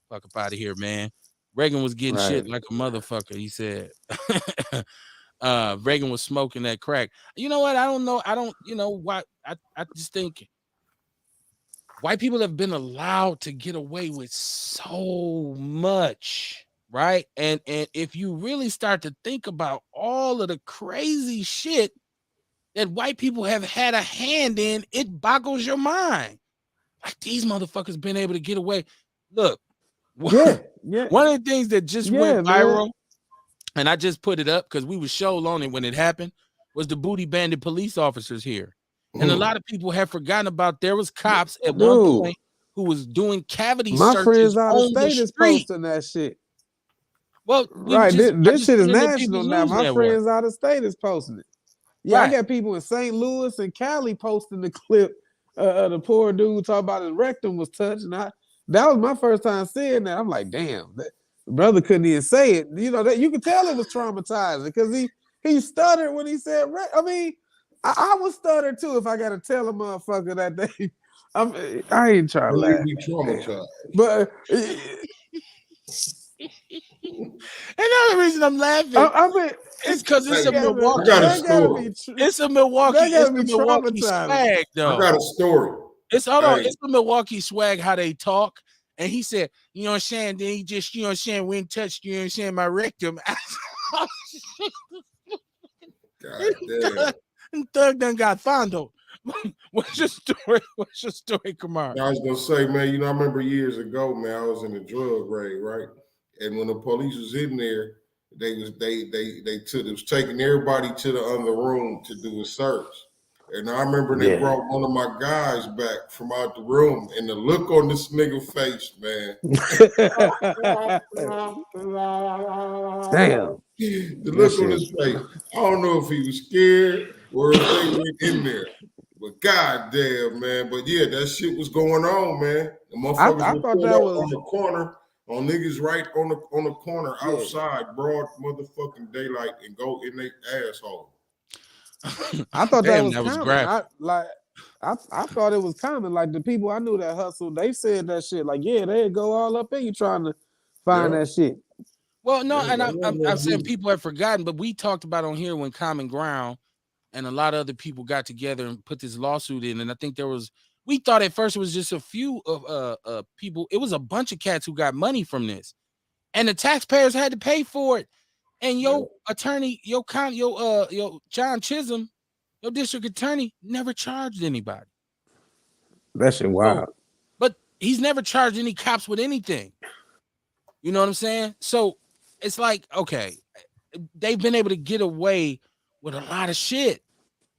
Fuck up out of here, man. Reagan was getting shit like a motherfucker. He said Reagan was smoking that crack. You know what? I don't know. You know why. I just think white people have been allowed to get away with so much, right? And if you really start to think about all of the crazy shit that white people have had a hand in, it boggles your mind. Like these motherfuckers been able to get away. Look, Yeah. one of the things that just went man. viral, and I just put it up because we were shown on it when it happened, was the booty bandit police officers here. And a lot of people have forgotten about there was cops at one point who was doing cavity searches friends out of on the state is street. posting that shit. Well, this shit is put it in national now. My friends out of state is posting it. Yeah, I got people in St. Louis and Cali posting the clip of the poor dude talking about his rectum was touched. And that was my first time seeing that. I'm like, damn, that brother couldn't even say it. You know, that you could tell it was traumatizing because he stuttered when he said, I mean, I would stutter too if I got to tell a motherfucker that they. I ain't trying to laugh. Be traumatized. But another reason I'm laughing, I mean, it's because it's a Milwaukee. It's a Milwaukee swag, though. I got a story. It's a Milwaukee swag how they talk. And he said, you know what I'm saying? Then he just, you know what I'm saying, went touched, you know what I'm saying, my rectum. God damn. Thug done got fondled. What's your story, Kamar? I was gonna say, man, you know, I remember years ago, man, I was in a drug raid, right? And when the police was in there, they was taking everybody to the other room to do a search. And I remember they brought one of my guys back from out the room, and the look on this nigga face, man. Damn. The look on his face. I don't know if he was scared or if they went in there. But goddamn, man. But yeah, that shit was going on, man. The motherfuckers were pulled up on the corner, on niggas right on the corner outside, broad motherfucking daylight, and go in their asshole. I thought that was common. I thought it was common. Like the people I knew that hustled, they said that shit. Like, yeah, they'd go all up in you trying to find that shit. Well, no, and I'm saying people have forgotten, but we talked about on here when Common Ground and a lot of other people got together and put this lawsuit in. And I think we thought at first it was just a few of people. It was a bunch of cats who got money from this, and the taxpayers had to pay for it. And your attorney, your John Chisholm, your district attorney, never charged anybody. That shit wild. So, but he's never charged any cops with anything. You know what I'm saying? So it's like, okay, they've been able to get away with a lot of shit.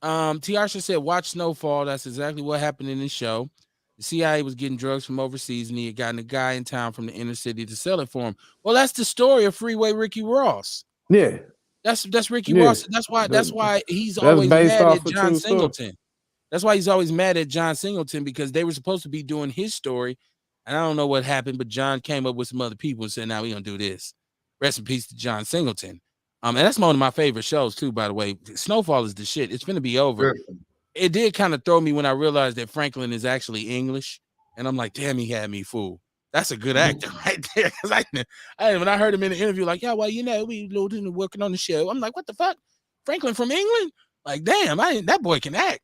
Tiarsha said, watch Snowfall. That's exactly what happened in this show. The CIA was getting drugs from overseas, and he had gotten a guy in town from the inner city to sell it for him. Well, that's the story of Freeway Ricky Ross. Yeah. That's Ricky Ross. That's why he's always mad at John Singleton. That's why he's always mad at John Singleton, because they were supposed to be doing his story. And I don't know what happened, but John came up with some other people and said, now we're going to do this. Rest in peace to John Singleton. And that's one of my favorite shows, too, by the way. Snowfall is the shit. It's going to be over. Yeah. It did kind of throw me when I realized that Franklin is actually English. And I'm like, damn, he had me fooled. That's a good actor right there. Because when I heard him in the interview, like, yeah, well, you know, we working on the show. I'm like, what the fuck? Franklin from England? Like, damn, that boy can act.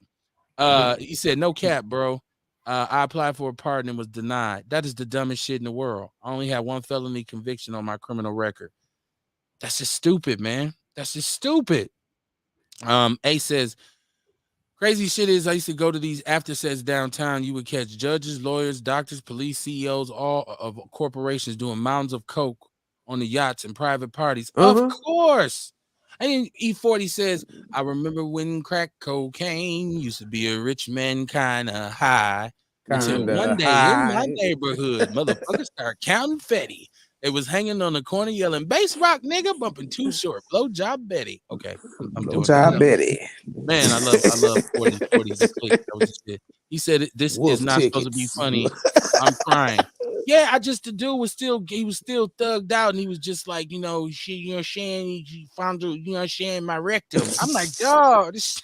He said, no cap, bro. I applied for a pardon and was denied. That is the dumbest shit in the world. I only had one felony conviction on my criminal record. That's just stupid, man. That's just stupid. A says, crazy shit is I used to go to these after sets downtown. You would catch judges, lawyers, doctors, police, CEOs, all of corporations doing mounds of coke on the yachts and private parties. Of Uh-huh. course. And E40 says, I remember when crack cocaine used to be a rich man kind of high until Kinda one day in my high. neighborhood, motherfuckers started counting Fetty. It was hanging on the corner yelling, bass rock nigga, bumping Too Short, blow job Betty. Okay, I'm Blow doing too job much. Betty. Man, I love 40 the click. That was the shit. He said this is Wolf not supposed to be tickets. funny. I'm crying. Yeah, the dude was still thugged out, and he was just like, shit, saying he found saying my rectum. I'm like, dog, this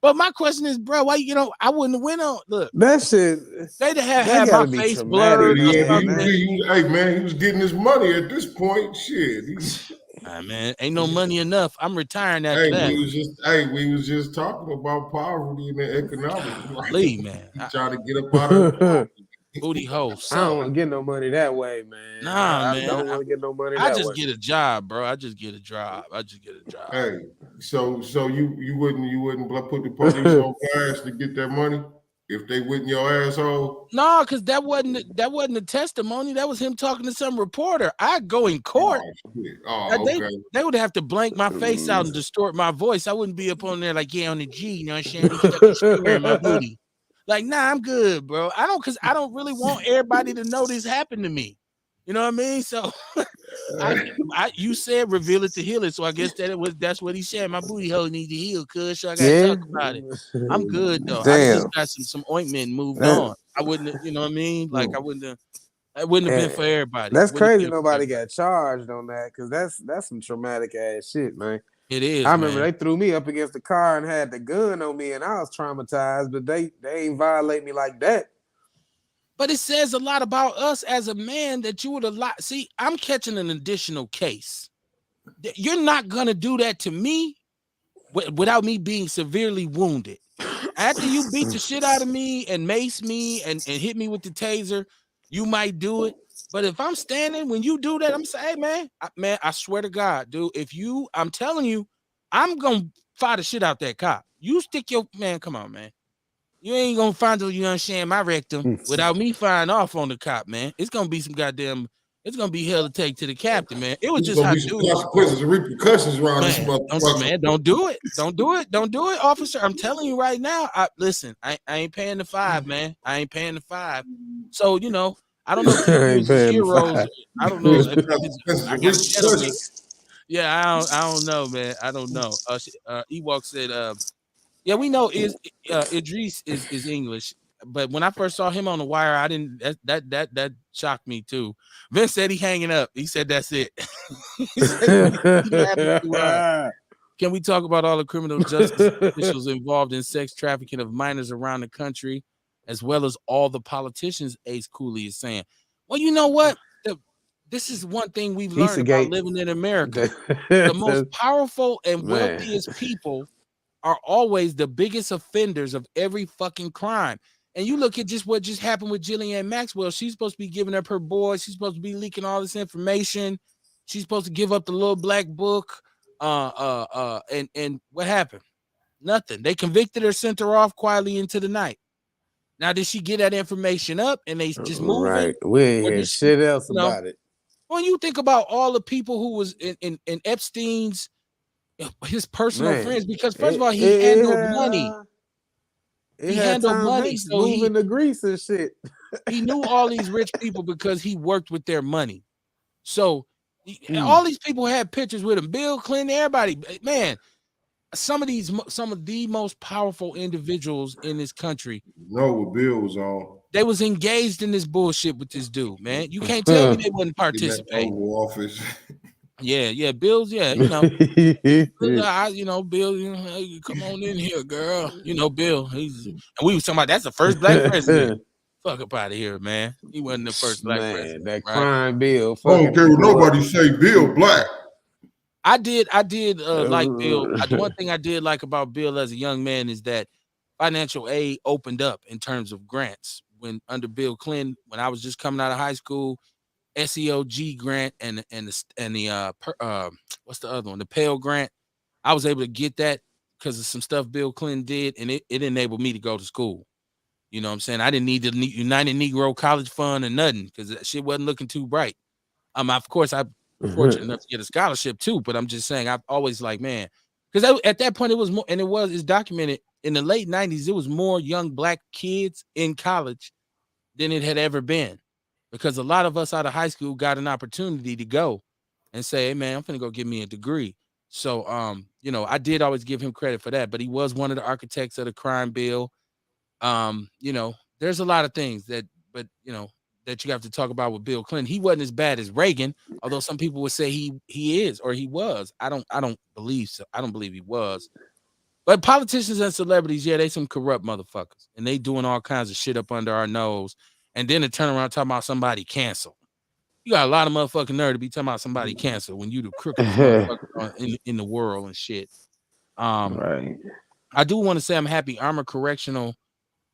but my question is, bro, why I wouldn't have went on. Look, That shit, they'd have that had my gotta be face traumatic, blurred or man. something. Hey man, he was getting his money at this point. Shit. Man, ain't no money enough. I'm retiring after Hey, that. we was just talking about poverty and the economics. Leave, man. He trying to get up out of poverty. Booty hole I suck. don't want to get no money that way, man. Nah, I man. don't want to get no money I that just way. get a job, bro. I just get a job. Hey, so you wouldn't put the police on blast to get that money if they wouldn't your asshole? No, because that wasn't a testimony. That was him talking to some reporter. I'd go in court. Oh, shit. Oh, okay. They would have to blank my face out and distort my voice. I wouldn't be up on there like, yeah, on the G, you know what I'm saying? He stuck his finger in my booty. Like, nah, I'm good, bro. I don't really want everybody to know this happened to me. You know what I mean? So you said reveal it to heal it. So I guess that's what he said. My booty hole needs to heal, cuz, so I gotta Yeah. talk about it. I'm good though. I just Damn. got some ointment and moved That, on. I wouldn't, you know what I mean? Like it wouldn't have been for everybody. that's Wouldn't have crazy. been for Nobody everybody. got charged on that because that's some traumatic ass shit, man. It I is, remember man. they threw me up against the car and had the gun on me, and I was traumatized. But they ain't violate me like that. But it says a lot about us as a man that you would allow. See, I'm catching an additional case. You're not gonna do that to me without me being severely wounded. After you beat the shit out of me and mace me and hit me with the taser, you might do it. But if I'm standing when you do that, I'm saying, hey man, I swear to God, dude, I'm telling you, I'm gonna fire the shit out that cop. You stick your man, come on, man. You ain't gonna find you understand my rectum without me firing off on the cop, man. It's gonna be it's gonna be hell to take to the captain, man. It was There's just gonna how be some dudes, consequences and repercussions around this man. motherfucker. Don't do it. Don't do it. Don't do it, officer. I'm telling you right now. Listen, I ain't paying the $5, man. I ain't paying the $5. So I don't know if you I ain't use paying the zeros. fine. I don't know There's if some consequences I and got a ghetto nigga. repercussions. Yeah, I don't know, man. I don't know. Ewok said, yeah, we know Idris is English, but when I first saw him on the wire, I didn't. That shocked me too. Vince said he hanging up. He said that's it. He said he laughing too hard. Can we talk about all the criminal justice officials involved in sex trafficking of minors around the country, as well as all the politicians? Ace Cooley is saying. Well, you know what? This is one thing we've learned about Pizzagate. living in America. The most powerful and Man. wealthiest people are always the biggest offenders of every fucking crime. And you look at just what just happened with Jillian Maxwell. She's supposed to be giving up her boy. She's supposed to be leaking all this information. She's supposed to give up the little black book. And what happened? Nothing. They convicted her, sent her off quietly into the night. Now, did she get that information up and they just moving? Right. We ain't Or hear did she, shit else you know, about it. when you think about all the people who was in Epstein's his personal Man. friends, because first of It, all, it, it had money. it He had handled Tom money, Hanks so moving the grease and shit. he knew all these rich people because he worked with their money. So Mm. all these people had pictures with him. Bill Clinton, everybody, man. Some of the most powerful individuals in this country, Know what Bill was on they was engaged in this bullshit with this dude, man. You can't tell me they wasn't in that participating. Oval Office. Yeah, Bill's, Bill, hey, come on in here, girl. Bill, and we was talking about that's the first black president. Fuck up out of here, man. He wasn't the first black Man, president, that right? crime bill I don't fucking care what people up. nobody say. Bill Black. I did like Bill. The one thing I did like about Bill as a young man is that financial aid opened up in terms of grants. When under Bill Clinton, when I was just coming out of high school, SEOG grant and the what's the other one? The Pell grant. I was able to get that because of some stuff Bill Clinton did, and it enabled me to go to school. You know what I'm saying? I didn't need the United Negro College Fund or nothing because that shit wasn't looking too bright. Of course, I'm fortunate enough to get a scholarship too, but I'm just saying I've always like, man, because at that point it was more, and it's documented in the late 90s, it was more young black kids in college than it had ever been. Because a lot of us out of high school got an opportunity to go and say, hey man, I'm gonna go get me a degree. So I did always give him credit for that, but he was one of the architects of the crime bill. There's a lot of things that you have to talk about with Bill Clinton. He wasn't as bad as Reagan, although some people would say he is or he was. I don't believe so. I don't believe he was. But politicians and celebrities, yeah, they some corrupt motherfuckers, and they doing all kinds of shit up under our nose. And then to turn around talking about somebody canceled. You got a lot of motherfucking nerve to be talking about somebody canceled when you the crookedest motherfucker in the world and shit. Right. I do want to say I'm happy Armor Correctional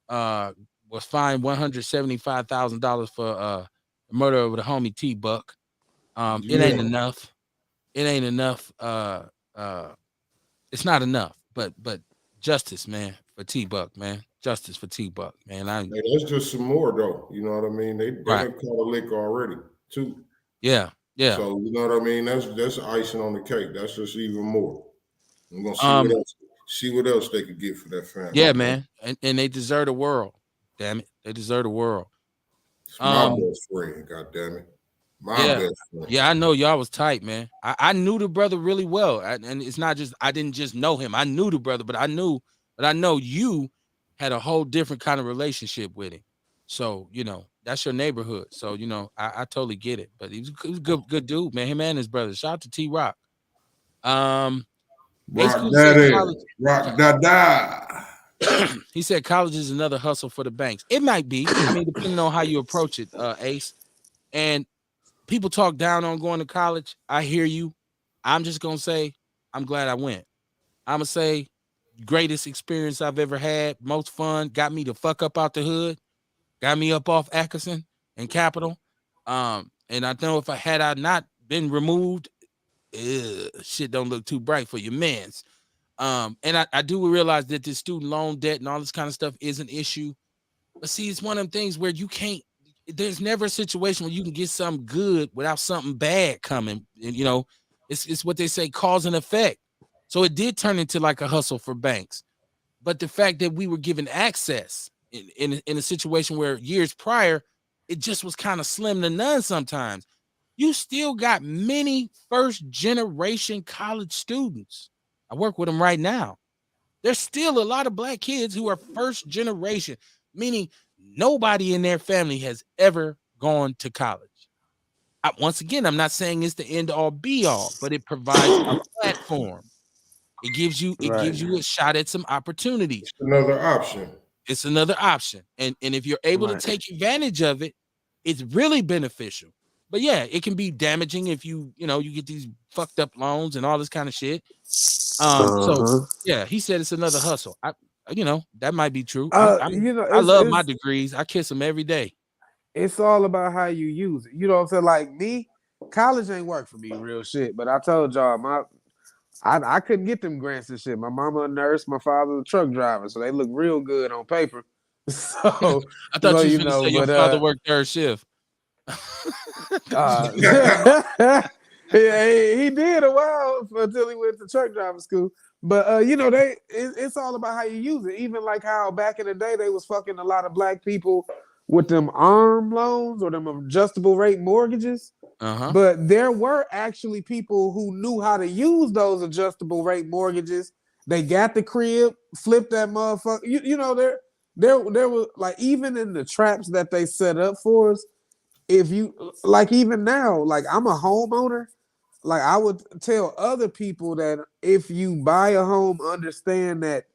was fined $175,000 for the murder of the homie T Buck. It ain't enough. It ain't enough. It's not enough. But justice, man, for T Buck, man. Justice for T Buck, man. Hey, that's just some more though. You know what I mean? They Right. done caught a lick already too. Yeah. So you know what I mean? That's icing on the cake. That's just even more. I'm gonna see what else they could get for that family. Yeah, man. And they deserve the world. Damn it. They deserve the world. It's my best friend, god damn it. My best friend. Yeah, I know y'all was tight, man. I knew the brother really well. And it's not just I didn't just know him. I knew the brother, but I know you had a whole different kind of relationship with him. So, that's your neighborhood. So, I totally get it. But he was a good dude, man. Him and his brother. Shout out to T Rock. Rock Daddy. Rock Dada. He said college is another hustle for the banks. It might be. I mean, depending on how you approach it, Ace. And people talk down on going to college. I hear you. I'm just gonna say I'm glad I went. I'm gonna say greatest experience I've ever had, most fun, got me the fuck up out the hood, got me up off Atkinson and Capitol. And I know if I not been removed, shit don't look too bright for your mans. And I do realize that this student loan debt and all this kind of stuff is an issue. But see, it's one of them things where you can't, there's never a situation where you can get something good without something bad coming. And, it's what they say, cause and effect. So it did turn into like a hustle for banks. But the fact that we were given access in a situation where years prior, it just was kind of slim to none sometimes. You still got many first generation college students. I work with them right now. There's still a lot of black kids who are first generation, meaning nobody in their family has ever gone to college. Once again, I'm not saying it's the end all be all, but it provides a platform. It gives you a shot at some opportunities. It's another option. It's another option. And if you're able to take advantage of it, it's really beneficial. But yeah, it can be damaging if you get these fucked up loans and all this kind of shit. So yeah, he said it's another hustle. That might be true. I love my degrees. I kiss them every day. It's all about how you use it. You know what I'm saying? Like me, college ain't work for me, real shit. But I told y'all, I couldn't get them grants and shit. My mama a nurse, my father a truck driver, so they look real good on paper. So I thought you were gonna say your father worked third shift. Yeah, he did a while until he went to truck driving school. But it's all about how you use it. Even like how back in the day they was fucking a lot of black people with them ARM loans or them adjustable rate mortgages. But there were actually people who knew how to use those adjustable rate mortgages. They got the crib, flipped that motherfucker. There was like, even in the traps that they set up for us, if you like, even now, like I'm a homeowner, like I would tell other people that if you buy a home, understand that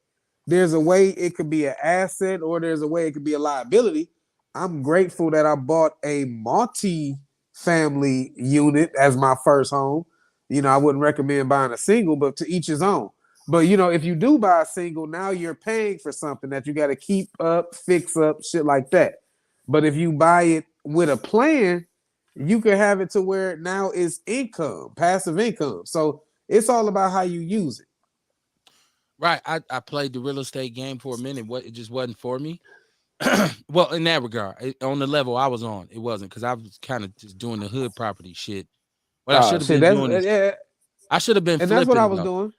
there's a way it could be an asset or there's a way it could be a liability. I'm grateful that I bought a multi-family unit as my first home. I wouldn't recommend buying a single, but to each his own. But if you do buy a single, now you're paying for something that you got to keep up, fix up, shit like that. But if you buy it with a plan, you can have it to where now it's income, passive income. So it's all about how you use it. Right. I played the real estate game for a minute. What it just wasn't for me. Well, in that regard, on the level I was on, it wasn't because I was kind of just doing the hood property shit. What I Oh should have shit, been that's doing is yeah, I should have been and that's what I flipping was though. doing.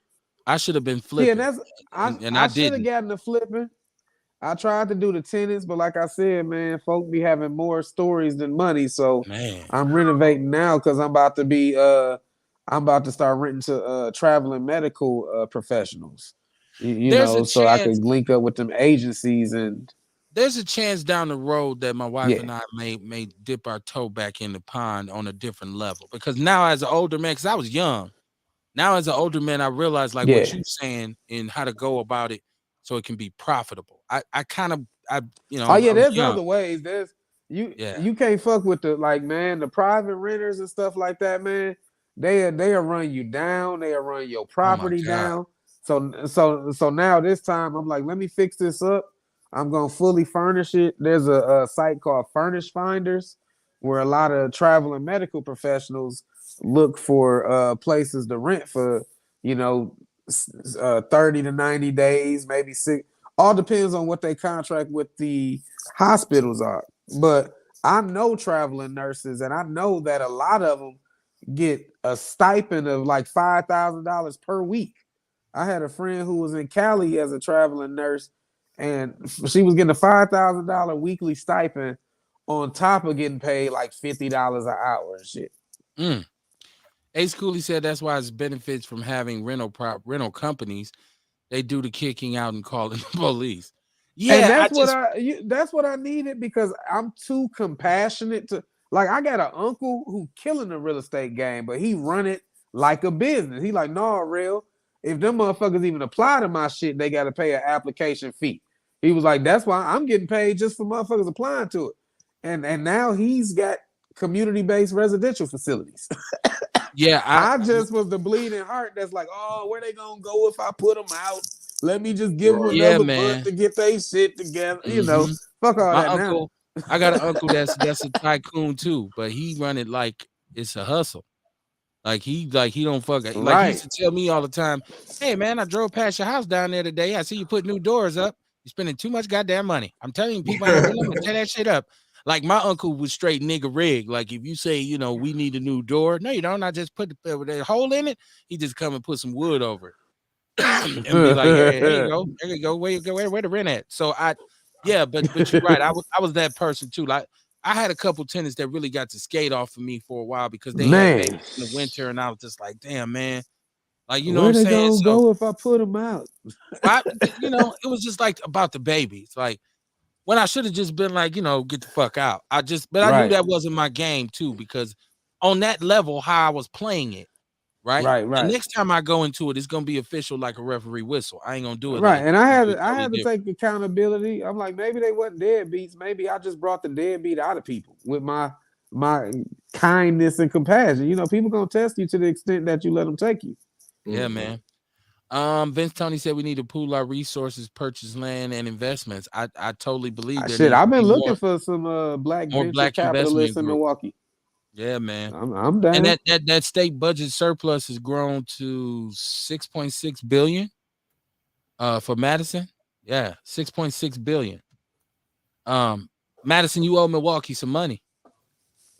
I should have been See, and flipping, that's and I I should have didn't. gotten the flipping. I tried to do the tenants, but like I said, man, folk be having more stories than money. So Man, I'm renovating now because I'm about to start renting to traveling medical professionals. You there's a know, so I chance. could link up with them agencies and There's a chance down the road that my wife yeah, and I may dip our toe back in the pond on a different level. Because now, as an older man, because I was young, now as an older man, I realize like what yeah. you saying and how to go about it so it can be profitable. I kind of I Oh yeah, I was there's young. other ways. There's Yeah. you can't fuck with the like man, the private renters and stuff like that, man. They'll run you down, they'll run your Oh my property God. down. So now this time I'm like, let me fix this up. I'm gonna fully furnish it. There's a site called Furnish Finders where a lot of travel and medical professionals look for places to rent for, you know, 30 to 90 days, maybe six. All depends on what they contract with the hospitals are. But I know traveling nurses, and I know that a lot of them get a stipend of like $5,000 per week. I had a friend who was in Cali as a traveling nurse, and she was getting a $5,000 weekly stipend on top of getting paid like $50 an hour and shit. Mm. Ace Cooley said that's why it's benefits from having rental companies. They do the kicking out and calling the police. And Yeah, I just that's what I needed because I'm too compassionate to like I got an uncle who killing the real estate game, but he run it like a business. He like, no, real. If them motherfuckers even apply to my shit, they gotta pay an application fee. He was like, that's why I'm getting paid just for motherfuckers applying to it. And now he's got community-based residential facilities. yeah, I just was the bleeding heart that's like, oh, where they gonna go if I put them out? Let me just give them Right. yeah, another month man. to get their shit together. You know, Hmm. fuck all My that now. uncle, I got an uncle that's a tycoon too, but he run it like it's a hustle. Like he don't fuck it. Like he used Right. to tell me all the time, "Hey man, I drove past your house down there today. I see you put new doors up. You're spending too much goddamn money. I'm telling you, people ain't gonna do nothing but tear that shit up." Like my uncle was straight nigga rig. Like if you say, we need a new door, no, you don't. I just put the hole in it. He just come and put some wood over it. And be like, "Here you go. There you go. Where you go? Where the rent at?" So yeah, but you're right. I was that person too. Like I had a couple tenants that really got to skate off of me for a while because they had Man, babies in the winter, and I was just like, "Damn, man." Like, you know what where I'm they saying? gonna So, go if I put them out? it was just like about the babies. Like when I should have just been like, get the fuck out. But I knew Right, that wasn't my game too because on that level, how I was playing it. Right. right, The right. next time I go into it, it's gonna be official like a referee whistle. I ain't gonna do it Right. like And that. I I'm gonna had do to, it I totally had to different. take accountability. I'm like, maybe they wasn't deadbeats. Maybe I just brought the deadbeat out of people with my kindness and compassion. You know, people gonna test you to the extent that you let them take you. Yeah, Mhm. man. Vince Tony said we need to pool our resources, purchase land and investments. I totally believe there Shit, needs to I've be been looking more for some black more venture black investment capitalists in group. Milwaukee. Yeah, man. I'm And down. that state budget surplus has grown to 6.6 billion for Madison. Yeah, 6.6 billion. Um Madison, you owe Milwaukee some money.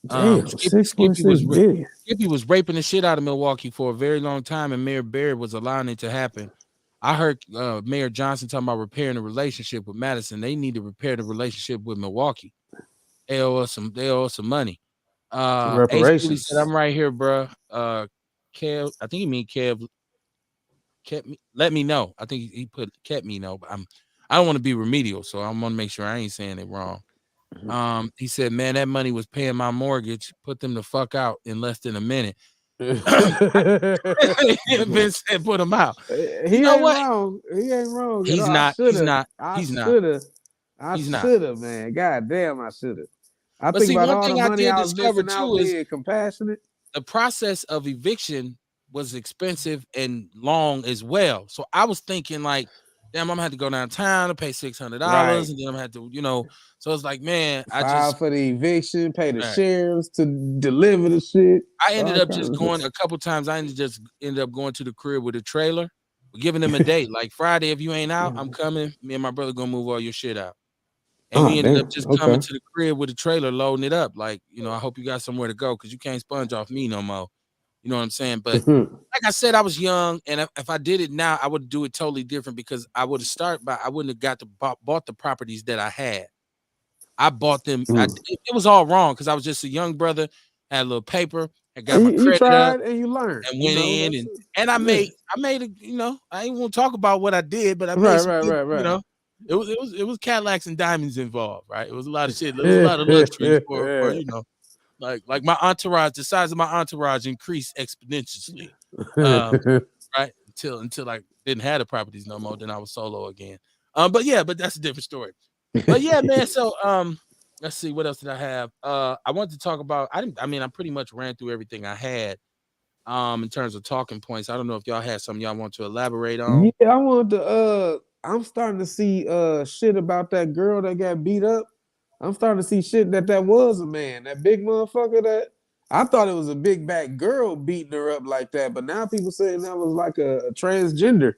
Damn, Skippy 6.6 billion. Skippy was raping the shit out of Milwaukee for a very long time, and Mayor Barrett was allowing it to happen. I heard Mayor Johnson talking about repairing the relationship with Madison. They need to repair the relationship with Milwaukee. They owe us some money. Ace Cooley said, Reparations. "I'm right here, bro." Kev, I think he mean Kev kept me. Let me know. I think he put kept me know, but I don't want to be remedial, so I want to make sure I ain't saying it wrong. He said, "Man, that money was paying my mortgage. Put them the fuck out in less than a minute." Vince said, "Put him out." You He know ain't what? wrong. He ain't wrong at He's all. I not. should He's have. not. I He's not. should have. I He's not. should have, man. God damn, I should have. I But think see, about one all the thing I money did I was discover missing out too is being compassionate. the process of eviction was expensive and long as well. So I was thinking like, damn, I'm gonna have to go downtown to pay $600, Right. and then I'm gonna have to, So it's like, man, File for the eviction, pay the man, sheriffs to deliver the shit. I ended All up kinds just of going a couple times. I ended up going to the crib with a trailer, We're giving them a date. Like Friday, if you ain't out, I'm coming. Me and my brother gonna move all your shit out. And Oh we ended up damn. just coming Okay. to the crib with a trailer, loading it up. Like, I hope you got somewhere to go because you can't sponge off me no more. You know what I'm saying? But Mhm. like I said, I was young, and if I did it now, I would do it totally different because I would have started by I wouldn't have got to bought the properties that I had. I bought them. Mm. It was all wrong because I was just a young brother, had a little paper, I got And my you credit up, tried and you learned. and You went know in that's and I yeah. made it. I ain't want to talk about what I did, but I made Right, some right, good. right, right. It was Cadillacs and diamonds involved, right? It was a lot of shit. There was a lot of luxuries for like my entourage. The size of my entourage increased exponentially. Um, right until I didn't have the properties no more. Then I was solo again. But that's a different story. But yeah, man. So let's see what else did I have. I wanted to talk about. I pretty much ran through everything I had. In terms of talking points, I don't know if y'all had something y'all want to elaborate on. Yeah, I wanted to I'm starting to see shit about that girl that got beat up. I'm starting to see shit that was a man, that big motherfucker that I thought it was a big back girl beating her up like that, but now people saying that was like a transgender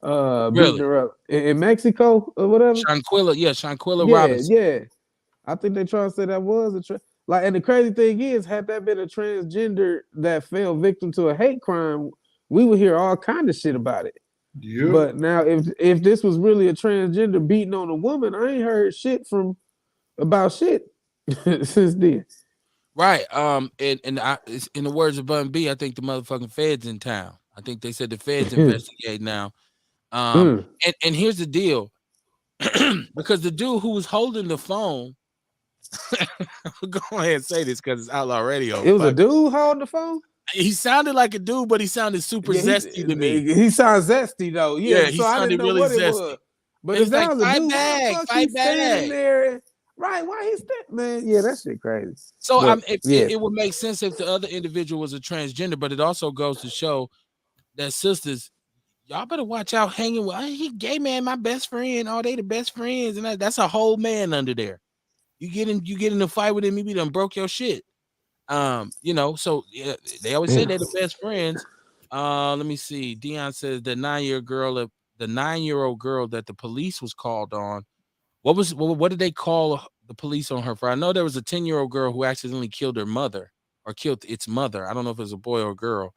beating Really, her up in Mexico or whatever. Shanquilla Yeah, Robinson. yeah. I think they trying to say that was like, and the crazy thing is, had that been a transgender that fell victim to a hate crime, we would hear all kind of shit about it. Yep. But now, if this was really a transgender beating on a woman, I ain't heard shit from about shit since then. Right. It's, in the words of Bun B, I think the motherfucking feds in town. I think they said the feds investigate now. Um, Mm. and here's the deal. Because the dude who was holding the phone, go ahead and say this because it's outlaw radio. It was a Fuck it. dude holding the phone. He sounded like a dude, but he sounded super Yeah, zesty to me. he sounds zesty though. Yeah, Yeah, he so I didn't sounded know really what it was. zesty. But And if he's like, that was a fight dude, why the back, fuck he fight standing back. there? Right? Why he man? Yeah, that shit crazy. So But it, yeah, it would make sense if the other individual was a transgender, but it also goes to show that sisters, y'all better watch out hanging with he gay man, my best friend. Oh, they the best friends, and that's a whole man under there. You get in a fight with him, he be done broke your shit. So yeah, they always say damn. they're the best friends. Let me see. Dion says the 9-year-old girl that the police was called on. What did they call the police on her for? I know there was a 10-year-old girl who accidentally killed her mother or killed its mother. I don't know if it was a boy or a girl.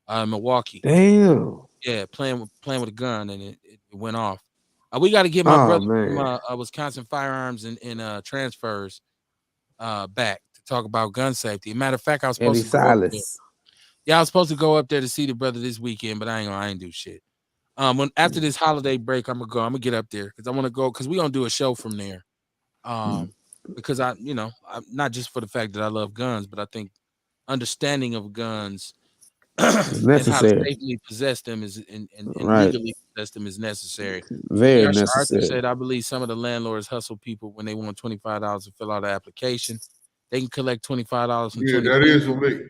Milwaukee. Damn. Yeah, playing with a gun and it went off. We got to get my Oh brother from man. Wisconsin Firearms and Transfers back to talk about gun safety. Matter of fact, I was supposed Eddie to go up there. Silas. Yeah, I was supposed to go up there to see the brother this weekend, but I ain't do shit. When after this holiday break, I'm gonna go. I'm gonna get up there because I want to go because we gonna do a show from there. Because I'm not just for the fact that I love guns, but I think understanding of guns It's and how to necessary. safely possess them and Right. legally possess them is necessary. Very Marsha Arthur necessary. said, I believe some of the landlords hustle people when they want $25 to fill out an application. They can collect $25 from Yeah, 20 that is a people lick.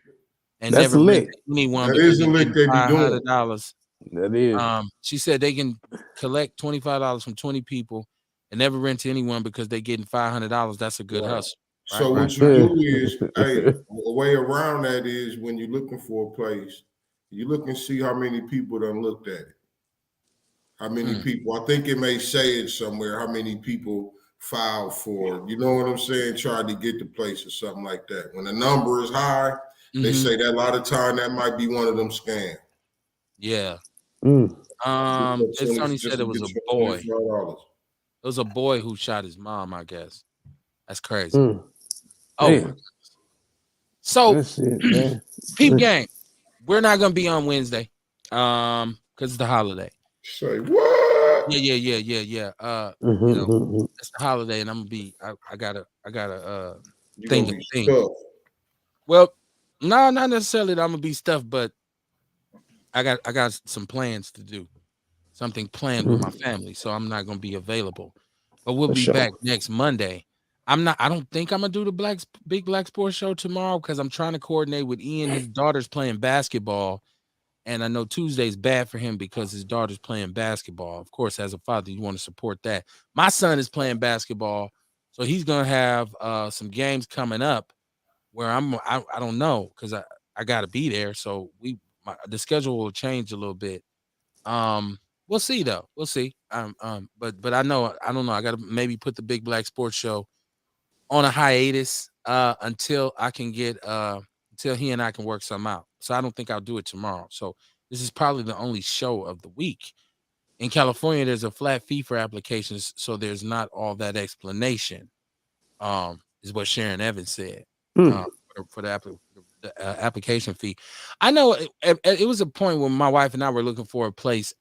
and That's never a rent lick. to anyone That because is a they're lick getting they be doing. $500. That is. She said they can collect $25 from 20 people and never rent to anyone because they're getting $500. That's a good Right. hustle. Right, So right, what you right. do is, hey, a way around that is when you're looking for a place, you look and see how many people done looked at it. How many people? I think it may say it somewhere. How many people filed for it? You know what I'm saying? Tried to get the place or something like that. When the number is high, they say that a lot of time that might be one of them scams. Yeah. Mm. It's Tony Just said to it was get a you boy. $25. It was a boy who shot his mom, I guess. That's crazy. Mm. Oh my Damn. God. So That shit, man. peep gang. We're not gonna be on Wednesday. Because it's the holiday. Say what? Yeah. Mhm. It's the holiday and I'm gonna be I gotta You think gonna of be thing. stuck. Well, no, not necessarily that I'm gonna be stuffed, but I got some plans to do. Something planned with my Mhm. family, so I'm not gonna be available. But we'll For be back sure. next Monday. I don't think I'm gonna do the Big Black Sports Show tomorrow because I'm trying to coordinate with Ian. His daughter's playing basketball, and I know Tuesday's bad for him because his daughter's playing basketball. Of course, as a father, you want to support that. My son is playing basketball, so he's gonna have some games coming up where I don't know because I got to be there. So the schedule will change a little bit. We'll see though. We'll see. But I don't know. I gotta maybe put the Big Black Sports Show on a hiatus until I can get until he and I can work something out. So I don't think I'll do it tomorrow. So this is probably the only show of the week. In California, there's a flat fee for applications, so there's not all that explanation. Is what Sharon Evans said. Hmm. Uh, for the application fee. I know it was a point when my wife and I were looking for a place,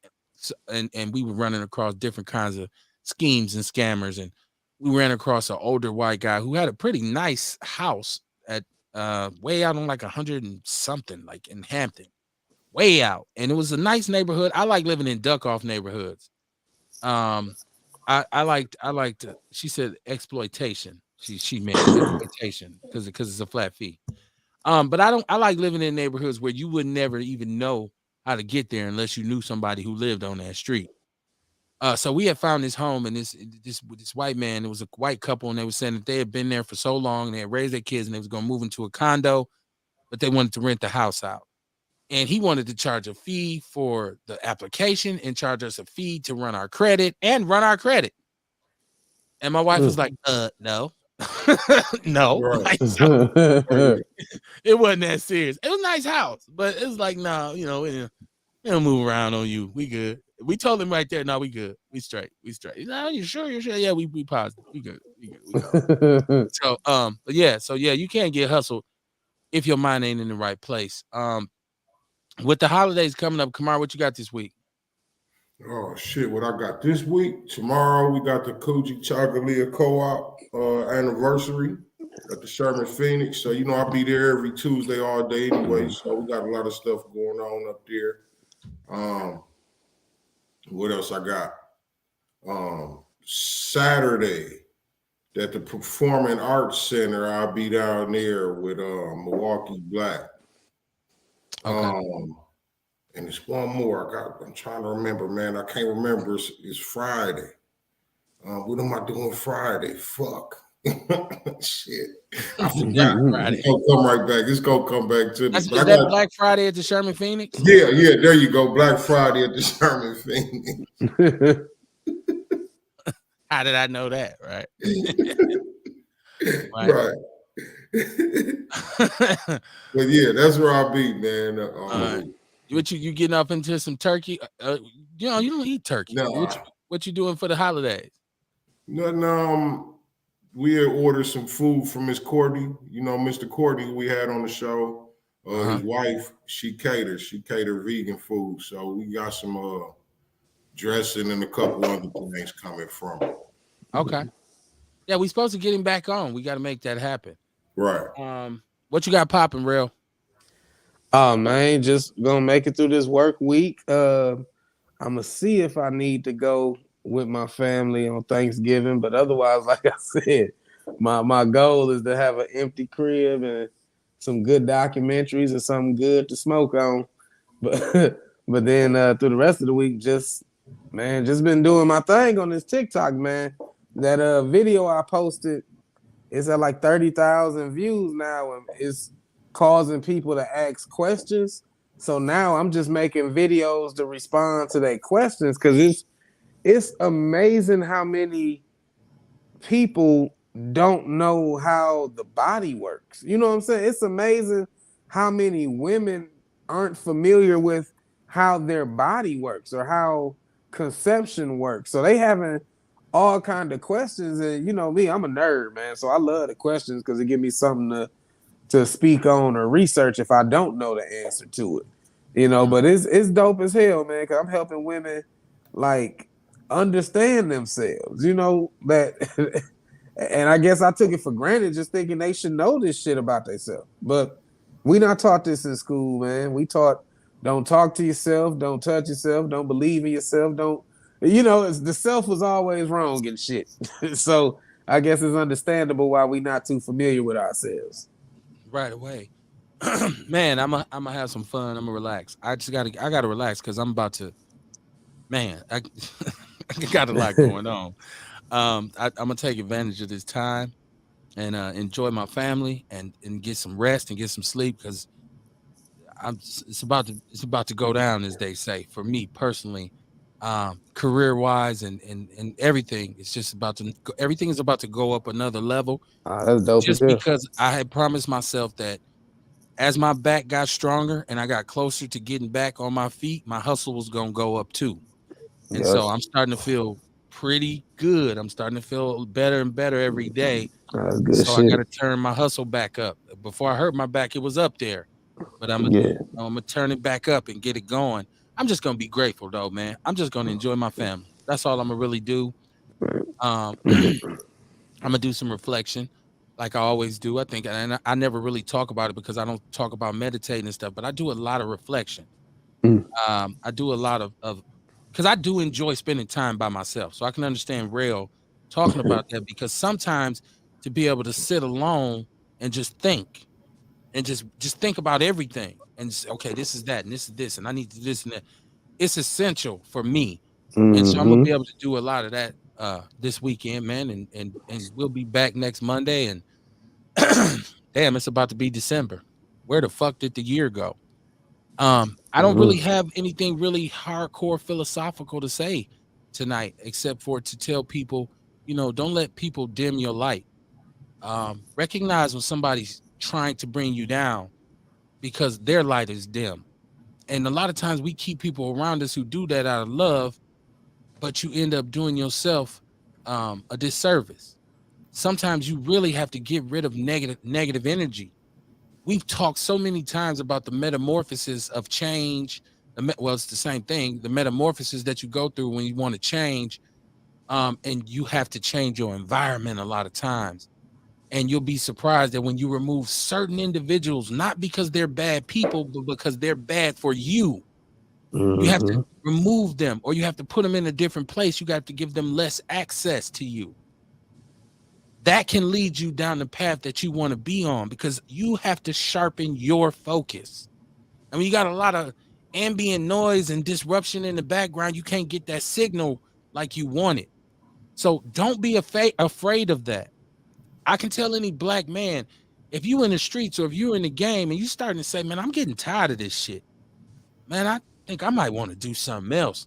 and we were running across different kinds of schemes and scammers, and we ran across an older white guy who had a pretty nice house at way out on like 100 and something, like in Hampton, way out, and it was a nice neighborhood. I like living in duck off neighborhoods. Um, I liked she said exploitation. She meant exploitation because it's a flat fee. But I like living in neighborhoods where you would never even know how to get there unless you knew somebody who lived on that street. So we had found this home, and this white man, it was a white couple, and they were saying that they had been there for so long, they had raised their kids, and they was gonna move into a condo, but they wanted to rent the house out. And he wanted to charge a fee for the application and charge us a fee to run our credit and run our credit. And my wife was like, no. No. Right. Like, so it wasn't that serious. It was a nice house, but it was like, no, we don't move around on you. We good. We told him right there, no, we good. We straight. We straight. He's like, oh, you sure? You're sure? Yeah, we positive. We good. We good. We go. So so yeah, you can't get hustled if your mind ain't in the right place. With the holidays coming up, Kamar, what you got this week? Oh shit! What I got this week? Tomorrow we got the Koji Chagalia Co-op anniversary at the Sherman Phoenix. So I'll be there every Tuesday all day anyway. So we got a lot of stuff going on up there. What else I got? Saturday at the Performing Arts Center, I'll be down there with Milwaukee Black. Okay. And it's one more. I'm trying to remember, man. I can't remember. It's Friday. What am I doing Friday? Fuck. Shit. I forgot. It's gonna come right back. It's gonna come back to me. Is that Black Friday at the Sherman Phoenix? Yeah. There you go. Black Friday at the Sherman Phoenix. How did I know that? Right. Right. But yeah, that's where I'll be, man. What you getting up into some turkey? You don't eat turkey. No. What you doing for the holidays? Nothing. We had ordered some food from Miss Courtney. Mr. Courtney we had on the show. His wife, she caters. She catered vegan food. So we got some dressing and a couple other things coming from it. Okay. Yeah, we supposed to get him back on. We got to make that happen. Right. What you got popping, real? Oh man, just gonna make it through this work week. I'm gonna see if I need to go with my family on Thanksgiving, but otherwise, like I said, my goal is to have an empty crib and some good documentaries and something good to smoke on. But then through the rest of the week, just been doing my thing on this TikTok, man. That video I posted is at like 30,000 views now, and it's causing people to ask questions. So now I'm just making videos to respond to their questions, because it's amazing how many people don't know how the body works. You know what I'm saying? It's amazing how many women aren't familiar with how their body works or how conception works. So they having all kind of questions, and me, I'm a nerd, man. So I love the questions because it give me something to speak on or research if I don't know the answer to it. But it's dope as hell, man, because I'm helping women like understand themselves, that and I guess I took it for granted just thinking they should know this shit about themselves. But we not taught this in school, man. We taught don't talk to yourself, don't touch yourself, don't believe in yourself, don't the self was always wrong and shit. So I guess it's understandable why we not too familiar with ourselves. Right away. Man, I'm gonna have some fun. I'm gonna relax. I gotta relax because I'm about to. Man, I got a lot going on. I'm gonna take advantage of this time and enjoy my family and get some rest and get some sleep, because it's about to go down, as they say. For me personally, career wise and everything, it's just about to everything is about to go up another level. That's dope as Just hell. because I had promised myself that as my back got stronger and I got closer to getting back on my feet, my hustle was gonna go up too. And so Yes, I'm starting to feel pretty good. I'm starting to feel better and better every day. that's good So I got shit. to turn my hustle back up. Before I hurt my back, it was up there, but Yeah, I'm gonna turn it back up and get it going. I'm just gonna be grateful though, man. I'm just gonna enjoy my family. That's all I'm gonna really do. I'm gonna do some reflection, like I always do. I think, and I never really talk about it because I don't talk about meditating and stuff, but I do a lot of reflection. Mm. I do a lot of because I do enjoy spending time by myself. So I can understand Rail talking about that because sometimes to be able to sit alone and just think and just think about everything and just, okay, this is that and this is this and I need to do this and that. It's essential for me. And so I'm gonna Mm-hmm. be able to do a lot of that this weekend, man, and we'll be back next Monday and damn, it's about to be December. Where the fuck did the year go? I don't really Mm-hmm. have anything really hardcore philosophical to say tonight, except for to tell people, don't let people dim your light. Recognize when somebody's trying to bring you down because their light is dim. And a lot of times we keep people around us who do that out of love, but you end up doing yourself a disservice. Sometimes you really have to get rid of negative energy. We've talked so many times about the metamorphosis of change. Well, it's the same thing. The metamorphosis that you go through when you want to change, and you have to change your environment a lot of times. And you'll be surprised that when you remove certain individuals, not because they're bad people, but because they're bad for you, you have to Mm-hmm. remove them or you have to put them in a different place. You got to give them less access to you. That can lead you down the path that you want to be on because you have to sharpen your focus. I mean, you got a lot of ambient noise and disruption in the background. You can't get that signal like you want it. So don't be afraid of that. I can tell any black man, if you in the streets or if you're in the game and you starting to say, man, I'm getting tired of this shit. Man, I think I might want to do something else.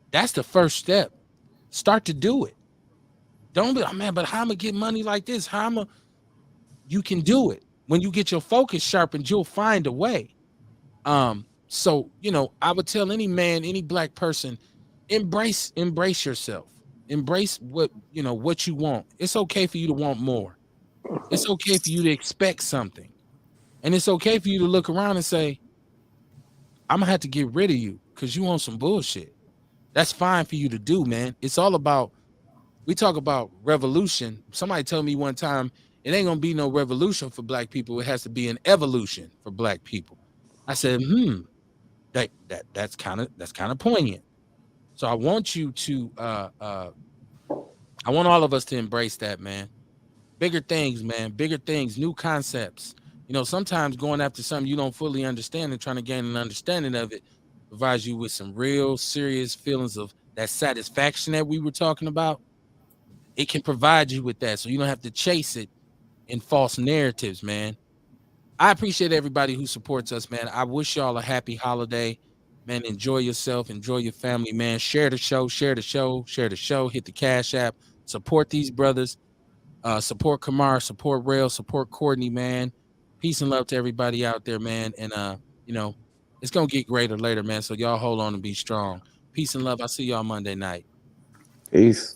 That's the first step. Start to do it. Don't be, oh, man, but how am I get money like this? You can do it. When you get your focus sharpened, you'll find a way. So I would tell any man, any black person, embrace yourself. Embrace what you want. It's okay for you to want more. It's okay for you to expect something. And it's okay for you to look around and say, I'm gonna have to get rid of you because you want some bullshit. That's fine for you to do, man. It's all about we talk about revolution. Somebody told me one time it ain't gonna be no revolution for black people. It has to be an evolution for black people. I said, that's kind of poignant. So I want you to I want all of us to embrace that, man. Bigger things, man, bigger things, new concepts. Sometimes going after something you don't fully understand and trying to gain an understanding of it provides you with some real serious feelings of that satisfaction that we were talking about. It can provide you with that. So you don't have to chase it in false narratives, man. I appreciate everybody who supports us, man. I wish y'all a happy holiday. Man, enjoy yourself, enjoy your family, man. Share the show, share the show, share the show, hit the Cash App, support these brothers, support Kamar, support Rail, support Courtney, man. Peace and love to everybody out there, man. And you know, it's gonna get greater later, man. So y'all hold on and be strong. Peace and love. I'll see y'all Monday night. Peace.